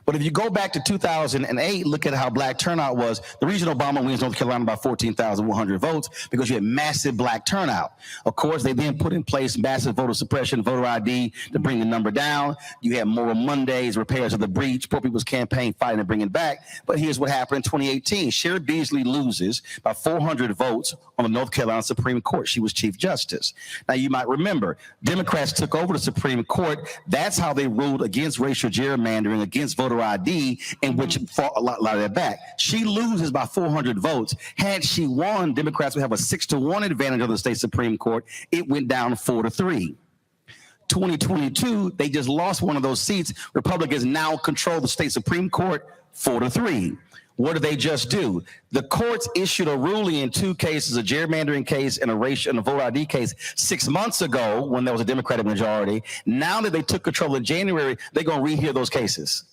But if you go back to 2008, look at how black turnout was. The reason Obama wins North Carolina by 14,100 votes, because you had massive black turnout. Of course, they then put in place massive voter suppression, voter ID to bring the number down. You had Moral Mondays, repairs of the breach, Poor People's Campaign fighting to bring it back. But here's what happened in 2018. Sherrod Beasley loses by 400 votes on the North Carolina Supreme Court. She was Chief Justice. Now, you might remember, Democrats took over the Supreme Court. That's how they ruled against racial gerrymandering, against voter ID, and which fought a lot of that back. She loses by 400 votes. Had she won, Democrats would have a 6-1 advantage of the state Supreme Court. It went down 4-3. 2022, they just lost one of those seats. Republicans now control the state Supreme Court 4-3. What did they just do? The courts issued a ruling in two cases, a gerrymandering case and a voter ID case 6 months ago when there was a Democratic majority. Now that they took control in January, they're going to rehear those cases.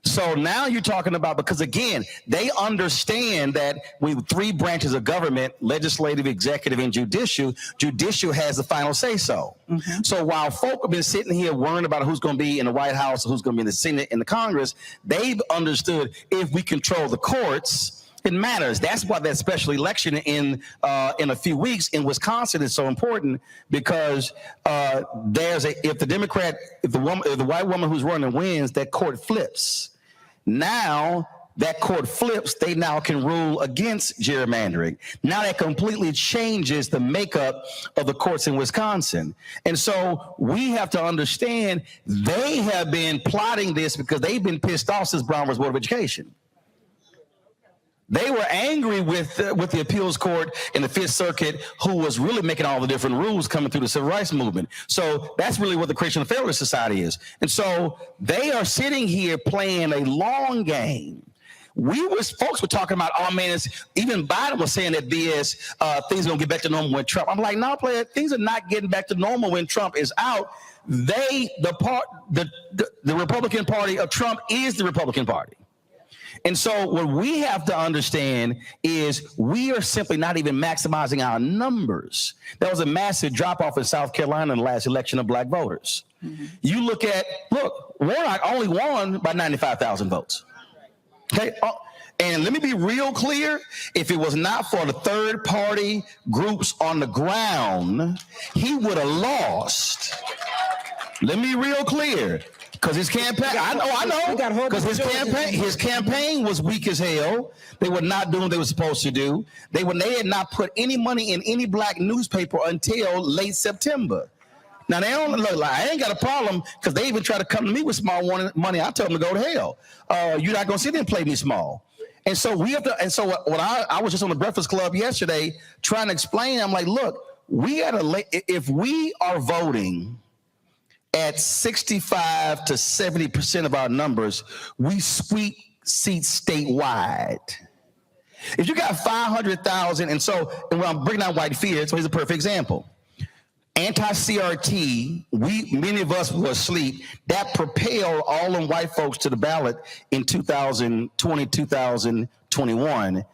So now you're talking about, because again, they understand that with three branches of government, legislative, executive, and judicial has the final say so. Mm-hmm. So while folk have been sitting here worrying about who's going to be in the White House, who's going to be in the Senate and the Congress, they've understood if we control the courts, it matters. That's why that special election in a few weeks in Wisconsin is so important, because if the white woman who's running wins, that court flips. Now that court flips, they now can rule against gerrymandering. Now that completely changes the makeup of the courts in Wisconsin. And so we have to understand they have been plotting this because they've been pissed off since Brown was Board of Education. They were angry with the appeals court in the Fifth Circuit, who was really making all the different rules coming through the civil rights movement. So that's really what the Creation of Federalist Society is. And so they are sitting here playing a long game. Folks were talking about, oh man, even Biden was saying that things are gonna get back to normal when Trump. I'm like, no, player, things are not getting back to normal when Trump is out. The Republican Party of Trump is the Republican Party. And so what we have to understand is we are simply not even maximizing our numbers. There was a massive drop-off in South Carolina in the last election of black voters. Mm-hmm. You look, Warnock only won by 95,000 votes. Okay, and let me be real clear. If it was not for the third-party groups on the ground, he would have lost. Let me be real clear. Because his campaign, I know, because his campaign was weak as hell. They were not doing what they were supposed to do. They had not put any money in any black newspaper until late September. Now they don't look like, I ain't got a problem, because they even try to come to me with small money. I tell them to go to hell. You're not gonna sit there and play me small. And so we have to. And so what I was just on the Breakfast Club yesterday trying to explain. I'm like, look, if we are voting at 65 to 70% of our numbers, we sweep seats statewide. If you got 500,000, and when I'm bringing out white fear, so here's a perfect example. Anti-CRT, many of us were asleep. That propelled all them white folks to the ballot in 2020, 2021.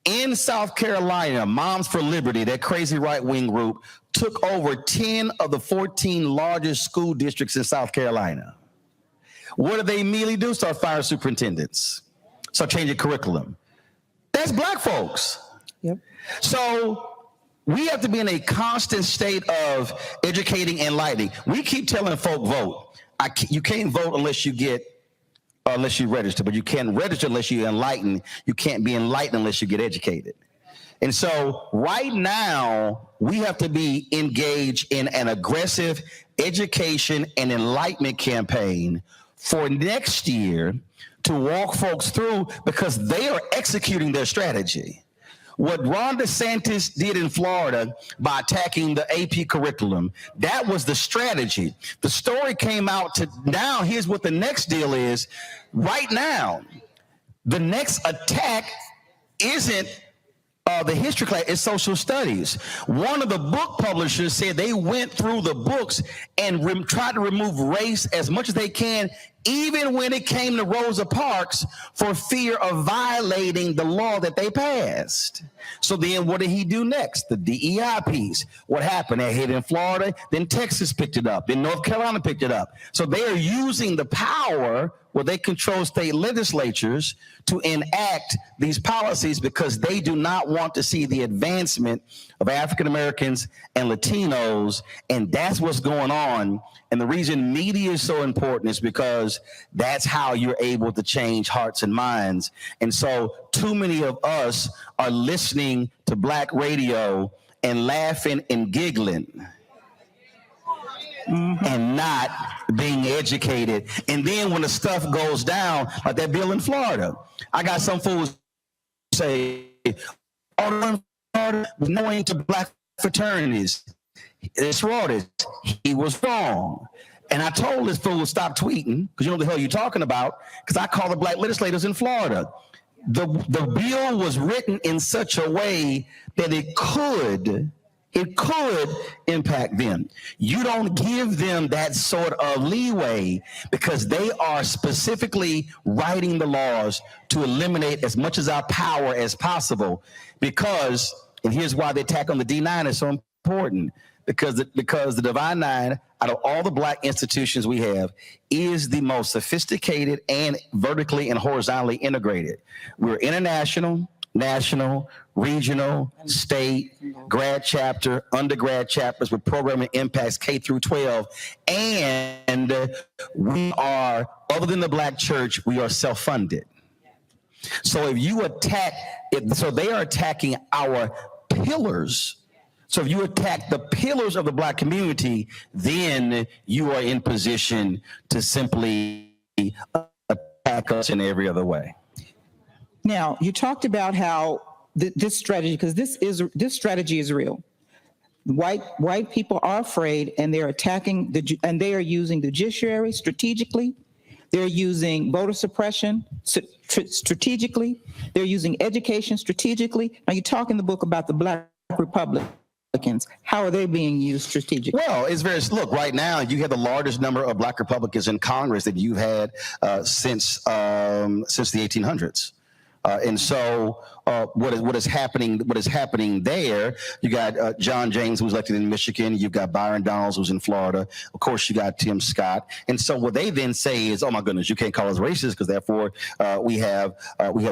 In South Carolina, Moms for Liberty, that crazy right-wing group, took over 10 of the 14 largest school districts in South Carolina. What did they immediately do? Start firing superintendents. Start changing curriculum. That's black folks. Yep. So we have to be in a constant state of educating and enlightening. We keep telling folk vote. You can't vote unless you register, but you can't register unless you enlighten. You can't be enlightened unless you get educated. And so right now, we have to be engaged in an aggressive education and enlightenment campaign for next year to walk folks through, because they are executing their strategy. What Ron DeSantis did in Florida by attacking the AP curriculum, that was the strategy. The story came out now. Here's what the next deal is. Right now, the next attack isn't the history class, it's social studies. One of the book publishers said they went through the books and try to remove race as much as they can, even when it came to Rosa Parks, for fear of violating the law that they passed. So then what did he do next? The DEI piece. What happened? They hit in Florida, then Texas picked it up, then North Carolina picked it up. So they are using the power where they control state legislatures to enact these policies because they do not want to see the advancement of African Americans and Latinos, and that's what's going on. And the reason media is so important is because that's how you're able to change hearts and minds. And so too many of us are listening to Black radio and laughing and giggling. And not being educated. And then when the stuff goes down, like that bill in Florida, I got some fools say, oh, Florida was knowing to Black fraternities. It's fraud. He was wrong. And I told this fool to stop tweeting, because you know what the hell you're talking about, because I call the Black legislators in Florida. The bill was written in such a way that it could impact them. You don't give them that sort of leeway because they are specifically writing the laws to eliminate as much of our power as possible. Because, and here's why the attack on the D9 is so important, because the Divine Nine, out of all the Black institutions we have, is the most sophisticated and vertically and horizontally integrated. We're international, national, regional, state, grad chapter, undergrad chapters with programming impacts K through 12. And we are, other than the Black church, we are self-funded. So if you attack it, so they are attacking our pillars. So if you attack the pillars of the Black community, then you are in position to simply attack us in every other way. Now, you talked about how this strategy, because this strategy is real. White people are afraid, and they're attacking and they are using the judiciary strategically. They're using voter suppression strategically. They're using education strategically. Now, you talk in the book about the Black Republicans. How are they being used strategically? Well, it's very, look, right now you have the largest number of Black Republicans in Congress that you've had since the 1800s. And so what is happening there, you got John James, who's elected in Michigan. You've got Byron Donalds, who's in Florida. Of course, you got Tim Scott. And so what they then say is, oh, my goodness, you can't call us racist because therefore we have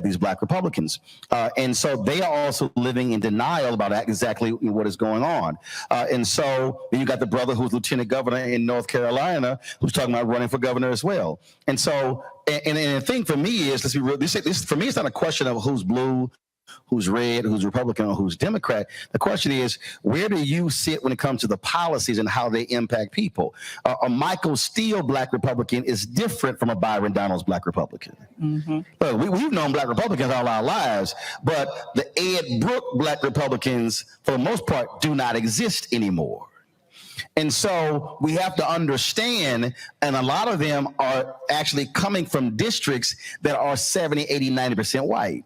these Black Republicans. And so they are also living in denial about exactly what is going on. And so then you got the brother who's lieutenant governor in North Carolina who's talking about running for governor as well. And so and the thing for me is, let's be real, this for me, it's not a question of who's blue, who's red, who's Republican, or who's Democrat. The question is, where do you sit when it comes to the policies and how they impact people? A Michael Steele Black Republican is different from a Byron Donalds Black Republican. Mm-hmm. But we've known Black Republicans all our lives, but the Ed Brooke Black Republicans, for the most part, do not exist anymore. And so we have to understand, and a lot of them are actually coming from districts that are 70, 80, 90% white.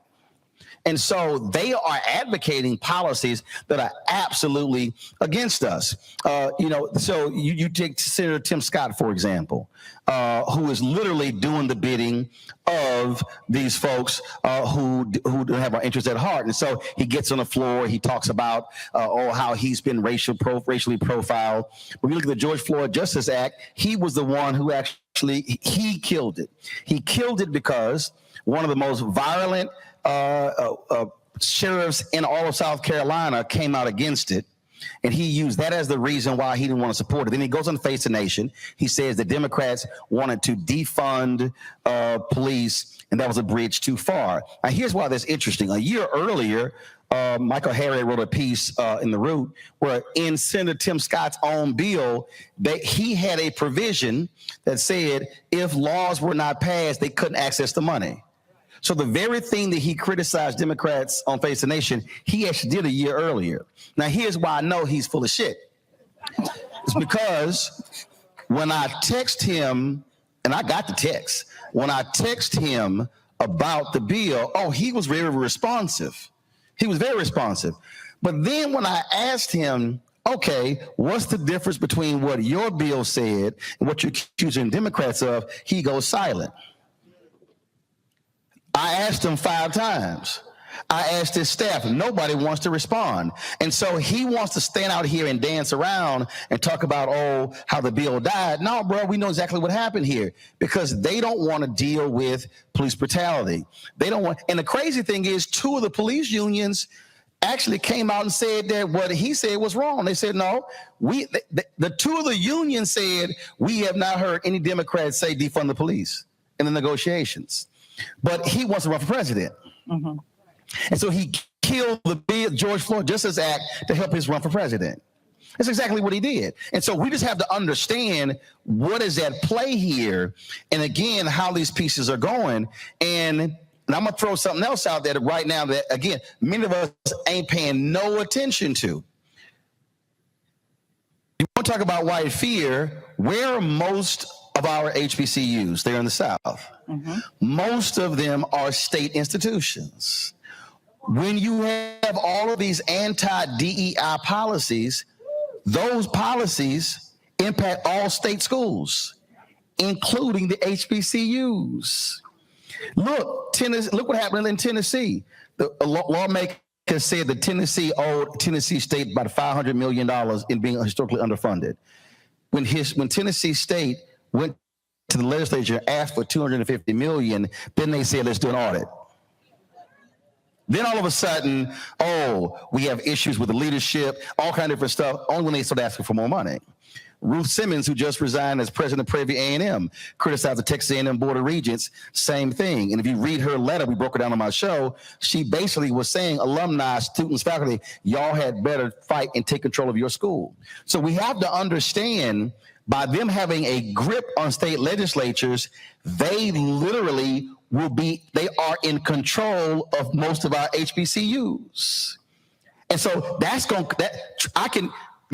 And so they are advocating policies that are absolutely against us. So you take Senator Tim Scott, for example, who is literally doing the bidding of these folks who have our interests at heart. And so he gets on the floor, he talks about how he's been racially profiled. When you look at the George Floyd Justice Act, he was the one who actually, he killed it. He killed it because one of the most violent sheriffs in all of South Carolina came out against it, and he used that as the reason why he didn't want to support it. Then he goes on Face the Nation. He says the Democrats wanted to defund police, and that was a bridge too far. Now, here's why that's interesting. A year earlier, Michael Harriet wrote a piece in The Root where in Senator Tim Scott's own bill, that he had a provision that said if laws were not passed, they couldn't access the money. So the very thing that he criticized Democrats on Face the Nation, he actually did a year earlier. Now, here's why I know he's full of shit. It's because when I text him, and I got the text, when I text him about the bill, he was very responsive. He was very responsive. But then when I asked him, okay, what's the difference between what your bill said and what you're accusing Democrats of? He goes silent. I asked him 5 times. I asked his staff. Nobody wants to respond. And so he wants to stand out here and dance around and talk about, oh, how the bill died. No, bro, we know exactly what happened here, because they don't want to deal with police brutality. They don't want. And the crazy thing is, 2 of the police unions actually came out and said that what he said was wrong. They said, no, the 2 of the unions said, we have not heard any Democrats say defund the police in the negotiations. But he wants to run for president. Mm-hmm. And so he killed the George Floyd Justice Act to help his run for president. That's exactly what he did. And so we just have to understand what is at play here, and again, how these pieces are going. And I'm going to throw something else out there right now that, again, many of us ain't paying no attention to. You want to talk about white fear? Where are most of our HBCUs? They're in the South. Mm-hmm. Most of them are state institutions. When you have all of these anti-DEI policies, those policies impact all state schools, including the HBCUs. Look what happened in Tennessee. The lawmakers said that Tennessee owed Tennessee State about $500 million in being historically underfunded. When Tennessee State went to the legislature and asked for $250 million, then they said, let's do an audit. Then all of a sudden, oh, we have issues with the leadership, all kind of different stuff, only when they start asking for more money. Ruth Simmons, who just resigned as president of Prairie A&M, criticized the Texas A&M Board of Regents, same thing. And if you read her letter, we broke it down on my show, she basically was saying, alumni, students, faculty, y'all had better fight and take control of your school. So we have to understand, by them having a grip on state legislatures, they literally they are in control of most of our HBCUs. And so they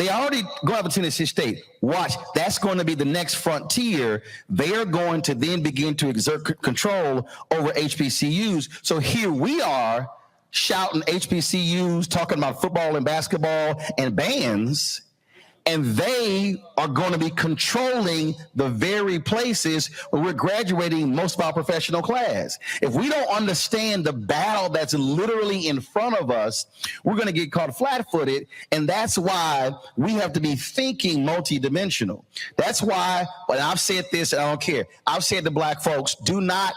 already go out to Tennessee State. Watch, that's going to be the next frontier. They are going to then begin to exert control over HBCUs. So here we are shouting HBCUs, talking about football and basketball and bands, and they are going to be controlling the very places where we're graduating most of our professional class. If we don't understand the battle that's literally in front of us, we're going to get caught flat-footed, and that's why we have to be thinking multidimensional. That's why, when I've said this, and I don't care, I've said to black folks, do not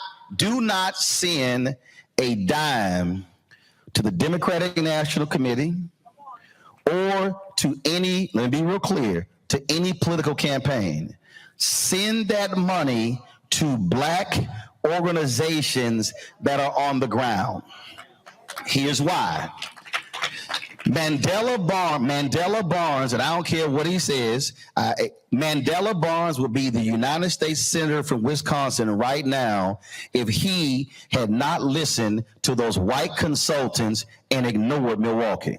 send a dime to the Democratic National Committee or to any, let me be real clear, to any political campaign. Send that money to black organizations that are on the ground. Here's why. Mandela Barnes, and I don't care what he says, Mandela Barnes would be the United States Senator from Wisconsin right now if he had not listened to those white consultants and ignored Milwaukee.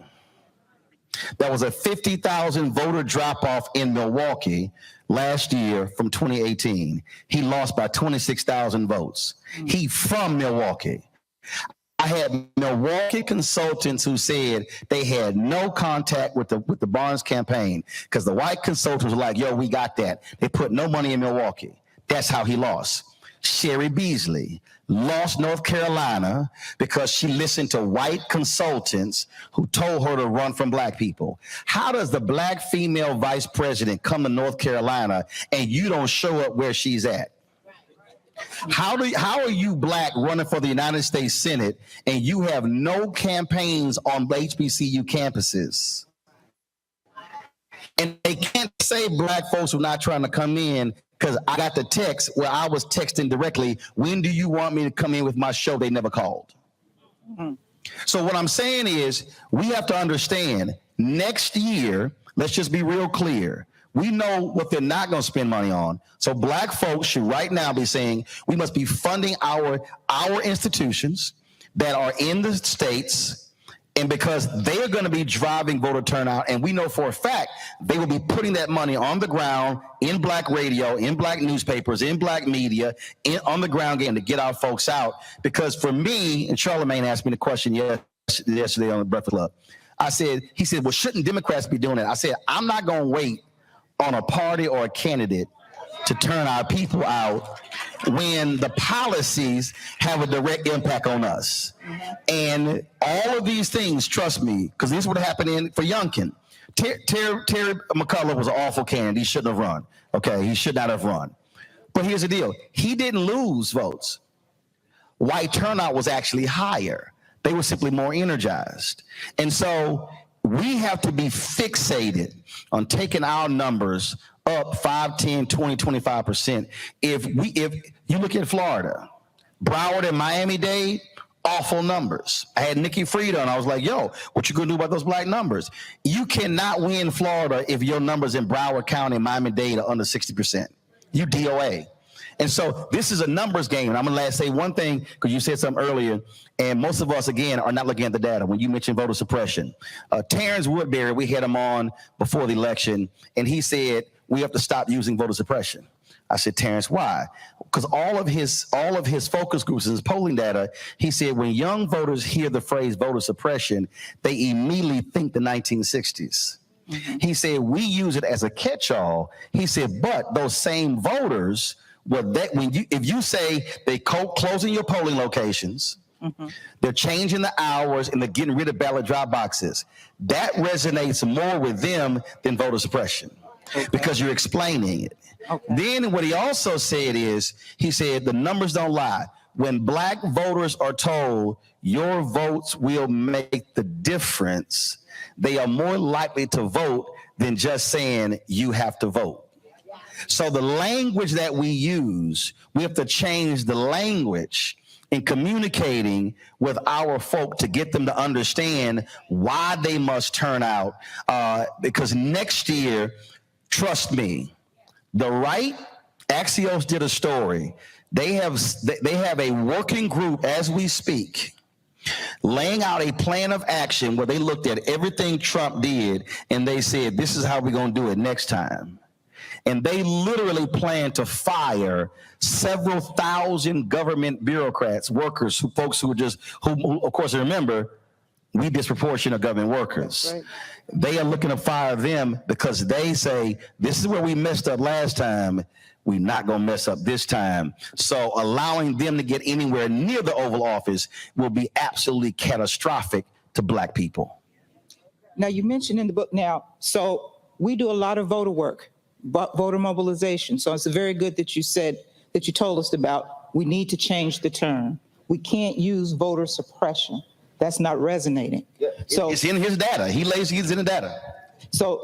There was a 50,000 voter drop-off in Milwaukee last year from 2018. He lost by 26,000 votes. He from Milwaukee. I had Milwaukee consultants who said they had no contact with the Barnes campaign because the white consultants were like, yo, we got that. They put no money in Milwaukee. That's how he lost. Sherry Beasley lost North Carolina because she listened to white consultants who told her to run from black people. How does the black female vice president come to North Carolina and you don't show up where she's at? How are you black running for the United States Senate and you have no campaigns on HBCU campuses? And they can't say black folks are not trying to come in because I got the text where I was texting directly, when do you want me to come in with my show? They never called. Mm-hmm. So what I'm saying is we have to understand next year, let's just be real clear. We know what they're not going to spend money on. So black folks should right now be saying we must be funding our institutions that are in the states, and because they are going to be driving voter turnout, and we know for a fact they will be putting that money on the ground in black radio, in black newspapers, in black media, on the ground game to get our folks out. Because for me, and Charlamagne asked me the question yesterday on the Breakfast Club, He said, well, shouldn't Democrats be doing that? I said, I'm not going to wait on a party or a candidate to turn our people out when the policies have a direct impact on us. And all of these things, trust me, because this would have happened for Youngkin. Terry McCullough was an awful candidate. He shouldn't have run. Okay, he should not have run. But here's the deal. He didn't lose votes. White turnout was actually higher. They were simply more energized. And so we have to be fixated on taking our numbers up 5, 10, 20, 25%. If you look at Florida, Broward and Miami-Dade, awful numbers. I had Nikki Frieda and I was like, yo, what you gonna do about those black numbers? You cannot win Florida if your numbers in Broward County and Miami-Dade are under 60%. You DOA. And so this is a numbers game. And I'm going to say one thing, because you said something earlier, and most of us, again, are not looking at the data. When you mentioned voter suppression, Terrence Woodbury, we had him on before the election, and he said, we have to stop using voter suppression. I said, Terrence, why? Because all of his focus groups and his polling data, he said, when young voters hear the phrase voter suppression, they immediately think the 1960s. Mm-hmm. He said, we use it as a catch-all. He said, but those same voters, if you say they closing your polling locations, mm-hmm. they're changing the hours and they're getting rid of ballot drop boxes, that resonates more with them than voter suppression, okay. because you're explaining it. Okay. Then what he also said is, he said the numbers don't lie. When black voters are told your votes will make the difference, they are more likely to vote than just saying you have to vote. So the language that we use, we have to change the language in communicating with our folk to get them to understand why they must turn out. Because next year, trust me, the right, Axios did a story. They have a working group as we speak, laying out a plan of action where they looked at everything Trump did and they said, this is how we're going to do it next time. And they literally plan to fire several thousand government bureaucrats, workers, folks who of course, remember, we disproportionate government workers. Right. They are looking to fire them because they say, this is where we messed up last time. We're not going to mess up this time. So allowing them to get anywhere near the Oval Office will be absolutely catastrophic to black people. Now, you mentioned in the book so we do a lot of voter work. Voter mobilization. So it's very good that you said, that you told us about, we need to change the term. We can't use voter suppression. That's not resonating. Yeah, so it's in his data. He's in the data. So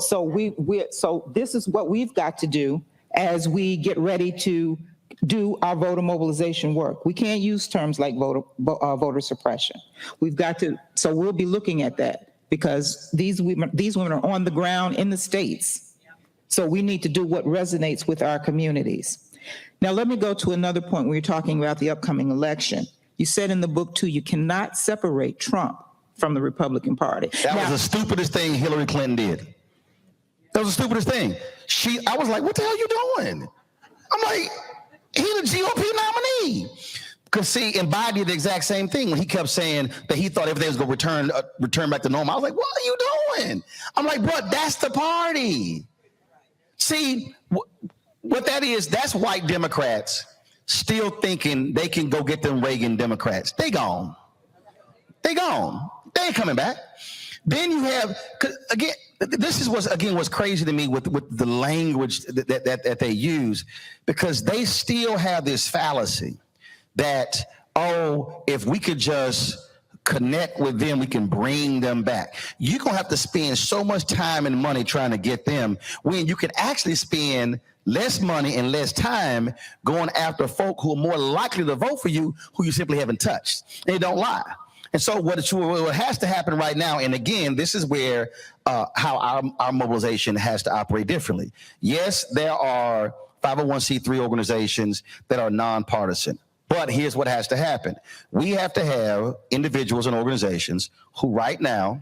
this is what we've got to do as we get ready to do our voter mobilization work. We can't use terms like voter suppression. We've got to, so we'll be looking at that because these women are on the ground in the states. So we need to do what resonates with our communities. Now, let me go to another point when you're talking about the upcoming election. You said in the book, too, you cannot separate Trump from the Republican Party. That was the stupidest thing Hillary Clinton did. That was the stupidest thing. I was like, what the hell are you doing? I'm like, he's the GOP nominee. Because see, and Biden did the exact same thing when he kept saying that he thought everything was going to return back to normal. I was like, what are you doing? I'm like, bro, that's the party. See, what that is, that's white Democrats still thinking they can go get them Reagan Democrats. They gone. They ain't coming back. Then you have, again, this is what's crazy to me with the language that they use, because they still have this fallacy that, if we could just connect with them, we can bring them back. You're going to have to spend so much time and money trying to get them when you can actually spend less money and less time going after folk who are more likely to vote for you, who you simply haven't touched. They don't lie. And so what has to happen right now, and again, this is where how our mobilization has to operate differently. Yes, there are 501c3 organizations that are nonpartisan. But here's what has to happen. We have to have individuals and organizations who right now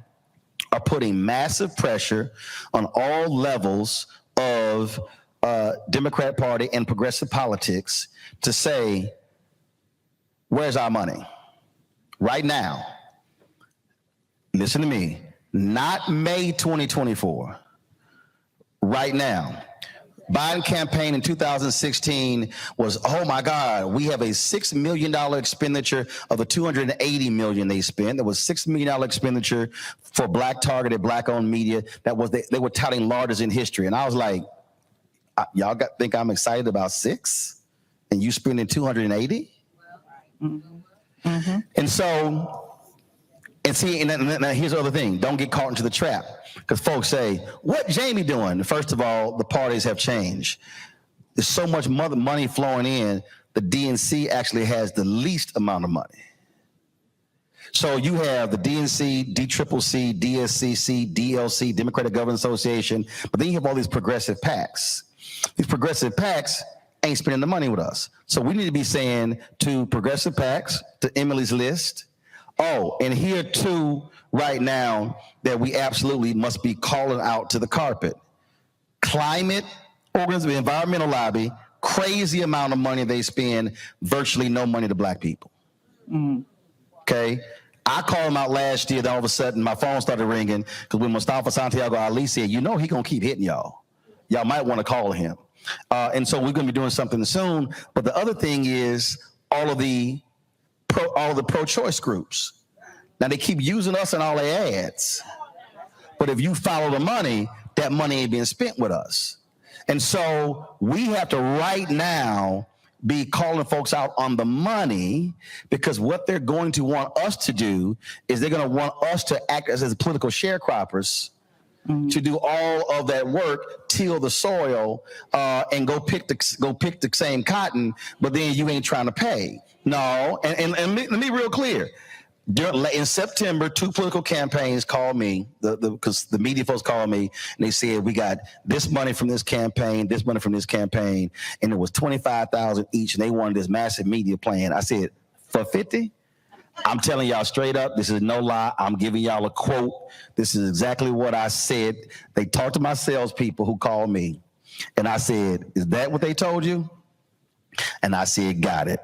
are putting massive pressure on all levels of Democrat Party and progressive politics to say, where's our money? Right now, listen to me, not May 2024, right now. Biden campaign in 2016 was, oh my God, we have a $6 million expenditure of the $280 million they spent. There was $6 million expenditure for Black targeted, Black owned media. That was, they were touting largest in history. And I was like, y'all think I'm excited about 6 and you spending 280? And so, and see, and here's the other thing, don't get caught into the trap. Because folks say, what Jamie doing? First of all, the parties have changed. There's so much money flowing in, the DNC actually has the least amount of money. So you have the DNC, DCCC, DSCC, DLC, Democratic Government Association, but then you have all these progressive PACs. These progressive PACs ain't spending the money with us. So we need to be saying to progressive PACs, to Emily's list, oh, and here too, right now, that we absolutely must be calling out to the carpet. Climate organization, environmental lobby, crazy amount of money they spend, virtually no money to Black people. Okay? I called him out last year, then all of a sudden my phone started ringing because when Mustafa Santiago Ali said, you know he gonna keep hitting y'all. Y'all might want to call him. And so we're gonna be doing something soon. But the other thing is all of the pro-choice groups. Now they keep using us in all their ads. But if you follow the money, that money ain't being spent with us. And so we have to right now be calling folks out on the money, because what they're going to want us to do is they're going to want us to act as political sharecroppers to do all of that work, till the soil, and go pick the same cotton, but then you ain't trying to pay. No, and let me be real clear. In September, 2 political campaigns called me, because the media folks called me, and they said, we got this money from this campaign, this money from this campaign, and it was $25,000 each, and they wanted this massive media plan. I said, for 50? I'm telling y'all straight up, this is no lie. I'm giving y'all a quote. This is exactly what I said. They talked to my salespeople who called me, and I said, is that what they told you? And I said, got it.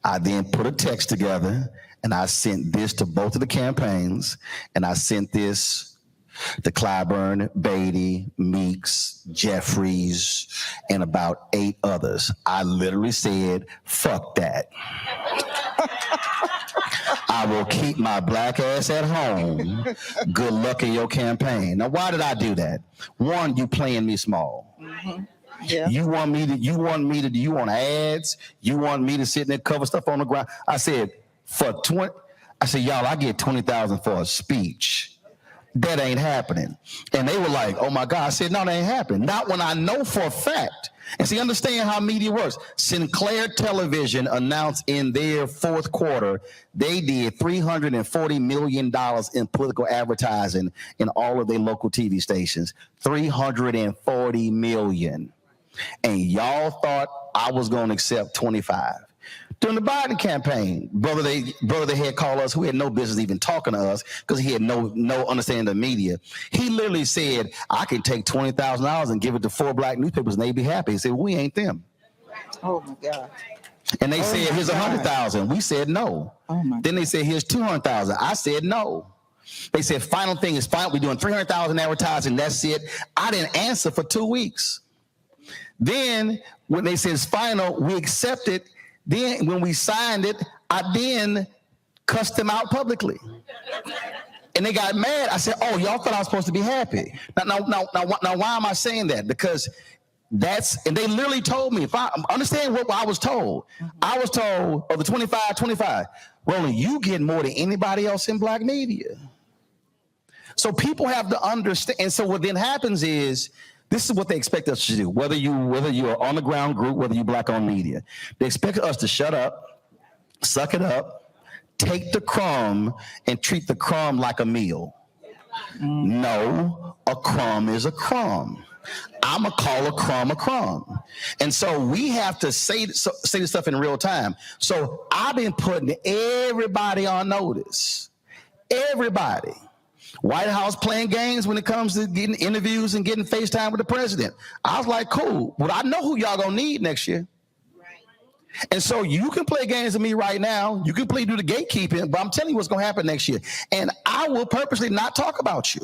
I then put a text together, and I sent this to both of the campaigns, and I sent this to Clyburn, Beatty, Meeks, Jeffries, and about 8 others. I literally said, fuck that. I will keep my Black ass at home. Good luck in your campaign. Now, why did I do that? One, you playing me small. Yeah. You want ads? You want me to sit there and cover stuff on the ground? I said, y'all, I get $20,000 for a speech. That ain't happening. And they were like, oh my God. I said, no, that ain't happening. Not when I know for a fact. And see, understand how media works. Sinclair Television announced in their 4th quarter, they did $340 million in political advertising in all of their local TV stations. $340 million. And y'all thought I was going to accept 25. During the Biden campaign, brother they had called us, who had no business even talking to us because he had no understanding of media. He literally said, I can take $20,000 and give it to 4 Black newspapers and they'd be happy. He said, we ain't them. Oh my God. And they said, here's $100,000. We said no. Then they said, here's $200,000. I said no. They said, final thing is fine. We're doing $300,000 advertising. That's it. I didn't answer for 2 weeks. Then when they said it's final, we accepted. Then when we signed it, I then cussed them out publicly. And they got mad. I said, oh, y'all thought I was supposed to be happy. Now, why am I saying that? Because and they literally told me, if I understand what I was told. I was told, of the 25, Roland, you get more than anybody else in Black media. So people have to understand. And so what then happens is, this is what they expect us to do, whether you're on the ground group, whether you're Black owned media. They expect us to shut up, suck it up, take the crumb, and treat the crumb like a meal. No, a crumb is a crumb. I'm going to call a crumb. And so we have to say this stuff in real time. So I've been putting everybody on notice. Everybody. White House playing games when it comes to getting interviews and getting FaceTime with the president. I was like, cool. Well, I know who y'all gonna need next year. Right. And so you can play games with me right now. You can do the gatekeeping, but I'm telling you what's going to happen next year. And I will purposely not talk about you.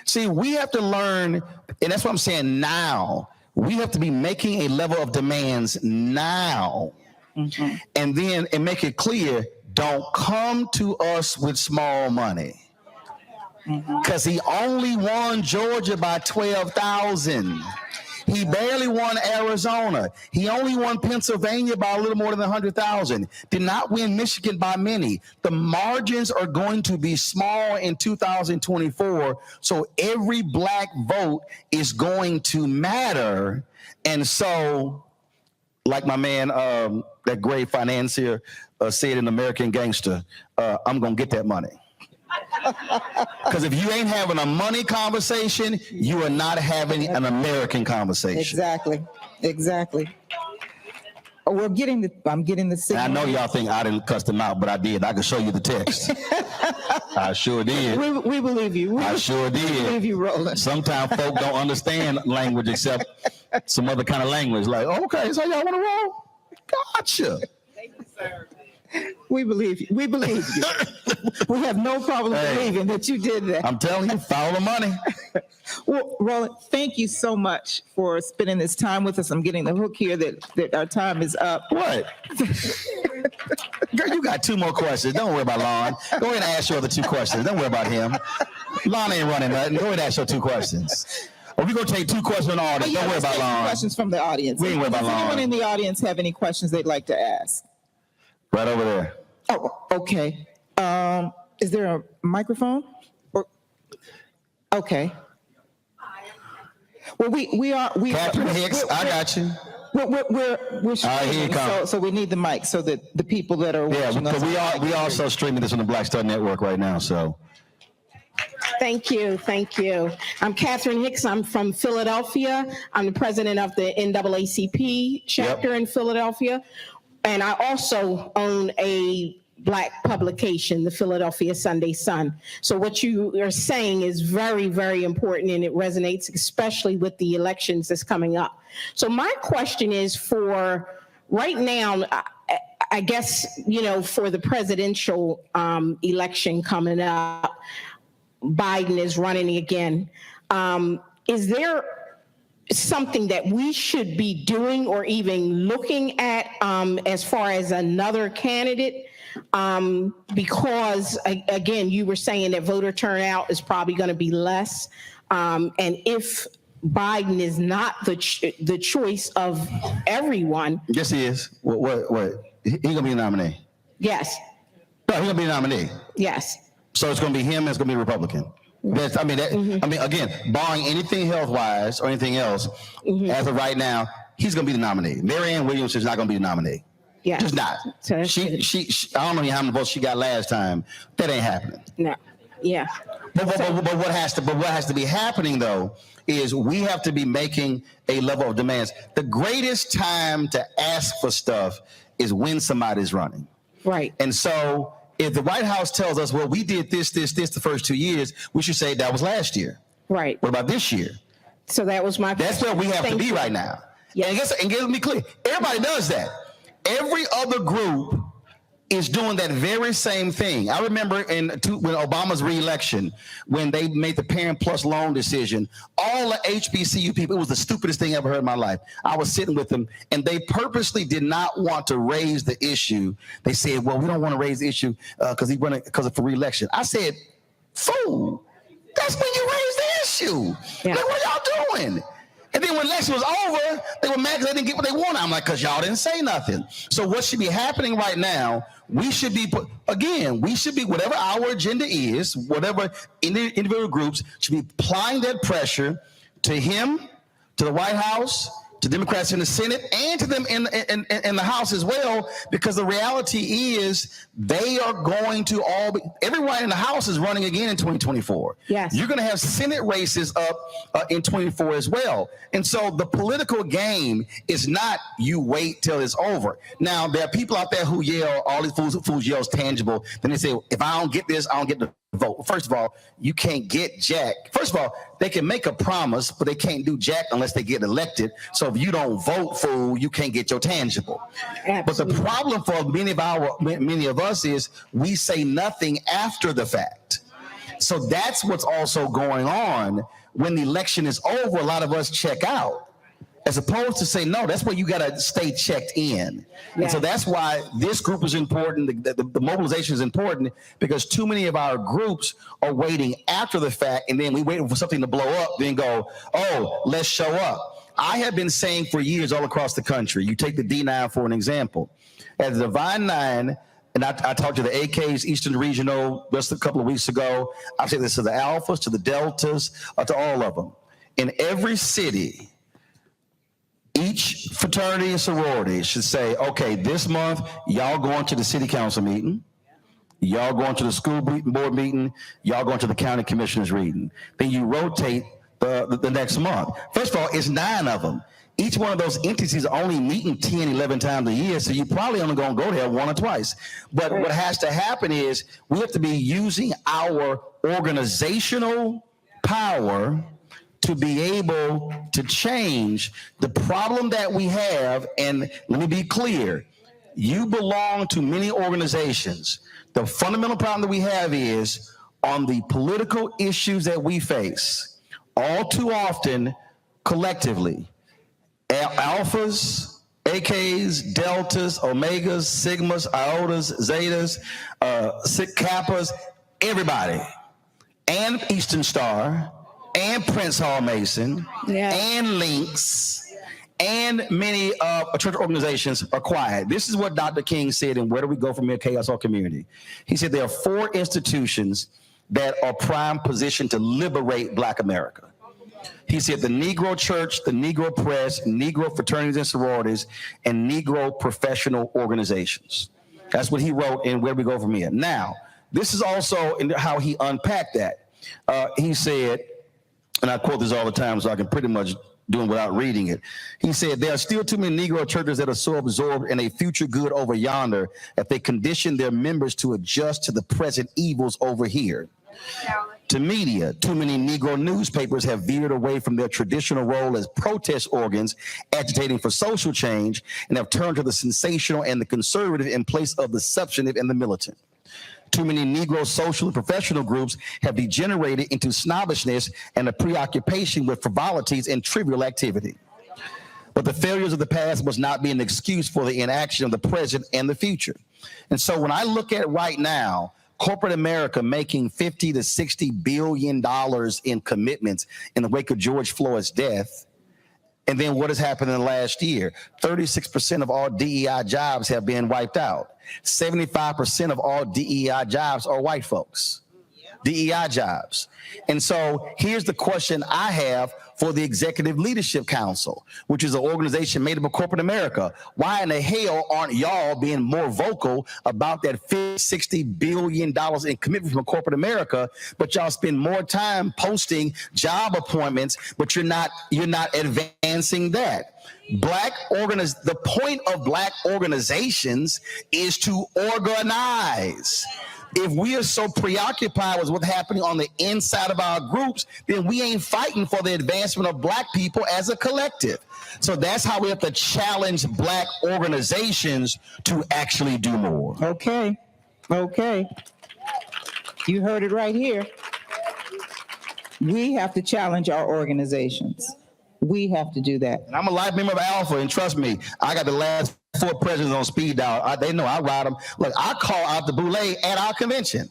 See, we have to learn, and that's what I'm saying now. We have to be making a level of demands now. Mm-hmm. And make it clear, don't come to us with small money. Because he only won Georgia by 12,000. He barely won Arizona. He only won Pennsylvania by a little more than 100,000. Did not win Michigan by many. The margins are going to be small in 2024, so every black vote is going to matter. And so, like my man, that great financier said in American Gangster, I'm going to get that money. Because if you ain't having a money conversation, you are not having an American conversation. Exactly. Oh, I'm getting the signal. And I know y'all think I didn't cuss them out, but I did. I can show you the text. I sure did. We believe you. I sure did. We believe you, Roland. Sometimes folk don't understand language except some other kind of language. Like, okay, so y'all want to roll? Gotcha. Thank you, sir. We believe you. We believe you. We have no problem believing that you did that. I'm telling you, follow the money. Well, Roland, thank you so much for spending this time with us. I'm getting the hook here that our time is up. What? Girl, you got 2 more questions. Don't worry about Lon. Go ahead and ask your other 2 questions. Don't worry about him. Lon ain't running nothing. Go ahead and ask your 2 questions. Or we're going to take 2 questions from the audience. Don't worry about Lon. Questions from the audience. We ain't worry about Lon. Does anyone in the audience have any questions they'd like to ask? Right over there. Oh, okay. Is there a microphone? Okay. Well, we are. Catherine Hicks, I got you. We're streaming, so we need the mic so that the people that are watching us. Yeah, we also streaming this on the Black Star Network right now. So. Thank you. I'm Catherine Hicks. I'm from Philadelphia. I'm the president of the NAACP chapter in Philadelphia. And I also own a Black publication, the Philadelphia Sunday Sun. So what you are saying is very, very important, and it resonates especially with the elections that's coming up. So my question is for right now, I guess, for the presidential election coming up, Biden is running again. Is there something that we should be doing or even looking at as far as another candidate? Because again, you were saying that voter turnout is probably going to be less. And if Biden is not the choice of everyone. Yes, he is. What? He's going to be a nominee. Yes. No, he's going to be a nominee. Yes. So it's going to be him and it's going to be a Republican. Again, barring anything health-wise or anything else, as of right now, he's going to be the nominee. Marianne Williams is not going to be the nominee. Yeah, just not. She I don't know how many votes she got last time. That ain't happening. No. Yeah. But what has to be happening though is we have to be making a level of demands. The greatest time to ask for stuff is when somebody's running. Right. And so if the White House tells us, well, we did this the first 2 years, we should say that was last year. Right. What about this year? So that was my That's where we have to be right now. Yes. And get me clear, everybody does that. Every other group is doing that very same thing. I remember when Obama's re-election, when they made the Parent Plus loan decision, all the HBCU people, it was the stupidest thing I ever heard in my life. I was sitting with them, and they purposely did not want to raise the issue. They said, well, we don't want to raise the issue because he's running because of re-election. I said, fool, that's when you raise the issue. Yeah. Like, what are y'all doing? And then when election was over, they were mad because they didn't get what they wanted. I'm like, because y'all didn't say nothing. So what should be happening right now, we should be, whatever our agenda is, whatever individual groups should be applying that pressure to him, to the White House, to Democrats in the Senate, and to them in the House as well, because the reality is they are going to all be, everyone in the House is running again in 2024. Yes. You're going to have Senate races up in 24 as well. And so the political game is not you wait till it's over. Now, there are people out there who yell, all these fools yells tangible. Then they say, if I don't get this, I don't get the vote. First of all, you can't get jack. First of all, they can make a promise, but they can't do jack unless they get elected. So if you don't vote, fool, you can't get your tangible. Absolutely. But the problem for many of us is we say nothing after the fact. So that's what's also going on. When the election is over, a lot of us check out. As opposed to say, no, that's where you got to stay checked in. Yeah. And so that's why this group is important. The mobilization is important because too many of our groups are waiting after the fact, and then we waiting for something to blow up, then go, oh, let's show up. I have been saying for years all across the country, you take the D9 for an example. At the Divine Nine, and I talked to the AKs, Eastern Regional, just a couple of weeks ago. I said this to the Alphas, to the Deltas, to all of them. In every city, each fraternity and sorority should say, okay, this month, y'all going to the city council meeting, y'all going to the school board meeting, y'all going to the county commissioners meeting. Then you rotate the next month. First of all, it's 9 of them. Each one of those entities are only meeting 10, 11 times a year, so you're probably only going to go there 1 or twice. But what has to happen is we have to be using our organizational power to be able to change the problem that we have. And let me be clear, you belong to many organizations. The fundamental problem that we have is on the political issues that we face, all too often, collectively, alphas, AKs, deltas, omegas, sigmas, iotas, zetas, kappas, everybody, and Eastern Star, and Prince Hall Mason, and Links, and many church organizations are quiet. This is what Dr. King said in Where Do We Go From Here, Chaos or Community? He said there are 4 institutions that are prime positioned to liberate Black America. He said the Negro Church, the Negro Press, Negro fraternities and sororities, and Negro professional organizations. That's what he wrote in Where Do We Go From Here. Now, this is also in how he unpacked that. He said, and I quote this all the time so I can pretty much do it without reading it. He said, there are still too many Negro churches that are so absorbed in a future good over yonder that they condition their members to adjust to the present evils over here. To media, too many Negro newspapers have veered away from their traditional role as protest organs, agitating for social change, and have turned to the sensational and the conservative in place of the substantive and the militant. Too many Negro social and professional groups have degenerated into snobbishness and a preoccupation with frivolities and trivial activity. But the failures of the past must not be an excuse for the inaction of the present and the future. And so when I look at right now, corporate America making $50 to $60 billion in commitments in the wake of George Floyd's death, and then what has happened in the last year? 36% of all DEI jobs have been wiped out. 75% of all DEI jobs are white folks. DEI jobs. And so here's the question I have for the Executive Leadership Council, which is an organization made up of corporate America. Why in the hell aren't y'all being more vocal about that $60 billion in commitment from corporate America, but y'all spend more time posting job appointments, but you're not advancing that? The point of Black organizations is to organize. If we are so preoccupied with what's happening on the inside of our groups, then we ain't fighting for the advancement of Black people as a collective. So that's how we have to challenge Black organizations to actually do more. Okay. You heard it right here. We have to challenge our organizations. We have to do that. And I'm a life member of Alpha, and trust me, I got the last 4 presidents on speed dial. They know I ride them. Look, I call out the boule at our convention.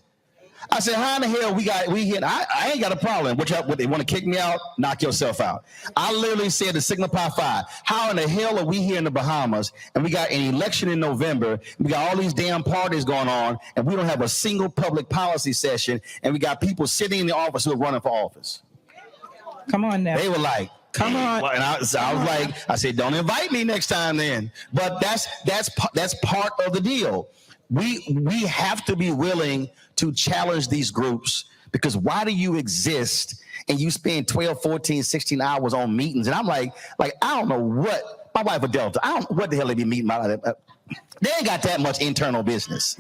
I said, how in the hell we here? I ain't got a problem. What they want to kick me out? Knock yourself out. I literally said to Sigma Pi Phi, how in the hell are we here in the Bahamas and we got an election in November, we got all these damn parties going on, and we don't have a single public policy session, and we got people sitting in the office who are running for office? Come on now. They were like, come on. And I was like, I said, don't invite me next time then. But that's part of the deal. We have to be willing to challenge these groups, because why do you exist and you spend 12, 14, 16 hours on meetings? And I'm like, I don't know what, my wife a Delta, I don't know what the hell they be meeting about. They ain't got that much internal business.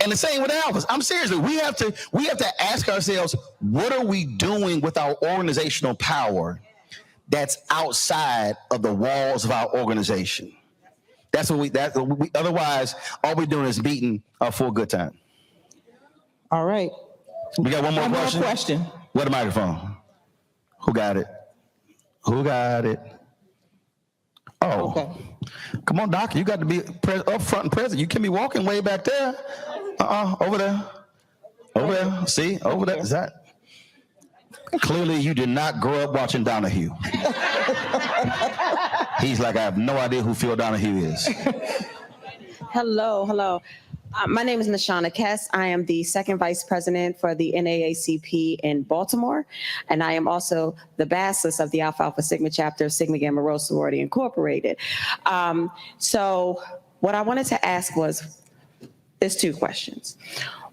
And the same with Alphas. I'm serious. We have to ask ourselves, what are we doing with our organizational power that's outside of the walls of our organization? That's what we otherwise, all we're doing is meeting for a good time. All right. We got one more question. Where the microphone? Who got it? Who got it? Oh, okay. Come on, Doc. You got to be up front and present. You can't be walking way back there. Over there. Over there. See? Over there. Is that? Clearly, you did not grow up watching Donahue. He's like, I have no idea who Phil Donahue is. Hello. My name is Nashana Kess. I am the second vice president for the NAACP in Baltimore, and I am also the bassist of the Alpha Alpha Sigma chapter of Sigma Gamma Rho Sorority Incorporated. So what I wanted to ask is two questions.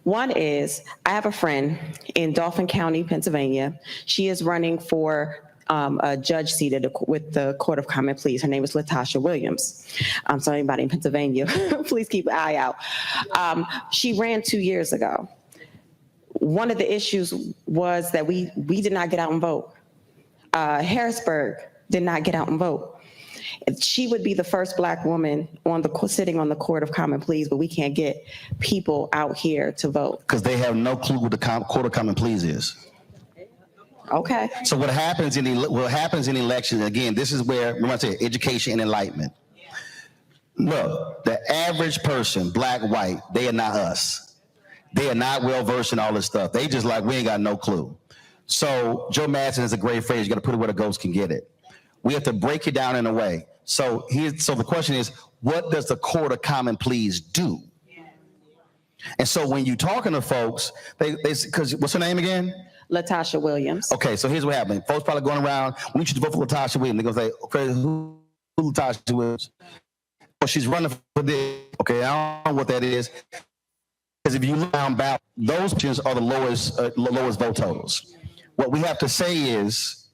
One is, I have a friend in Dauphin County, Pennsylvania. She is running for a judge seat with the Court of Common Pleas. Her name is Latasha Williams. So anybody in Pennsylvania, please keep an eye out. She ran 2 years ago. One of the issues was that we did not get out and vote. Harrisburg did not get out and vote. She would be the first Black woman sitting on the Court of Common Pleas, but we can't get people out here to vote. Because they have no clue what the Court of Common Pleas is. Okay. So what happens in elections, again, this is where, remember I said, education and enlightenment. Look, the average person, Black, white, they are not us. They are not well-versed in all this stuff. They just like, we ain't got no clue. So Joe Madison has a great phrase, you got to put it where the ghost can get it. We have to break it down in a way. So the question is, what does the Court of Common Pleas do? And so when you're talking to folks, because what's her name again? Latasha Williams. Okay, so here's what happened. Folks probably going around, we need you to vote for Latasha Williams. They're going to say, okay, who Latasha Williams? Well, she's running for this. Okay, I don't know what that is. Because if you look down ballot, those positions are the lowest vote totals. What we have to say is,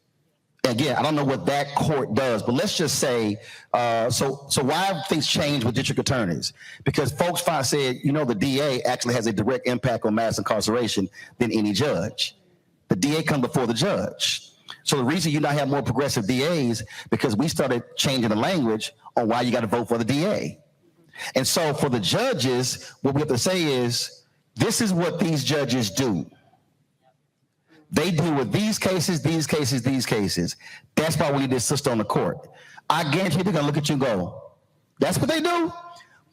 again, I don't know what that court does, but let's just say, so why have things changed with district attorneys? Because folks said, the DA actually has a direct impact on mass incarceration than any judge. The DA comes before the judge. So the reason you not have more progressive DAs, because we started changing the language on why you got to vote for the DA. And so for the judges, what we have to say is, this is what these judges do. They deal with these cases, these cases, these cases. That's why we need this system on the court. I guarantee they're gonna look at you and go, that's what they do?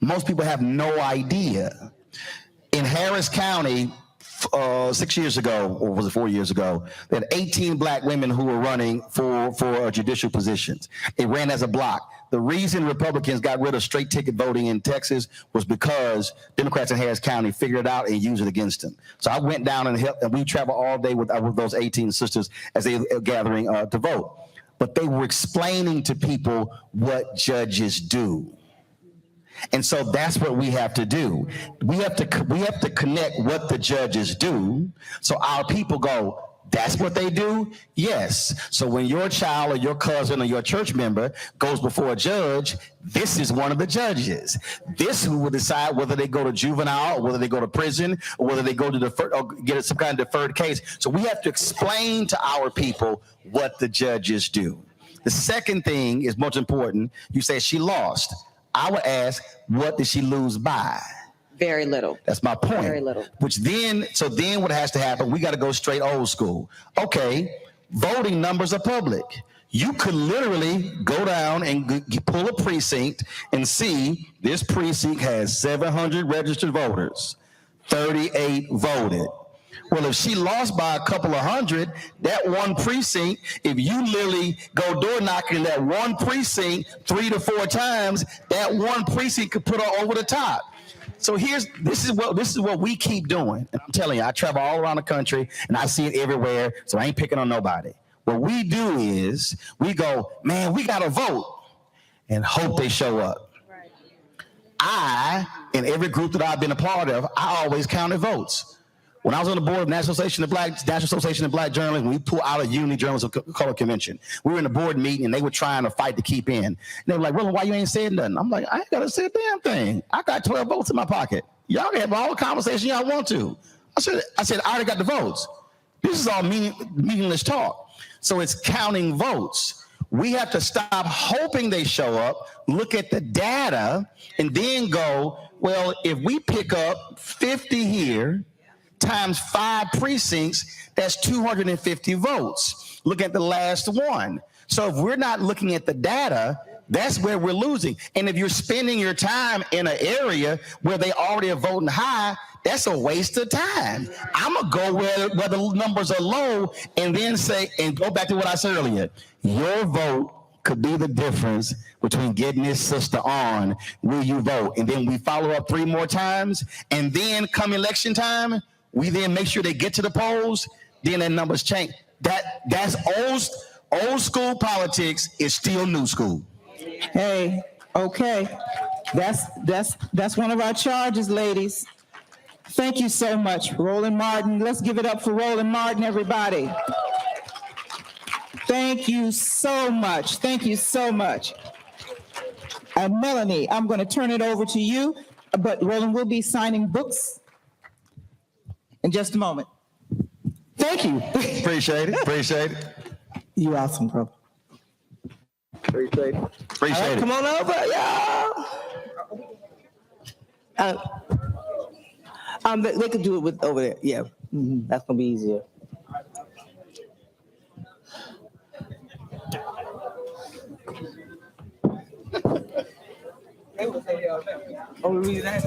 Most people have no idea. In Harris County, 6 years ago, or was it 4 years ago, they had 18 Black women who were running for judicial positions. It ran as a block. The reason Republicans got rid of straight ticket voting in Texas was because Democrats in Harris County figured it out and used it against them. So I went down and helped, and we traveled all day with those 18 sisters as they were gathering to vote. But they were explaining to people what judges do. And so that's what we have to do. We have to connect what the judges do, so our people go, that's what they do? Yes. So when your child or your cousin or your church member goes before a judge, this is one of the judges. This who will decide whether they go to juvenile or whether they go to prison or whether they go to or get some kind of deferred case. So we have to explain to our people what the judges do. The second thing is most important. You say she lost. I would ask, what did she lose by? Very little. That's my point. Very little. So then what has to happen, we got to go straight old school. Okay, voting numbers are public. You could literally go down and pull a precinct and see this precinct has 700 registered voters, 38 voted. Well, if she lost by a couple of hundred, that one precinct, if you literally go door knocking in that one precinct 3 to 4 times, that one precinct could put her over the top. So this is what we keep doing. And I'm telling you, I travel all around the country and I see it everywhere, so I ain't picking on nobody. What we do is we go, man, we got to vote and hope they show up. Right. In every group that I've been a part of, I always counted votes. When I was on the board of National Association of Black Journalists, we pulled out a Unity Journalists of Color Convention. We were in the board meeting and they were trying to fight to keep in. And they were like, Roland, why you ain't saying nothing? I'm like, I ain't got to say a damn thing. I got 12 votes in my pocket. Y'all can have all the conversation y'all want to. I said, I already got the votes. This is all meaningless talk. So it's counting votes. We have to stop hoping they show up, look at the data, and then go, well, if we pick up 50 here times 5 precincts, that's 250 votes. Look at the last one. So if we're not looking at the data, that's where we're losing. And if you're spending your time in an area where they already are voting high, that's a waste of time. I'm going to go where the numbers are low and then say, and go back to what I said earlier, your vote could be the difference between getting this sister on, will you vote? And then we follow up 3 more times. And then come election time, we then make sure they get to the polls, then their numbers change. That's old school politics is still new school. Hey, okay. That's one of our charges, ladies. Thank you so much, Roland Martin. Let's give it up for Roland Martin, everybody. Thank you so much. Thank you so much. Melanie, I'm going to turn it over to you, but Roland will be signing books in just a moment. Thank you. Appreciate it. You're awesome, bro. Appreciate it. Come on over, y'all. They could do it with over there. Yeah, that's gonna be easier. Oh, read that.